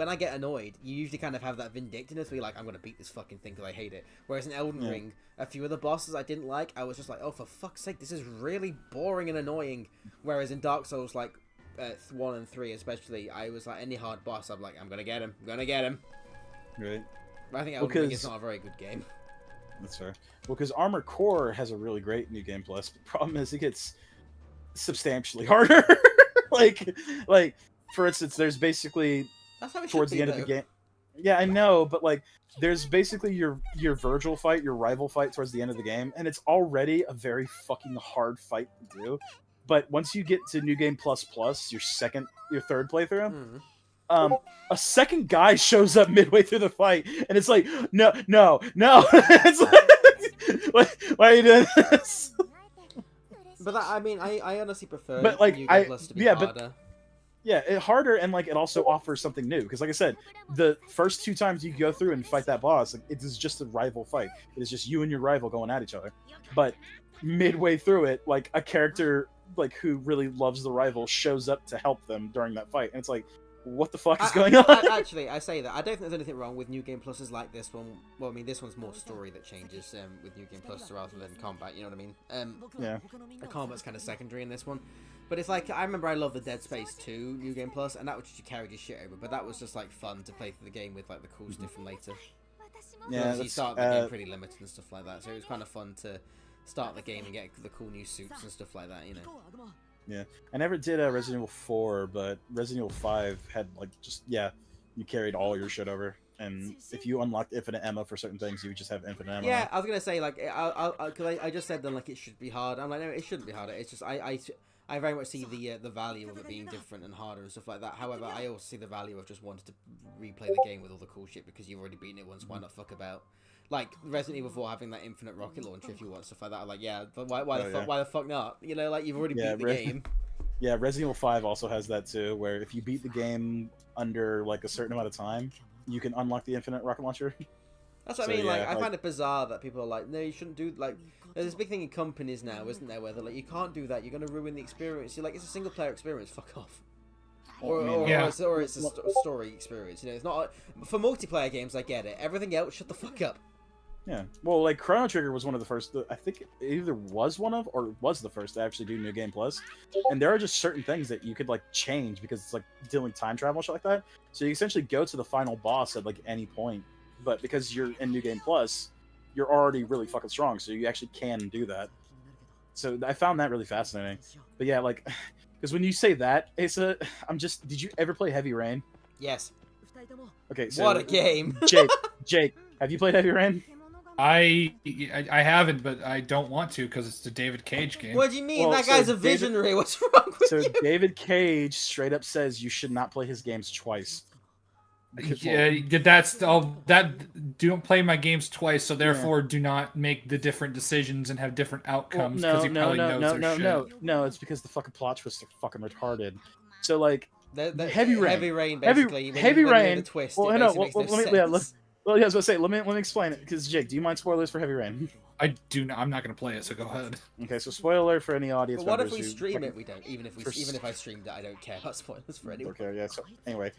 Speaker 1: I get annoyed, you usually kind of have that vindictiveness where you're like, I'm gonna beat this fucking thing because I hate it. Whereas in Elden Ring, a few of the bosses I didn't like, I was just like, oh, for fuck's sake, this is really boring and annoying. Whereas in Dark Souls, like 1 and 3 especially, I was like, any hard boss, I'm like, I'm gonna get him.
Speaker 3: Right.
Speaker 1: But I think Elden Ring is not a very good game.
Speaker 3: That's fair. Well, because Armored Core has a really great New Game Plus. The problem is it gets substantially harder. like, for instance, there's basically
Speaker 1: That's how it
Speaker 3: towards
Speaker 1: should
Speaker 3: the
Speaker 1: be,
Speaker 3: end of the
Speaker 1: though.
Speaker 3: game. Yeah, I know, but like, there's basically your Virgil fight, your rival fight towards the end of the game, and it's already a very fucking hard fight to do. But once you get to New Game Plus Plus, your third playthrough, a second guy shows up midway through the fight, and it's like, no. It's like, why are you doing this?
Speaker 1: But that, I mean, I honestly prefer
Speaker 3: But, like,
Speaker 1: New Game Plus to be harder.
Speaker 3: Yeah, it harder, and like it also offers something new because, like I said, the first 2 times you go through and fight that boss, like, it is just a rival fight. It is just you and your rival going at each other. But midway through it, like a character like who really loves the rival shows up to help them during that fight, and it's like, what the fuck is going on?
Speaker 1: Actually, I say that I don't think there's anything wrong with New Game Pluses like this one. Well, I mean, this one's more story that changes with New Game Plus rather than combat. You know what I mean?
Speaker 3: Yeah.
Speaker 1: The combat's kind of secondary in this one, but it's like I remember I loved the Dead Space 2 New Game Plus, and that was just you carried your shit over. But that was just like fun to play through the game with like the cool stuff from later.
Speaker 3: Yeah,
Speaker 1: you start the game pretty limited and stuff like that, so it was kind of fun to start the game and get the cool new suits and stuff like that. You know.
Speaker 3: Yeah, I never did Resident Evil 4, but Resident Evil 5 had like you carried all your shit over, and if you unlocked infinite ammo for certain things, you would just have infinite ammo.
Speaker 1: Yeah, I was gonna say like because I just said then like it should be hard. I'm like, no, it shouldn't be harder. It's just I very much see the value of it being different and harder and stuff like that. However, I also see the value of just wanting to replay the game with all the cool shit because you've already beaten it once. Why not fuck about? Like Resident Evil 4 having that infinite rocket launcher if you want stuff like that. I'm like, yeah, but why the fuck not? You know, like you've already beat the game.
Speaker 3: Yeah, Resident Evil 5 also has that too, where if you beat the game under like a certain amount of time, you can unlock the infinite rocket launcher.
Speaker 1: That's what I mean. Like, I find it bizarre that people are like, no, you shouldn't do like. There's this big thing in companies now, isn't there, where they're like, you can't do that. You're gonna ruin the experience. You're like, it's a single player experience. Fuck off. Or it's a story experience. You know, it's not for multiplayer games. I get it. Everything else, shut the fuck up.
Speaker 3: Yeah, well, like Chrono Trigger was one of the first. I think it either was one of or was the first to actually do New Game Plus. And there are just certain things that you could like change because it's like dealing time travel and shit like that. So you essentially go to the final boss at like any point, but because you're in New Game Plus, you're already really fucking strong, so you actually can do that. So I found that really fascinating. But yeah, like, because when you say that, Asa, did you ever play Heavy Rain?
Speaker 1: Yes.
Speaker 3: Okay, so
Speaker 1: what a game.
Speaker 3: Jake, have you played Heavy Rain?
Speaker 2: I haven't, but I don't want to because it's a David Cage game.
Speaker 1: What do you mean? That guy's a visionary. What's wrong with you?
Speaker 3: So David Cage straight up says you should not play his games twice.
Speaker 2: Yeah, don't play my games twice, so therefore do not make the different decisions and have different outcomes.
Speaker 3: No, it's because the fucking plot twists are fucking retarded. So like, Heavy Rain, basically.
Speaker 1: Heavy Rain.
Speaker 3: The twist. Well, no, I was gonna say, let me explain it. Because Jake, do you mind spoilers for Heavy Rain?
Speaker 2: I do not. I'm not gonna play it, so go ahead.
Speaker 3: Okay, so spoiler for any audience.
Speaker 1: But what if we stream it? We don't. Even if I streamed it, I don't care about spoilers for anyone.
Speaker 3: Okay, yeah. So anyway,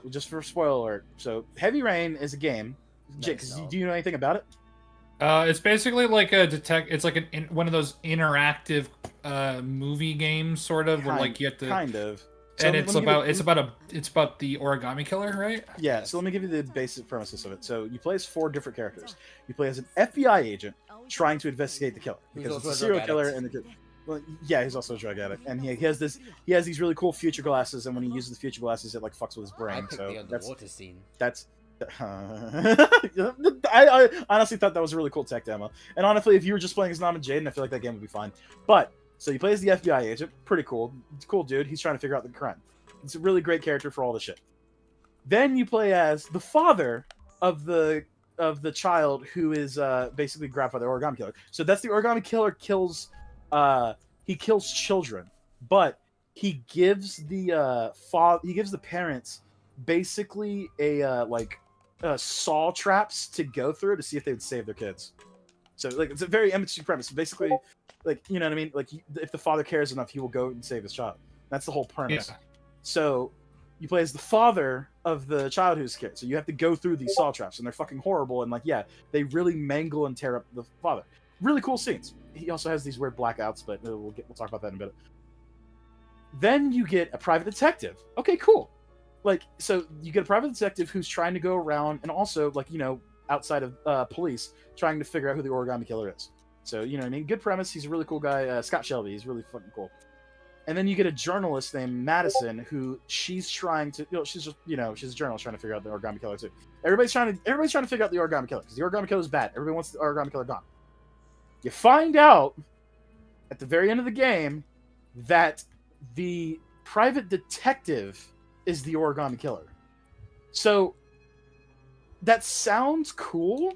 Speaker 3: just for spoiler alert. So Heavy Rain is a game. Jake, do you know anything about it?
Speaker 2: It's basically like a It's like one of those interactive movie games, sort of, where like you have to
Speaker 3: kind of.
Speaker 2: So and it's about the origami killer, right?
Speaker 3: Yeah. So let me give you the basic premises of it. So you play as 4 different characters. You play as an FBI agent trying to investigate the killer because it's a serial killer, and he's also a drug addict, and he has these really cool future glasses, and when he uses the future glasses, it like fucks with his brain.
Speaker 1: I picked the underwater scene.
Speaker 3: I honestly thought that was a really cool tech demo, and honestly, if you were just playing as Nam and Jaden, I feel like that game would be fine. But so you play as the FBI agent, pretty cool. It's a cool dude. He's trying to figure out the crime. It's a really great character for all the shit. Then you play as the father of the child who is basically grabbed by the origami killer. So that's the origami killer kills children, but he gives the parents basically saw traps to go through to see if they would save their kids. So like it's a very interesting premise. Basically, like you know what I mean. Like if the father cares enough, he will go and save his child. That's the whole premise.
Speaker 2: Yeah.
Speaker 3: So you play as the father of the child who's scared. So you have to go through these saw traps, and they're fucking horrible. And like yeah, they really mangle and tear up the father. Really cool scenes. He also has these weird blackouts, but we'll talk about that in a bit. Then you get a private detective. Okay, cool. Like, so you get a private detective who's trying to go around and also, like, you know, outside of police, trying to figure out who the origami killer is. So, you know what I mean? Good premise. He's a really cool guy. Scott Shelby. He's really fucking cool. And then you get a journalist named Madison who she's trying to, she's just, she's a journalist trying to figure out the origami killer too. Everybody's trying to figure out the origami killer because the origami killer is bad. Everybody wants the origami killer gone. You find out at the very end of the game that the private detective is the origami killer. So that sounds cool,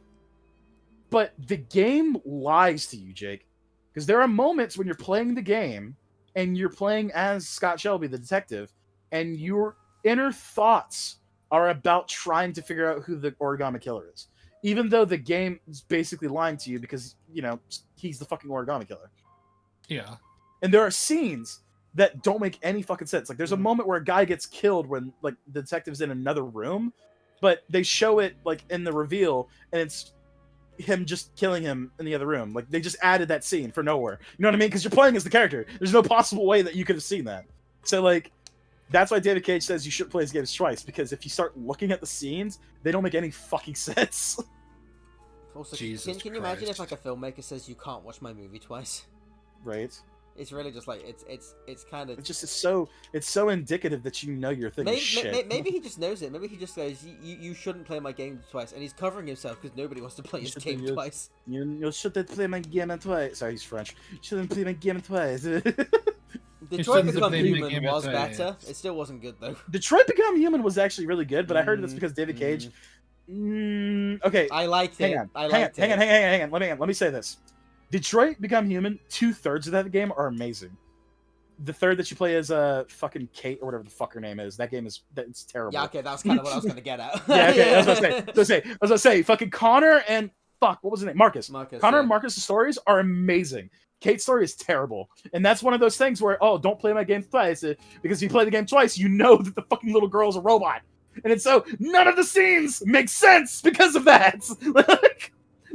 Speaker 3: but the game lies to you, Jake. Because there are moments when you're playing the game and you're playing as Scott Shelby, the detective, and your inner thoughts are about trying to figure out who the origami killer is. Even though the game is basically lying to you because, he's the fucking origami killer.
Speaker 2: Yeah.
Speaker 3: And there are scenes that don't make any fucking sense. Like, there's a moment where a guy gets killed when, like, the detective's in another room, but they show it, like, in the reveal, and it's him just killing him in the other room. Like, they just added that scene for nowhere. You know what I mean? Because you're playing as the character. There's no possible way that you could have seen that. So, like, that's why David Cage says you shouldn't play his games twice, because if you start looking at the scenes, they don't make any fucking sense.
Speaker 1: Also,
Speaker 2: Jesus
Speaker 1: can you imagine if, like, a filmmaker says you can't watch my movie twice?
Speaker 3: Right.
Speaker 1: It's really just like it's kind of
Speaker 3: it's so indicative that your thing is shit.
Speaker 1: Maybe he just knows it. Maybe he just goes, you shouldn't play my game twice, and he's covering himself because nobody wants to play his game twice.
Speaker 3: You shouldn't play my game twice. Sorry, he's French. You shouldn't play my game twice.
Speaker 1: Detroit Become Human was better. It still wasn't good though.
Speaker 3: Detroit Become Human was actually really good, but I heard that's because David Cage. Okay,
Speaker 1: I liked it.
Speaker 3: Hang on. Let me say this. Detroit Become Human, 2/3 of that game are amazing. The third that you play as fucking Kate or whatever the fuck her name is, that's terrible.
Speaker 1: Yeah, okay, that's kind of what I was gonna get at.
Speaker 3: Yeah, okay, I was gonna say, fucking Connor and what was his name? Marcus. Connor and Marcus' stories are amazing. Kate's story is terrible, and that's one of those things where don't play my game twice because if you play the game twice, you know that the fucking little girl's a robot, and so none of the scenes make sense because of that.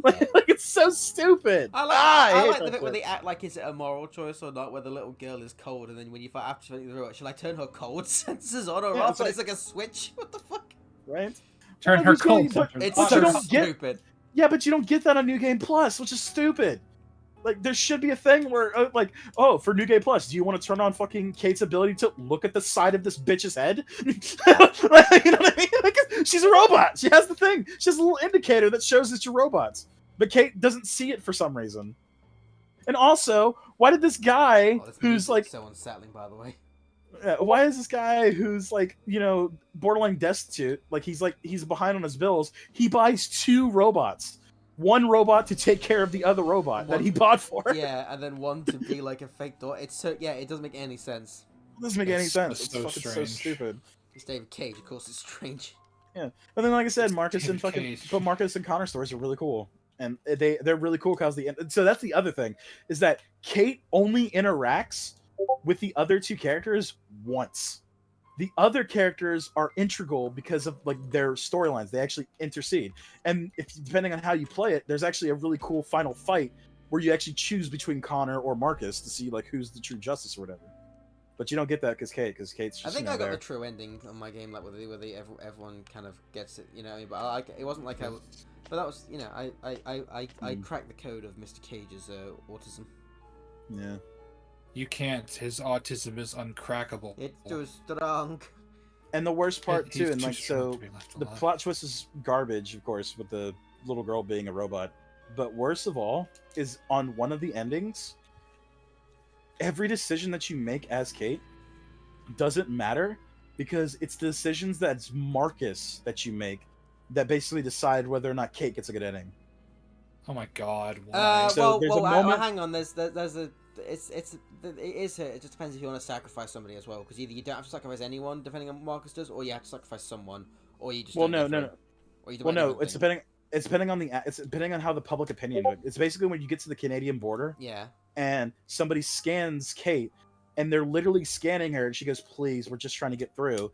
Speaker 3: Like it's so stupid.
Speaker 1: I like the bit where they act like is it a moral choice or not, where the little girl is cold, and then when you fight after the robot, shall I turn her cold sensors on or off? And it's like a switch. What the fuck?
Speaker 3: Right?
Speaker 2: Turn her cold sensors.
Speaker 1: It's so stupid.
Speaker 3: Yeah, but you don't get that on New Game Plus, which is stupid. Like, there should be a thing where, for New Game Plus, do you want to turn on fucking Kate's ability to look at the side of this bitch's head? You know what I mean? Like, she's a robot. She has the thing. She has a little indicator that shows that you're robots. But Kate doesn't see it for some reason. And also, why did this guy who's like...
Speaker 1: so unsettling, by the way.
Speaker 3: Why is this guy who's like, borderline destitute, he's behind on his bills, he buys 2 robots. One robot to take care of the other robot that he bought for.
Speaker 1: Yeah, and then one to be like a fake daughter. It's so it doesn't make any sense.
Speaker 3: It doesn't make any sense.
Speaker 2: It's so
Speaker 3: fucking so stupid.
Speaker 1: It's David Cage, of course. It's strange.
Speaker 3: Yeah, and then like I said, Marcus and Connor stories are really cool, and they're really cool because so that's the other thing is that Kate only interacts with the other 2 characters once. The other characters are integral because of their storylines. They actually intercede. And depending on how you play it, there's actually a really cool final fight where you actually choose between Connor or Marcus to see who's the true justice or whatever. But you don't get that because Kate's just,
Speaker 1: I think I got the true ending on my game, where everyone kind of gets it, but it wasn't like I was, but that was, I cracked the code of Mr. Cage's autism.
Speaker 3: Yeah.
Speaker 2: You can't. His autism is uncrackable.
Speaker 1: It's too strong.
Speaker 3: And the worst part too, and the
Speaker 2: alive.
Speaker 3: plot twist is garbage, of course, with the little girl being a robot. But worst of all is on one of the endings, every decision that you make as Kate doesn't matter because it's the decisions that's Marcus that you make that basically decide whether or not Kate gets a good ending.
Speaker 2: Oh my god! Why?
Speaker 3: So there's a moment...
Speaker 1: hang on. There's it just depends if you want to sacrifice somebody as well, because either you don't have to sacrifice anyone depending on what Marcus does, or you have to sacrifice someone, or you just
Speaker 3: Well,
Speaker 1: don't
Speaker 3: no,
Speaker 1: get
Speaker 3: no,
Speaker 1: through. Or you do
Speaker 3: well, no.
Speaker 1: anything.
Speaker 3: It's depending on it's depending on how the public opinion. It's basically when you get to the Canadian border.
Speaker 1: Yeah.
Speaker 3: And somebody scans Kate, and they're literally scanning her, and she goes, "Please, we're just trying to get through,"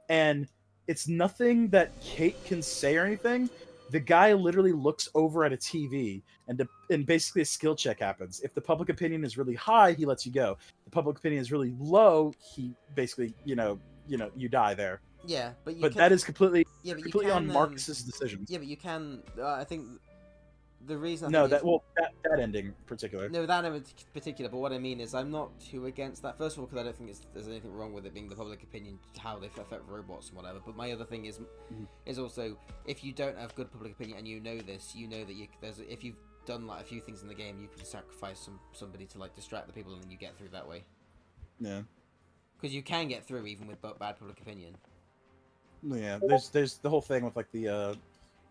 Speaker 3: and it's nothing that Kate can say or anything. The guy literally looks over at a TV, and basically a skill check happens. If the public opinion is really high, he lets you go. The public opinion is really low, he basically, you die there.
Speaker 1: Yeah, but
Speaker 3: that is completely
Speaker 1: completely
Speaker 3: on Marcus's decisions.
Speaker 1: Yeah, but you can. I think the reason.
Speaker 3: That ending in particular.
Speaker 1: No, that in particular. But what I mean is, I'm not too against that. First of all, because I don't think there's anything wrong with it being the public opinion, how they affect robots and whatever. But my other thing is also, if you don't have good public opinion and you know this, you know that if you've done like a few things in the game, you can sacrifice somebody to like distract the people, and then you get through that way.
Speaker 3: Yeah.
Speaker 1: Because you can get through even with bad public opinion.
Speaker 3: Yeah, there's the whole thing with like the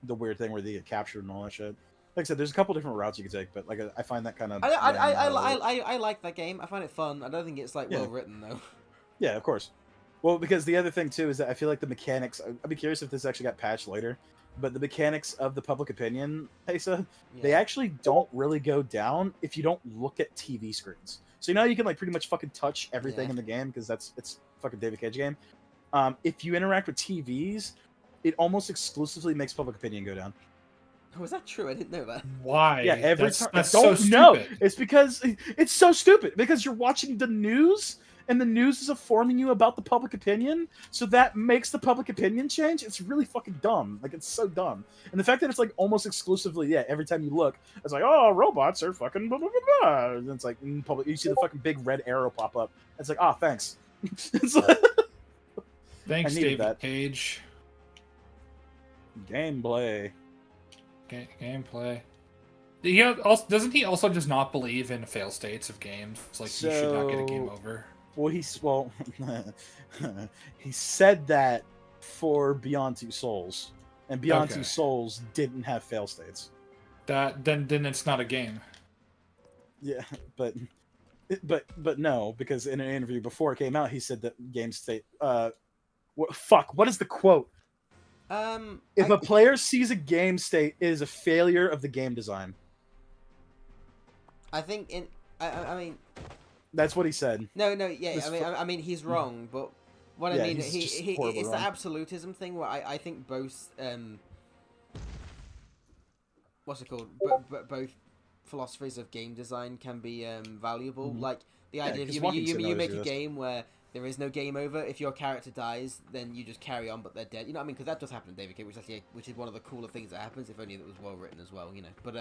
Speaker 3: weird thing where they get captured and all that shit. Like I said, there's a couple different routes you can take, but like I find that kind of.
Speaker 1: I like that game. I find it fun. I don't think it's like well written though.
Speaker 3: Yeah, of course. Well, because the other thing too is that I feel like the mechanics. I'd be curious if this actually got patched later, but the mechanics of the public opinion, Pesa, they actually don't really go down if you don't look at TV screens. So you can like pretty much fucking touch everything in the game because it's fucking David Cage game. If you interact with TVs, it almost exclusively makes public opinion go down.
Speaker 1: Oh, is that true? I didn't know that.
Speaker 2: Why?
Speaker 3: Yeah, every time.
Speaker 2: That's
Speaker 3: I don't
Speaker 2: so
Speaker 3: know.
Speaker 2: stupid.
Speaker 3: It's because it's so stupid. Because you're watching the news, and the news is informing you about the public opinion, so that makes the public opinion change. It's really fucking dumb. Like, it's so dumb. And the fact that it's like almost exclusively, every time you look, it's like, oh, robots are fucking blah blah blah blah. And it's like public. You see the fucking big red arrow pop up. It's like, thanks. It's like,
Speaker 2: thanks, David Cage.
Speaker 3: Gameplay.
Speaker 2: Gameplay. Doesn't he also just not believe in fail states of games? It's like you should not get a game over.
Speaker 3: Well, he said that for Beyond Two Souls, and Beyond Two Souls didn't have fail states.
Speaker 2: Then it's not a game.
Speaker 3: Yeah, but no, because in an interview before it came out, he said that game state. What is the quote? If a player sees a game state, it is a failure of the game design.
Speaker 1: I think I mean.
Speaker 3: That's what he said.
Speaker 1: No, yeah. I mean, he's wrong, but what I mean, it's the absolutism thing where I think both what's it called? Both philosophies of game design can be valuable. Like the idea of you make a game where there is no game over. If your character dies, then you just carry on, but they're dead. You know what I mean? Because that does happen in David Cage, which is one of the cooler things that happens. If only it was well written as well, But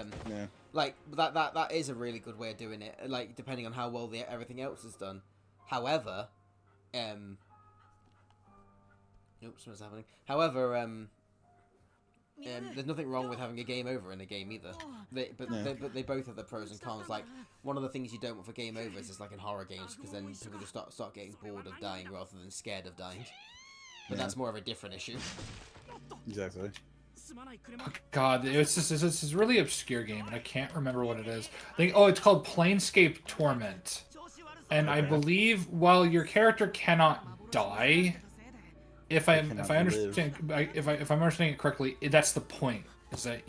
Speaker 1: like that is a really good way of doing it. Like depending on how well everything else is done. However, something's happening. However, there's nothing wrong with having a game over in a game either. They both have their pros and cons. Like one of the things you don't want for game overs is like in horror games, because then people just start getting bored of dying rather than scared of dying. But that's more of a different issue.
Speaker 3: Exactly.
Speaker 2: Oh, God, it's this really obscure game, and I can't remember what it is. It's called Planescape Torment, and I believe while your character cannot die. If I'm understanding it correctly, that's the point. Is that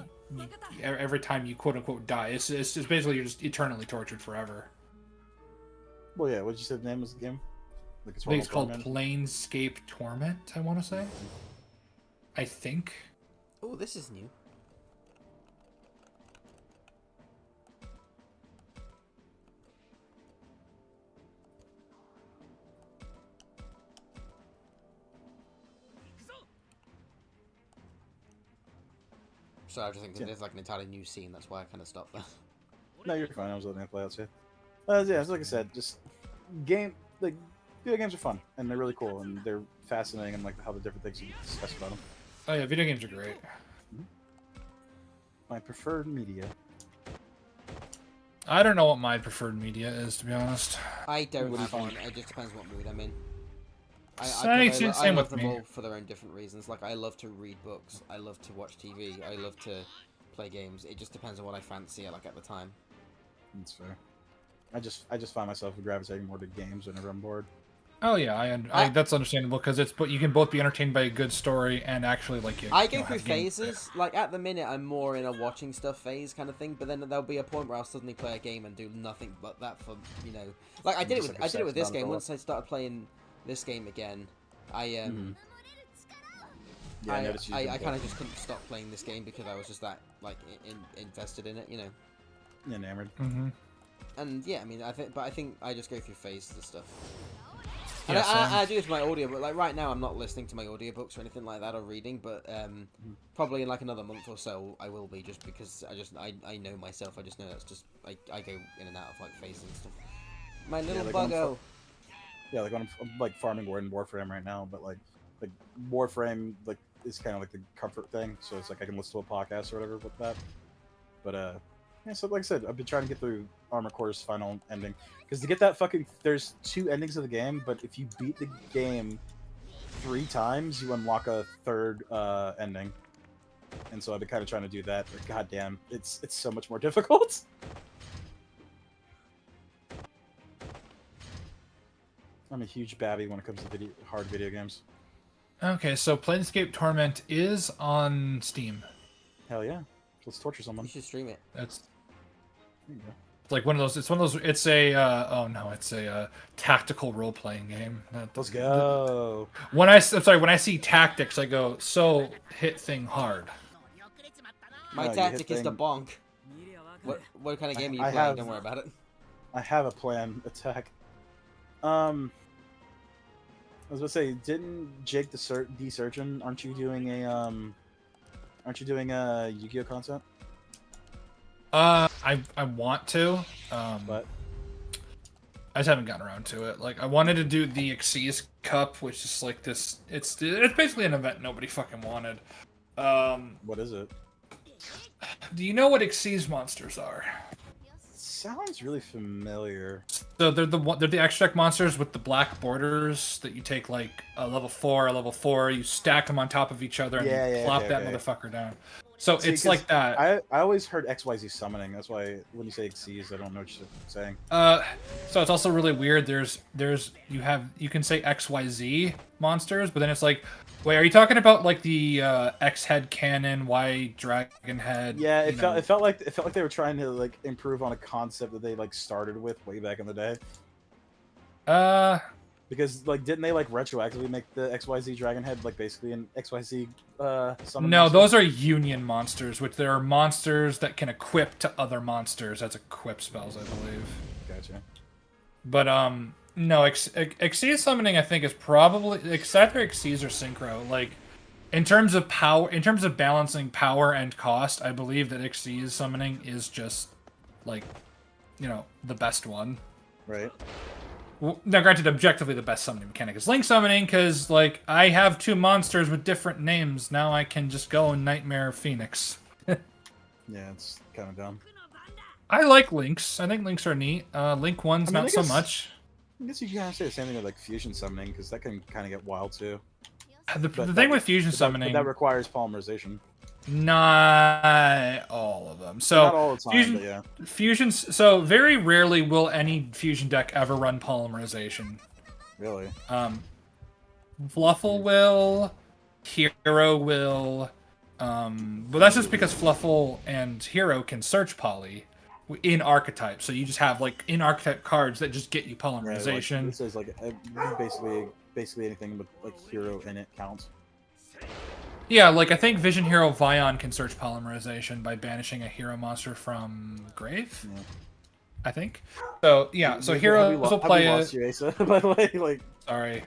Speaker 2: every time you quote unquote die, it's basically you're just eternally tortured forever.
Speaker 3: Well, yeah. What did you say the name of the game?
Speaker 2: I think it's called Planescape Torment. I want to say. I think.
Speaker 1: Oh, this is new. So I was just thinking there's like an entirely new scene. That's why I kind of stopped there.
Speaker 3: No, you're fine. I was letting it play out too. Yeah, so like I said, just video games are fun and they're really cool and they're fascinating and like how the different things you discuss about them.
Speaker 2: Oh yeah, video games are great.
Speaker 3: My preferred media.
Speaker 2: I don't know what my preferred media is, to be honest.
Speaker 1: I don't have one. It just depends what mood I'm in.
Speaker 2: Same
Speaker 1: love
Speaker 2: with
Speaker 1: them
Speaker 2: me.
Speaker 1: all for their own different reasons. Like I love to read books. I love to watch TV. I love to play games. It just depends on what I fancy at the time.
Speaker 3: That's fair. I just find myself gravitating more to games whenever I'm bored.
Speaker 2: Oh yeah, that's understandable because but you can both be entertained by a good story and actually like
Speaker 1: I go through phases. Like at the minute, I'm more in a watching stuff phase kind of thing. But then there'll be a point where I'll suddenly play a game and do nothing but that for Like I did it with this game. Once I started playing this game again, I kind of just couldn't stop playing this game because I was just that like invested in it,
Speaker 3: Enamored.
Speaker 1: And yeah, I mean, I think I just go through phases of stuff. And I do it with my audio, but like right now I'm not listening to my audiobooks or anything like that or reading, but probably in like another month or so I will be, just because I know myself. I just know that's just I go in and out of like phases and stuff. My little buggo.
Speaker 3: Yeah, like I'm like farming in Warframe right now, but like Warframe like is kind of like the comfort thing, so it's like I can listen to a podcast or whatever with that. But yeah, so like I said, I've been trying to get through Armor Core's final ending. Because to get that there's 2 endings of the game, but if you beat the game 3 times, you unlock a 3rd ending. And so I've been kind of trying to do that, but goddamn, it's so much more difficult. I'm a huge babby when it comes to hard video games.
Speaker 2: Okay, so Planescape Torment is on Steam.
Speaker 3: Hell yeah. Let's torture someone.
Speaker 1: You should stream it.
Speaker 3: There you go.
Speaker 2: It's like one of those. It's one of those. It's a. Oh no! It's a tactical role-playing game.
Speaker 3: Let's go.
Speaker 2: When I'm sorry. When I see tactics, I go, so hit thing hard.
Speaker 1: My tactic is to bonk. What kind of game are you playing? Don't worry about it.
Speaker 3: I have a plan. Attack. I was gonna say, didn't Jake the Surgeon? Aren't you doing a Yu-Gi-Oh content?
Speaker 2: I want to,
Speaker 3: but
Speaker 2: I just haven't gotten around to it. Like, I wanted to do the Xyz Cup, which is like this. It's basically an event nobody fucking wanted.
Speaker 3: What is it?
Speaker 2: Do you know what Xyz monsters are?
Speaker 3: Sounds really familiar.
Speaker 2: So they're the extract monsters with the black borders that you take like a level 4, you stack them on top of each other and you plop that motherfucker down. So see, it's like that.
Speaker 3: I always heard XYZ summoning. That's why when you say Xyz, I don't know what you're saying.
Speaker 2: So it's also really weird. You can say XYZ monsters, but then it's like, wait, are you talking about like the X head cannon, Y dragon head?
Speaker 3: Yeah, it felt like they were trying to like improve on a concept that they like started with way back in the day. Because like didn't they like retroactively make the XYZ dragon head like basically an XYZ summon?
Speaker 2: No, those are union monsters, which there are monsters that can equip to other monsters as equip spells, I believe.
Speaker 3: Gotcha.
Speaker 2: But no, Xyz summoning I think is probably either Xyz or Synchro. Like in terms of power, in terms of balancing power and cost, I believe that Xyz summoning is just like, the best one.
Speaker 3: Right.
Speaker 2: Now, granted, objectively, the best summoning mechanic is link summoning, because, like, I have 2 monsters with different names. Now I can just go and Nightmare Phoenix.
Speaker 3: Yeah, it's kind of dumb.
Speaker 2: I like links. I think links are neat. Link 1's not so much.
Speaker 3: I guess you can say the same thing with, like, fusion summoning, because that can kind of get wild, too.
Speaker 2: The thing with fusion summoning...
Speaker 3: that requires polymerization.
Speaker 2: Not all of them. So
Speaker 3: not all the time, but yeah.
Speaker 2: Fusions. So very rarely will any fusion deck ever run polymerization.
Speaker 3: Really?
Speaker 2: Fluffle will, Hero will, but that's just because Fluffle and Hero can search poly in archetype. So you just have like in archetype cards that just get you polymerization.
Speaker 3: Right, like, this is like basically anything with like Hero in it counts.
Speaker 2: Yeah, like I think Vision Hero Vion can search polymerization by banishing a hero monster from grave. Yeah. I think. So yeah, so heroes will play it.
Speaker 3: You, Asa, by the way, like.
Speaker 2: Sorry,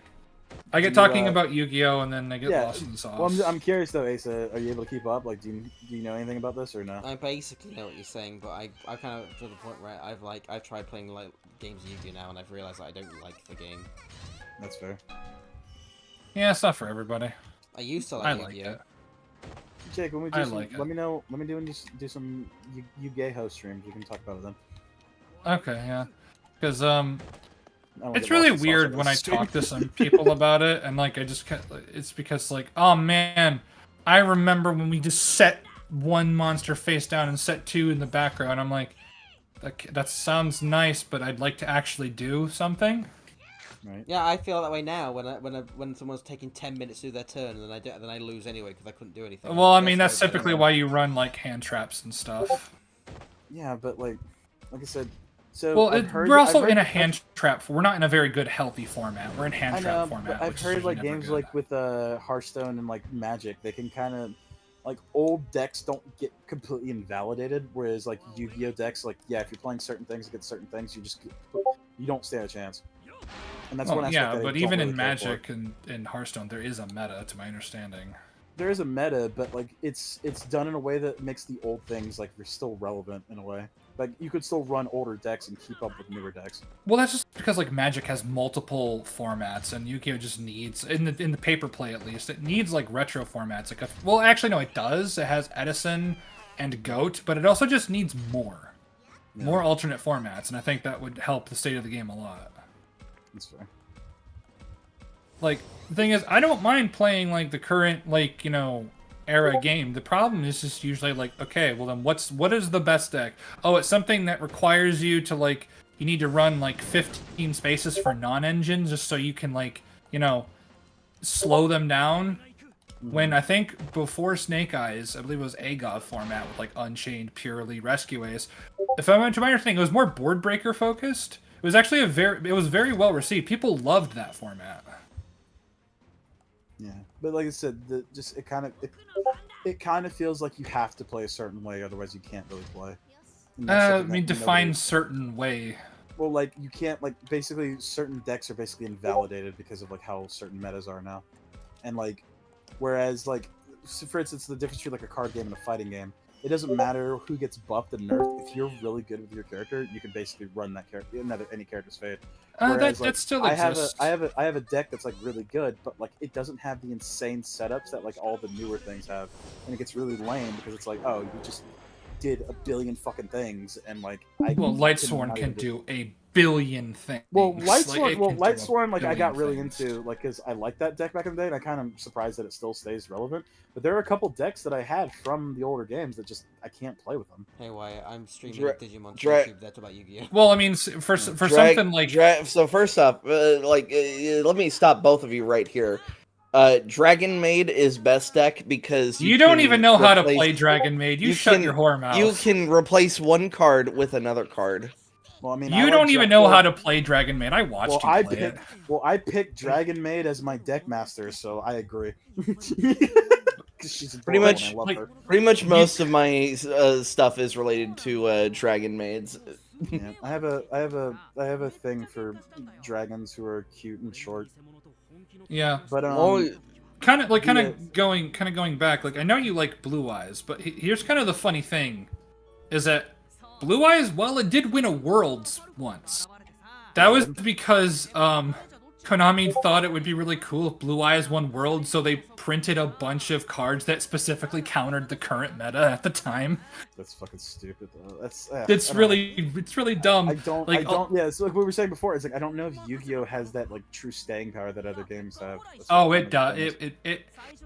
Speaker 2: I get talking about Yu-Gi-Oh and then I get lost in the sauce.
Speaker 3: Well, I'm curious though, Asa. Are you able to keep up? Like, do you know anything about this or no?
Speaker 1: I basically know what you're saying, but I kind of to the point where I've tried playing like games of Yu-Gi-Oh now and I've realized that I don't like the game.
Speaker 3: That's fair.
Speaker 2: Yeah, it's not for everybody.
Speaker 1: I used to like Yu-Gi-Oh.
Speaker 3: Jake, when we do let me know. Let me do some Yu-Gi-Oh streams. We can talk about it then.
Speaker 2: Okay, yeah. Because it's really weird when I talk to some people about it, and like it's because like, oh man, I remember when we just set one monster face down and set 2 in the background. I'm like, that sounds nice, but I'd like to actually do something.
Speaker 3: Right.
Speaker 1: Yeah, I feel that way now when someone's taking 10 minutes to do their turn and then I lose anyway because I couldn't do anything.
Speaker 2: Well, I mean, that's
Speaker 1: very
Speaker 2: typically why you run like hand traps and stuff.
Speaker 3: Yeah, but like I said, so
Speaker 2: Well, we're also in a
Speaker 3: I've-
Speaker 2: hand trap. We're not in a very good, healthy format. We're in hand
Speaker 3: I
Speaker 2: trap
Speaker 3: know,
Speaker 2: format.
Speaker 3: but I've
Speaker 2: which
Speaker 3: heard
Speaker 2: is
Speaker 3: like
Speaker 2: never
Speaker 3: games
Speaker 2: good.
Speaker 3: like with Hearthstone and like Magic, they can kind of like old decks don't get completely invalidated, whereas like Yu-Gi-Oh decks, like yeah, if you're playing certain things against certain things, you don't stand a chance. And that's one aspect
Speaker 2: yeah,
Speaker 3: that I
Speaker 2: but
Speaker 3: don't
Speaker 2: even
Speaker 3: really
Speaker 2: in
Speaker 3: care for.
Speaker 2: Magic and Hearthstone, there is a meta, to my understanding.
Speaker 3: There is a meta, but like it's done in a way that makes the old things like they're still relevant in a way. Like you could still run older decks and keep up with newer decks.
Speaker 2: Well, that's just because like Magic has multiple formats, and Yu-Gi-Oh just needs in the paper play at least it needs like retro formats. Like well, actually no, it does. It has Edison and Goat, but it also just needs more alternate formats, and I think that would help the state of the game a lot.
Speaker 3: That's fair.
Speaker 2: Like the thing is, I don't mind playing like the current like era game. The problem is just usually like, okay, well then what is the best deck? Oh, it's something that requires you to like you need to run like 15 spaces for non-engines just so you can like slow them down. When I think before Snake Eyes, I believe it was AGOV format with like Unchained, Purely, Rescue Ace. If I went to my understanding, it was more board breaker focused. It was actually it was very well received. People loved that format.
Speaker 3: Yeah, but like I said, it kind of feels like you have to play a certain way, otherwise you can't really play.
Speaker 2: I mean, define certain way.
Speaker 3: Well, like you can't like basically certain decks are basically invalidated because of like how certain metas are now, and like whereas like so for instance the difference between like a card game and a fighting game, it doesn't matter who gets buffed and nerfed. If you're really good with your character, you can basically run that character, any character's fade. Whereas,
Speaker 2: that
Speaker 3: like,
Speaker 2: still exists.
Speaker 3: I have a deck that's like really good, but like it doesn't have the insane setups that like all the newer things have, and it gets really lame because it's like, oh, you just did a billion fucking things, and like
Speaker 2: Lightsworn can do a billion things.
Speaker 3: Well,
Speaker 2: Lightsworn,
Speaker 3: Lightsworn, like I got really
Speaker 2: things.
Speaker 3: into, like, because I liked that deck back in the day, and I kind of surprised that it still stays relevant. But there are a couple decks that I had from the older games that just I can't play with them.
Speaker 1: Hey, Wyatt, I'm streaming Digimon YouTube. That's about Yu-Gi-Oh.
Speaker 2: Well, I mean, for something like
Speaker 4: so first off, let me stop both of you right here. Dragon Maid is best deck because
Speaker 2: you don't even know how to play Dragon Maid. You shut your whore mouth.
Speaker 4: You can replace one card with another card.
Speaker 3: Well, I mean,
Speaker 2: you don't even know how to play Dragon Maid. I watched you play it.
Speaker 3: Well, I picked Dragon Maid as my deck master, so I agree. She's
Speaker 4: pretty much most of my stuff is related to Dragon Maids.
Speaker 3: Yeah, I have a thing for dragons who are cute and short.
Speaker 2: Yeah,
Speaker 3: but
Speaker 2: kind of going back. Like I know you like Blue Eyes, but here's kind of the funny thing, is that Blue Eyes, well, it did win a Worlds once. That was because Konami thought it would be really cool if Blue Eyes won Worlds, so they printed a bunch of cards that specifically countered the current meta at the time.
Speaker 3: That's fucking stupid, though.
Speaker 2: It's really dumb.
Speaker 3: Yeah, it's like we were saying before. It's like I don't know if Yu-Gi-Oh has that like true staying power that other games have.
Speaker 2: It does.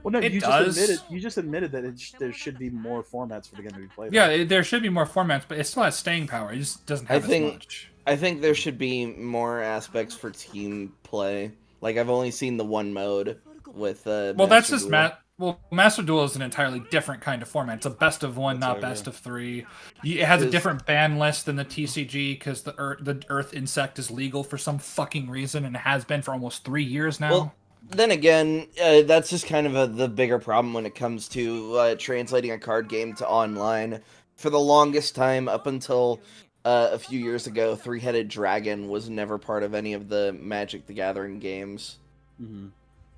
Speaker 3: Well, no,
Speaker 2: you
Speaker 3: just admitted that there should be more formats for the game to be played.
Speaker 2: Yeah, there should be more formats, but it still has staying power. It just doesn't have as much.
Speaker 4: I think there should be more aspects for team play. Like I've only seen the one mode with
Speaker 2: that's just Master Duel is an entirely different kind of format. It's a best of one, not best of three. It has a different ban list than the TCG because the Earth Insect is legal for some fucking reason and has been for almost 3 years now.
Speaker 4: Well, then again, that's just kind of the bigger problem when it comes to translating a card game to online. For the longest time, up until a few years ago, Three-Headed Dragon was never part of any of the Magic the Gathering games.
Speaker 3: Mm-hmm.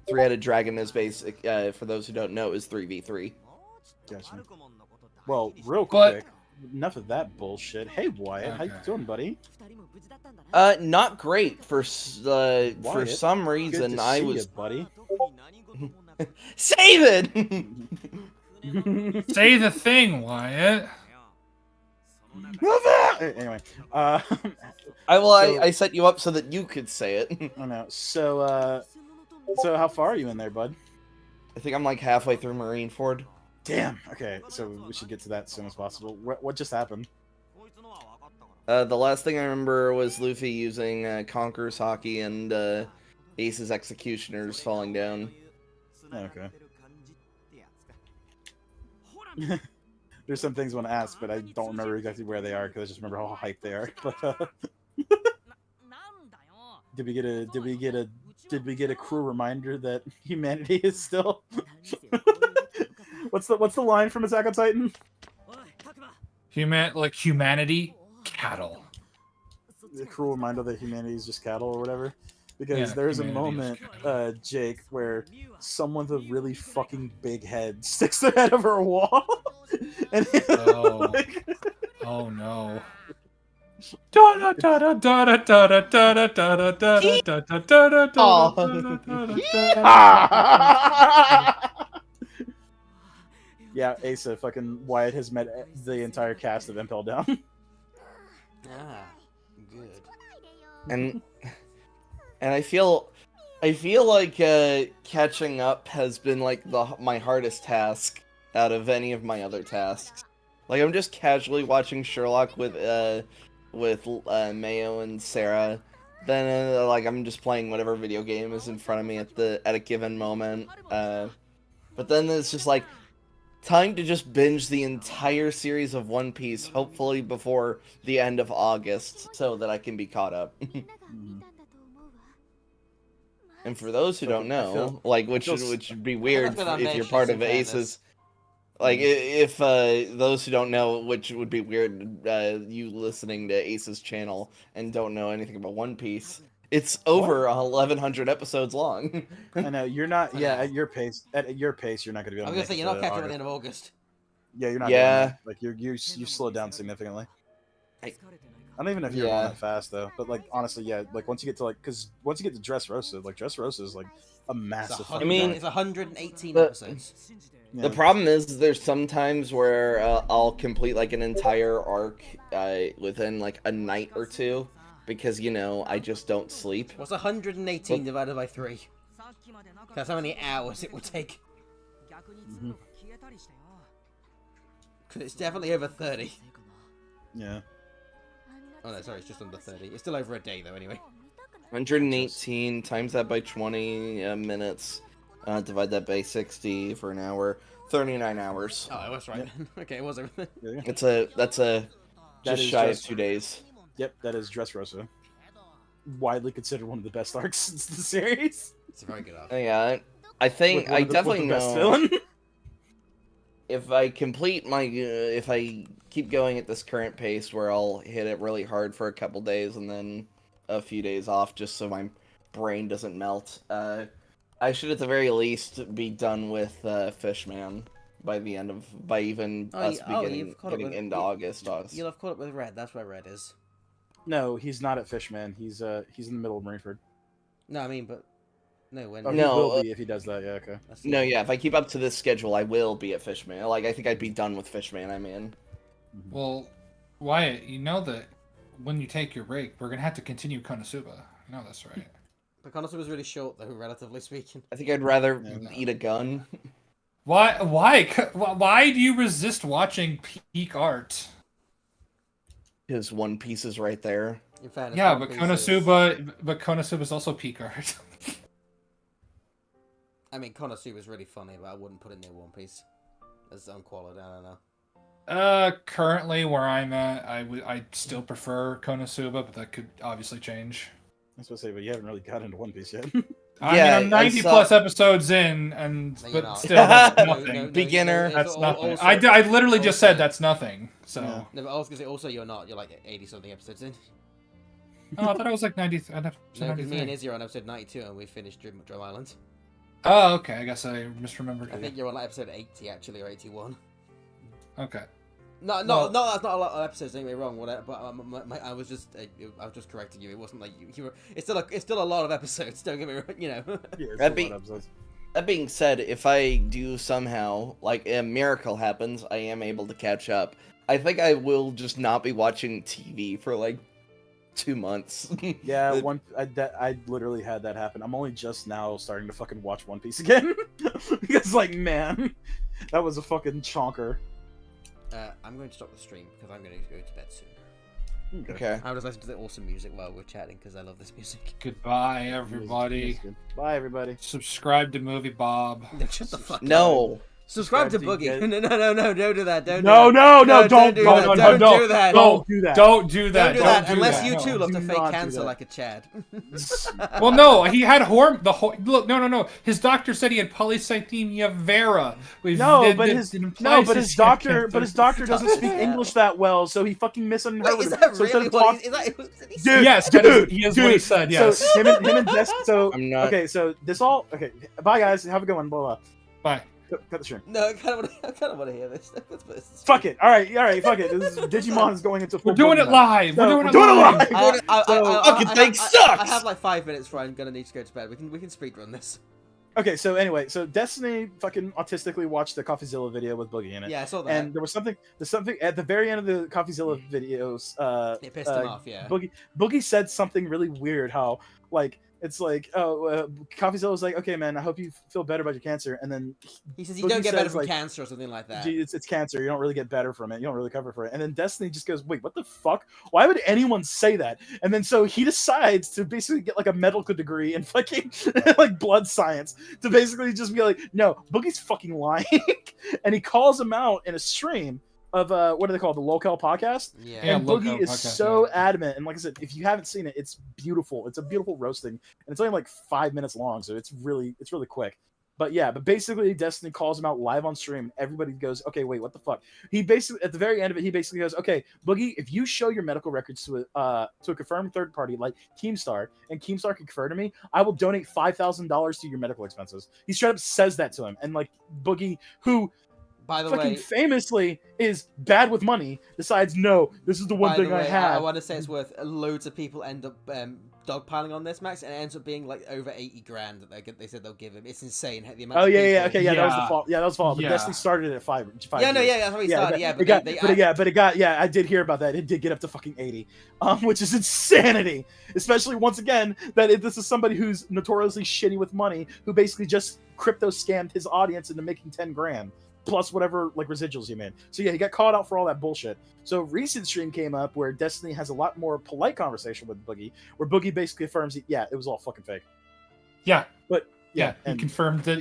Speaker 4: Three-Headed Dragon is basic, for those who don't know, is 3v3.
Speaker 3: Gotcha. Well, real quick, enough of that bullshit. Hey, Wyatt, how you doing, buddy?
Speaker 4: Not great. For some reason, I was...
Speaker 3: You, buddy.
Speaker 4: Save it!
Speaker 2: Say the thing, Wyatt.
Speaker 3: Anyway,
Speaker 4: I set you up so that you could say it.
Speaker 3: I know. So how far are you in there, bud?
Speaker 4: I think I'm like halfway through Marineford.
Speaker 3: Damn. Okay, so we should get to that as soon as possible. What just happened?
Speaker 4: The last thing I remember was Luffy using Conqueror's Hockey and Ace's Executioners falling down.
Speaker 3: Okay. There's some things I want to ask, but I don't remember exactly where they are because I just remember how hyped they are. But did we get a cruel reminder that humanity is still? What's the line from Attack on Titan?
Speaker 2: Humanity, cattle.
Speaker 3: The cruel reminder that humanity is just cattle or whatever. Because there's a moment, Jake, where someone with a really fucking big head sticks their head over a wall. And
Speaker 2: Oh no.
Speaker 3: Yeah, Asa, fucking Wyatt has met the entire cast of Impel Down.
Speaker 1: Good.
Speaker 4: And I feel like catching up has been like my hardest task out of any of my other tasks. Like I'm just casually watching Sherlock with Mayo and Sarah. Then like I'm just playing whatever video game is in front of me at a given moment. But then it's just like time to just binge the entire series of One Piece, hopefully before the end of August, so that I can be caught up. And for those who don't know, which would be weird if you're part of Ace's. Like, if those who don't know, which would be weird, you listening to Ace's channel and don't know anything about One Piece, it's over 1,100 episodes long.
Speaker 3: I know you're not. Yeah, at your pace, you're not going to be able.
Speaker 1: I'm gonna say you're not catching up at the end of August.
Speaker 3: Yeah, you're not. Yeah, doing that. Like you slowed down significantly. I don't even know if you're going that fast though, but like honestly, yeah, like once you get to once you get to Dressrosa, like Dressrosa is like a massive.
Speaker 1: It's 118 episodes.
Speaker 3: Yeah.
Speaker 4: The problem is there's some times where I'll complete like an entire arc within like a night or two because I just don't sleep.
Speaker 1: What's 118 divided by 3? That's how many hours it will take.
Speaker 3: Mm-hmm.
Speaker 1: It's definitely over 30.
Speaker 3: Yeah.
Speaker 1: Oh no, sorry, it's just under 30. It's still over a day though, anyway.
Speaker 4: 118 times that by 20 minutes. Divide that by 60 for an hour. 39 hours.
Speaker 1: Oh, I was right. Okay, it was everything.
Speaker 4: That's just shy of 2 days.
Speaker 3: Yep, that is Dressrosa. Widely considered one of the best arcs in the series.
Speaker 1: It's a very good arc.
Speaker 4: Yeah, I think I definitely know.
Speaker 3: Best villain.
Speaker 4: If I if I keep going at this current pace, where I'll hit it really hard for a couple days and then a few days off, just so my brain doesn't melt. I should at the very least be done with Fishman by the end of getting into August.
Speaker 1: You'll have caught up with Red. That's where Red is.
Speaker 3: No, he's not at Fishman. He's in the middle of Marineford.
Speaker 1: No, I mean, but no, when
Speaker 3: he will be if he does that. Yeah, okay.
Speaker 4: No, yeah. If I keep up to this schedule, I will be at Fishman. Like I think I'd be done with Fishman. I mean,
Speaker 2: well, Wyatt, you know that when you take your break, we're gonna have to continue Konosuba. You know that's right.
Speaker 1: But Konosuba was really short, though, relatively speaking.
Speaker 4: I think I'd rather eat a gun.
Speaker 2: Why do you resist watching peak art?
Speaker 4: Because One Piece is right there.
Speaker 1: In fairness,
Speaker 2: yeah, but Konosuba is also peak art.
Speaker 1: I mean, Konosuba is really funny, but I wouldn't put it near One Piece. As unqualified, I don't know.
Speaker 2: Currently where I'm at, I still prefer Konosuba, but that could obviously change.
Speaker 3: I was supposed to say, but you haven't really got into One Piece yet.
Speaker 2: I mean, I'm 90 plus episodes in, but still, that's nothing.
Speaker 4: Beginner.
Speaker 2: That's nothing. I literally just said that's nothing. So.
Speaker 3: Yeah.
Speaker 1: No, but I was gonna say also you're not. You're like 80 something episodes in.
Speaker 2: Oh, I thought I was like 90.
Speaker 1: No, because me and Izzy are on episode 92 and we finished Drum Island.
Speaker 2: Oh, okay. I guess I misremembered.
Speaker 1: I think you're on like episode 80 actually, or 81.
Speaker 2: Okay.
Speaker 1: No, that's not a lot of episodes. Don't get me wrong, whatever. But I was just correcting you. It wasn't like you were. It's still a lot of episodes. Don't get me wrong. You know.
Speaker 3: Yeah, it's a lot of episodes.
Speaker 4: That being said, if I do somehow, like a miracle happens, I am able to catch up. I think I will just not be watching TV for like 2 months.
Speaker 3: Yeah, I literally had that happen. I'm only just now starting to fucking watch One Piece again because, like, man, that was a fucking chonker.
Speaker 1: I'm going to stop the stream because I'm going to go to bed soon.
Speaker 4: Okay.
Speaker 1: I was listening to the awesome music while we're chatting because I love this music.
Speaker 2: Goodbye, everybody.
Speaker 3: Bye, everybody.
Speaker 2: Subscribe to Movie Bob.
Speaker 1: Shut the fuck up.
Speaker 4: No.
Speaker 1: Subscribe to
Speaker 3: Subscribe to
Speaker 1: Boogie.
Speaker 3: get-
Speaker 1: No, don't do that. Don't
Speaker 3: No,
Speaker 1: do that.
Speaker 3: no, no,
Speaker 1: don't
Speaker 3: don't
Speaker 1: do
Speaker 3: don't
Speaker 1: that.
Speaker 3: don't
Speaker 1: Don't do that.
Speaker 3: Don't do that.
Speaker 2: Don't do that.
Speaker 1: Don't do that
Speaker 2: do
Speaker 1: unless
Speaker 2: that.
Speaker 1: you
Speaker 2: No.
Speaker 1: too love to
Speaker 3: do
Speaker 1: fake
Speaker 3: not do
Speaker 1: cancer
Speaker 3: that.
Speaker 1: like a Chad.
Speaker 2: Well, no, he had look, no. His doctor said he had polycythemia vera.
Speaker 3: But his doctor doesn't speak English that well, so he fucking misunderstood.
Speaker 1: Wait, is that
Speaker 3: so instead
Speaker 1: really
Speaker 3: of
Speaker 1: what
Speaker 3: talk-
Speaker 1: did he
Speaker 3: Dude,
Speaker 2: Yes,
Speaker 3: dude,
Speaker 2: he is
Speaker 3: dude.
Speaker 2: what he said. Yes.
Speaker 3: So him and Des. So
Speaker 4: I'm not.
Speaker 3: okay. So this all okay. Bye guys. Have a good one. Blah blah.
Speaker 2: Bye.
Speaker 3: Cut the stream.
Speaker 1: No, I kind of want to hear this. Let's put this.
Speaker 3: Fuck it. All right. Fuck it. This is, Digimon is going into.
Speaker 2: We're doing it live. We're doing it
Speaker 3: live.
Speaker 4: Fucking thing sucks!
Speaker 1: I have like 5 minutes before I'm gonna need to go to bed. We can speedrun this.
Speaker 3: Okay. So anyway, so Destiny fucking autistically watched the CoffeeZilla video with Boogie in it.
Speaker 1: Yeah, I saw that.
Speaker 3: And there's something at the very end of the CoffeeZilla videos.
Speaker 1: It pissed him off. Yeah.
Speaker 3: Boogie said something really weird. How like. It's like, CoffeeZilla was like, okay, man, I hope you feel better about your cancer. And then
Speaker 1: He says you
Speaker 3: Boogie
Speaker 1: don't get better
Speaker 3: says,
Speaker 1: from
Speaker 3: like,
Speaker 1: cancer or something like that.
Speaker 3: gee, it's cancer. You don't really get better from it. You don't really recover from it. And then Destiny just goes, wait, what the fuck? Why would anyone say that? And then so he decides to basically get like a medical degree in fucking like blood science to basically just be like, no, Boogie's fucking lying. And he calls him out in a stream of what do they call it? The Locale podcast?
Speaker 1: Yeah.
Speaker 3: And
Speaker 2: Locale
Speaker 3: Boogie is
Speaker 2: podcast,
Speaker 3: so
Speaker 2: yeah.
Speaker 3: adamant. And like I said, if you haven't seen it, it's beautiful. It's a beautiful roasting. And it's only like 5 minutes long, so it's really quick. But yeah, basically Destiny calls him out live on stream, and everybody goes, okay, wait, what the fuck? He basically, at the very end of it, he basically goes, okay, Boogie, if you show your medical records to a confirmed third party like Keemstar, and Keemstar can confer to me, I will donate $5,000 to your medical expenses. He straight up says that to him. And like Boogie, who
Speaker 1: By the
Speaker 3: fucking
Speaker 1: way,
Speaker 3: famously is bad with money, decides, no, this is the one
Speaker 1: by
Speaker 3: thing
Speaker 1: the
Speaker 3: I
Speaker 1: way,
Speaker 3: have.
Speaker 1: I want to say it's worth loads of people end up dogpiling on this, Max, and it ends up being like over 80 grand that they said they'll give him. It's insane. The amount
Speaker 3: Oh
Speaker 1: of
Speaker 3: yeah,
Speaker 1: people-
Speaker 3: okay, that was the
Speaker 2: Yeah.
Speaker 3: fault. Yeah, that was the fault. But
Speaker 2: Yeah.
Speaker 3: Destiny started at five.
Speaker 1: Yeah, no,
Speaker 3: years.
Speaker 1: yeah, that's how he started. Yeah,
Speaker 3: but it got. Yeah, I did hear about that. It did get up to fucking 80, which is insanity. Especially once again that this is somebody who's notoriously shitty with money, who basically just crypto scammed his audience into making 10 grand plus whatever like residuals he made. So yeah, he got called out for all that bullshit. So recent stream came up where Destiny has a lot more polite conversation with Boogie, where Boogie basically affirms, it was all fucking fake.
Speaker 2: Yeah.
Speaker 3: But
Speaker 2: Yeah, he
Speaker 3: and
Speaker 2: confirmed that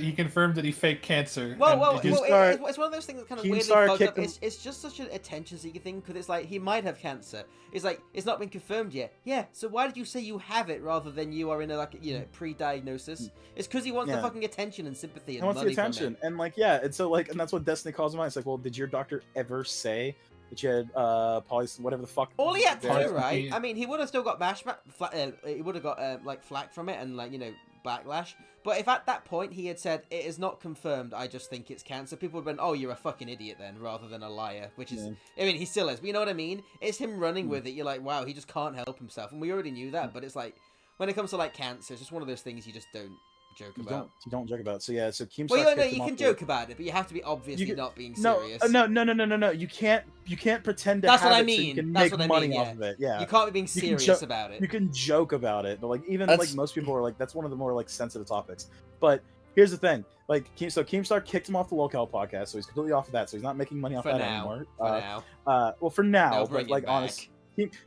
Speaker 2: he faked cancer.
Speaker 1: Well,
Speaker 2: and he just-
Speaker 1: it's one of those things that's kind of weirdly
Speaker 3: Keemstar
Speaker 1: fucked
Speaker 3: kicked
Speaker 1: up.
Speaker 3: him-
Speaker 1: It's just such an attention-seeking thing because it's like he might have cancer. It's like it's not been confirmed yet. Yeah, so why did you say you have it rather than you are in a pre-diagnosis? It's because he wants the
Speaker 3: Yeah.
Speaker 1: fucking attention and sympathy and
Speaker 3: He wants the
Speaker 1: money from
Speaker 3: attention,
Speaker 1: it.
Speaker 3: and and that's what Destiny calls him out. It's like, well, did your doctor ever say that you had whatever the fuck?
Speaker 1: All he had to do,
Speaker 2: Poly-
Speaker 1: right? I mean, he would have still got he would have got flack from it and backlash. But if at that point he had said it is not confirmed, I just think it's cancer, people would have been, oh, you're a fucking idiot then, rather than a liar. Which is, I mean, he still is. But you know what I mean? It's him running with it. You're like, wow, he just can't help himself, and we already knew that. But it's like when it comes to cancer, it's just one of those things you just don't joke about.
Speaker 3: You don't joke about it. So yeah, so Keemstar.
Speaker 1: Well, you can joke about it, but you have to be obviously not being serious.
Speaker 3: No. You can't pretend to.
Speaker 1: That's
Speaker 3: have
Speaker 1: what I
Speaker 3: it so you
Speaker 1: mean.
Speaker 3: can
Speaker 1: That's
Speaker 3: make
Speaker 1: what I
Speaker 3: money
Speaker 1: mean,
Speaker 3: off
Speaker 1: yeah.
Speaker 3: of it. Yeah.
Speaker 1: You can't be being
Speaker 3: You can
Speaker 1: serious about it.
Speaker 3: You can joke about it, but even
Speaker 4: That's-
Speaker 3: most people are like, that's one of the more sensitive topics. But here's the thing, Keemstar kicked him off the Locale podcast, so he's completely off of that, so he's not making money off
Speaker 1: For
Speaker 3: that
Speaker 1: now.
Speaker 3: anymore.
Speaker 1: For now.
Speaker 3: Well, for now,
Speaker 1: They'll
Speaker 3: but
Speaker 1: bring it back.
Speaker 3: honestly,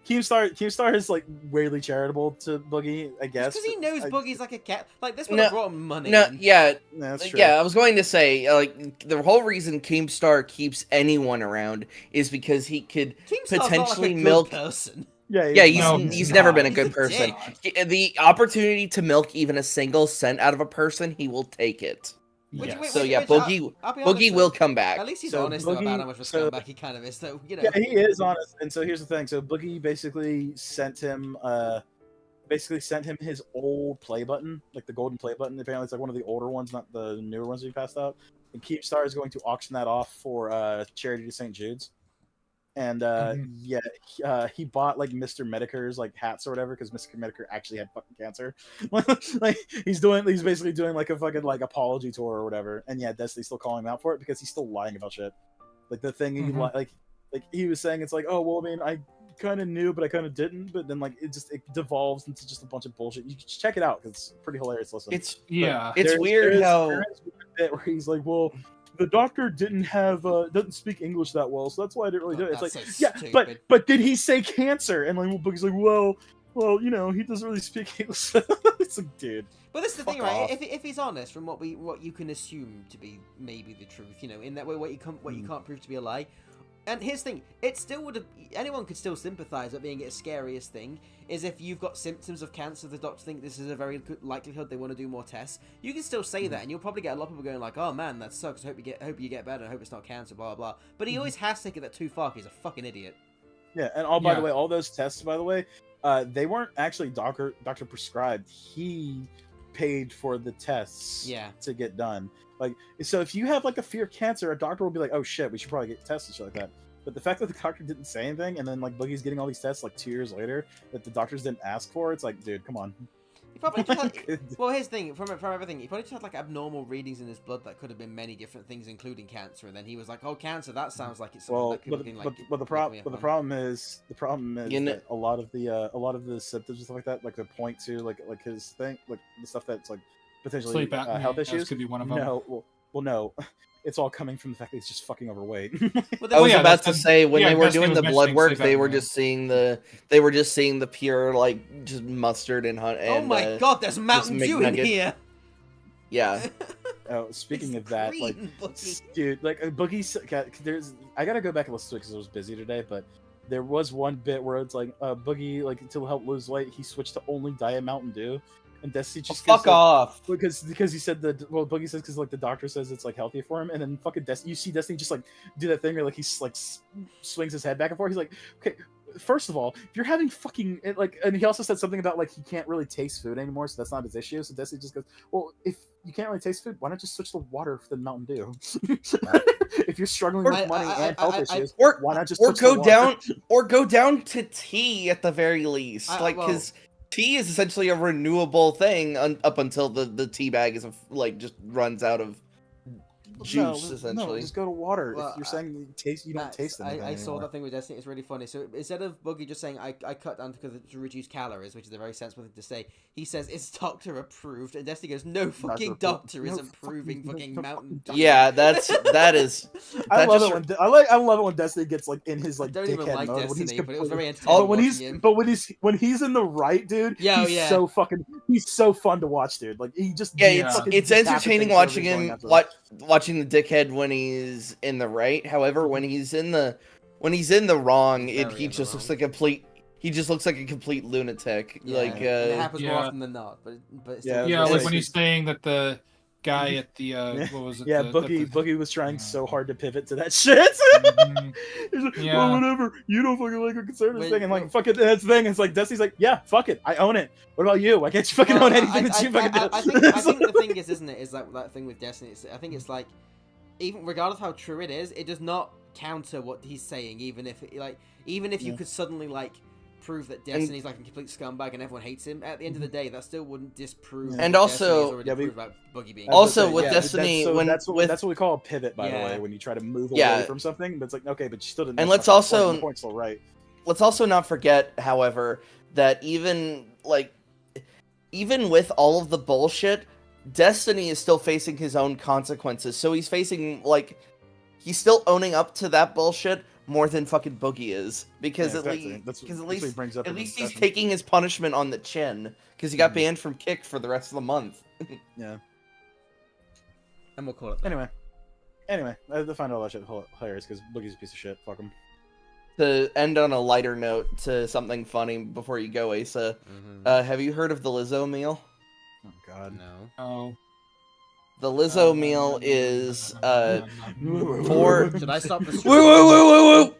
Speaker 3: Keemstar is weirdly charitable to Boogie, I guess.
Speaker 1: Because he knows Boogie's like a cat. This would
Speaker 4: No,
Speaker 1: have brought him money.
Speaker 4: No,
Speaker 1: in.
Speaker 4: yeah,
Speaker 3: That's true.
Speaker 4: yeah. I was going to say, the whole reason Keemstar keeps anyone around is because he could
Speaker 1: Keemstar's not
Speaker 4: potentially
Speaker 1: like a good
Speaker 4: milk.
Speaker 1: person.
Speaker 3: Yeah,
Speaker 4: He's never been a
Speaker 1: He's
Speaker 4: good
Speaker 1: a
Speaker 4: person.
Speaker 1: dick.
Speaker 4: The opportunity to milk even a single cent out of a person, he will take it.
Speaker 1: Which-
Speaker 2: Yes.
Speaker 1: which-
Speaker 4: So yeah,
Speaker 1: which,
Speaker 4: Boogie
Speaker 1: I'll be honest
Speaker 4: Boogie
Speaker 1: though.
Speaker 4: will come back.
Speaker 1: At least he's
Speaker 3: So
Speaker 1: honest about
Speaker 3: Boogie-
Speaker 1: how much of a
Speaker 3: so-
Speaker 1: scumbag he kind of is, though.
Speaker 3: Yeah, he is honest. And so here's the thing. So Boogie basically sent him his old play button, like the golden play button. Apparently it's one of the older ones, not the newer ones he passed out. And Keemstar is going to auction that off for charity to St. Jude's. And he bought Mr. Medicare's hats or whatever, because Mr. Medicare actually had fucking cancer. He's basically doing a fucking apology tour or whatever. And yeah, Destiny's still calling him out for it because he's still lying about shit. The thing he was saying, it's oh well, I mean, I kind of knew but I kind of didn't, but then it devolves into just a bunch of bullshit. You should check it out because it's pretty hilarious. Listen,
Speaker 4: It's
Speaker 2: Yeah.
Speaker 4: it's weird how
Speaker 3: there is one bit where he's like, well, the doctor doesn't speak English that well, so that's why I didn't really do it. It's
Speaker 1: That's
Speaker 3: like,
Speaker 1: so
Speaker 3: yeah,
Speaker 1: stupid.
Speaker 3: but did he say cancer? And like Boogie's like, well, he doesn't really speak English. It's like, dude.
Speaker 1: But this is the thing,
Speaker 3: Fuck
Speaker 1: right?
Speaker 3: off.
Speaker 1: If he's honest from what you can assume to be maybe the truth, in that way, what you can't prove to be a lie. And here's the thing, it still would have, anyone could still sympathise at being the scariest thing, is if you've got symptoms of cancer, the doctor think this is a very good likelihood they want to do more tests. You can still say that, and you'll probably get a lot of people going like, oh man, that sucks, hope you get better, I hope it's not cancer, blah, blah, blah. But he always has to take it that too far, he's a fucking idiot.
Speaker 3: Yeah, and by the way, all those tests, by the way, they weren't actually doctor prescribed. He paid for the tests to get done. Like, so if you have like a fear of cancer, a doctor will be like, oh shit, we should probably get tests and shit like that. But the fact that the doctor didn't say anything, and then like Boogie's getting all these tests like 2 years later that the doctors didn't ask for, it's like, dude, come on.
Speaker 1: He probably just had, well, here's the thing, from everything, he probably just had like abnormal readings in his blood that could have been many different things, including cancer. And then he was like, "Oh, cancer, that sounds like it's something that could have been
Speaker 3: the problem is that a lot of the symptoms and stuff like that, like they point to like his thing, like the stuff that's like potentially
Speaker 2: Sleep apnea,
Speaker 3: health issues
Speaker 2: could be one of them.
Speaker 3: No, no. It's all coming from the fact that he's just fucking overweight.
Speaker 4: I was about to say when they were doing the blood work, they were just seeing the pure like just mustard and
Speaker 1: oh my god, there's Mountain Dew in here.
Speaker 4: Yeah.
Speaker 3: Oh, speaking of that, like,
Speaker 1: Boogie.
Speaker 3: dude, like Boogie, I gotta go back and listen to it because I was busy today, but there was one bit where it's like Boogie, like to help lose weight, he switched to only Diet Mountain Dew. And Destiny just
Speaker 4: fuck off
Speaker 3: because he said Boogie says because like the doctor says it's like healthy for him, and then fucking Destiny, you see Destiny just like do that thing where like he's like swings his head back and forth. He's like, okay, first of all, if you're having fucking and he also said something about like he can't really taste food anymore, so that's not his issue. So Destiny just goes, well, if you can't really taste food, why not just switch to water for the Mountain Dew? If you're struggling with money and health issues, why not just
Speaker 4: go down to tea at the very least, because tea is essentially a renewable thing up until the tea bag is like just runs out of juice. Essentially,
Speaker 3: no, just go to water. If you're saying you don't taste anything.
Speaker 1: I saw that thing with Destiny. It's really funny. So instead of Boogie just saying I cut down to reduce calories, which is a very sensible thing to say, he says it's doctor approved, and Destiny goes, no fucking doctor is approving fucking Mountain Dew.
Speaker 4: Yeah, that is.
Speaker 3: I love it when Destiny gets like in his like
Speaker 1: I don't even
Speaker 3: dickhead
Speaker 1: like
Speaker 3: mode.
Speaker 1: Destiny, but it was very entertaining.
Speaker 3: When he's in the right, dude, he's so fun to watch, dude. Like he just
Speaker 4: it's entertaining watching him watching the dickhead when he's in the right. However, when he's in the wrong, he just looks like a complete lunatic.
Speaker 1: Yeah,
Speaker 4: like
Speaker 1: it happens more often than not. But it's
Speaker 2: like when he's saying that the guy at the what was it?
Speaker 3: Yeah, Boogie was trying so hard to pivot to that shit. He's like, well, whatever. You don't fucking like a conservative thing, and like fucking that's the thing. It's like Destiny's like, yeah, fuck it, I own it. What about you? Why can't you fucking own anything that you fucking do?
Speaker 1: I think the thing is, isn't it? Is like that thing with Destiny. I think it's like, even regardless of how true it is, it does not counter what he's saying. Even if you could suddenly like prove that Destiny's like a complete scumbag and everyone hates him, at the end of the day, that still wouldn't disprove.
Speaker 4: And also,
Speaker 1: about Boogie being
Speaker 4: with Destiny, that's
Speaker 3: what we call a pivot, by the way, when you try to move away from something. But it's like, okay, but you still didn't.
Speaker 4: And let's also
Speaker 3: the point's still right.
Speaker 4: Let's also not forget, however, that even with all of the bullshit, Destiny is still facing his own consequences. So he's facing he's still owning up to that bullshit more than fucking Boogie is, because at least he's taking his punishment on the chin, because he got banned from Kick for the rest of the month.
Speaker 3: Yeah.
Speaker 1: And we'll call it.
Speaker 3: Anyway, I find all that shit hilarious because Boogie's a piece of shit. Fuck him.
Speaker 4: To end on a lighter note to something funny before you go, Asa, have you heard of the Lizzo meal?
Speaker 3: Oh God,
Speaker 1: no.
Speaker 2: Oh.
Speaker 4: The Lizzo meal is
Speaker 1: Should I stop the
Speaker 4: woo!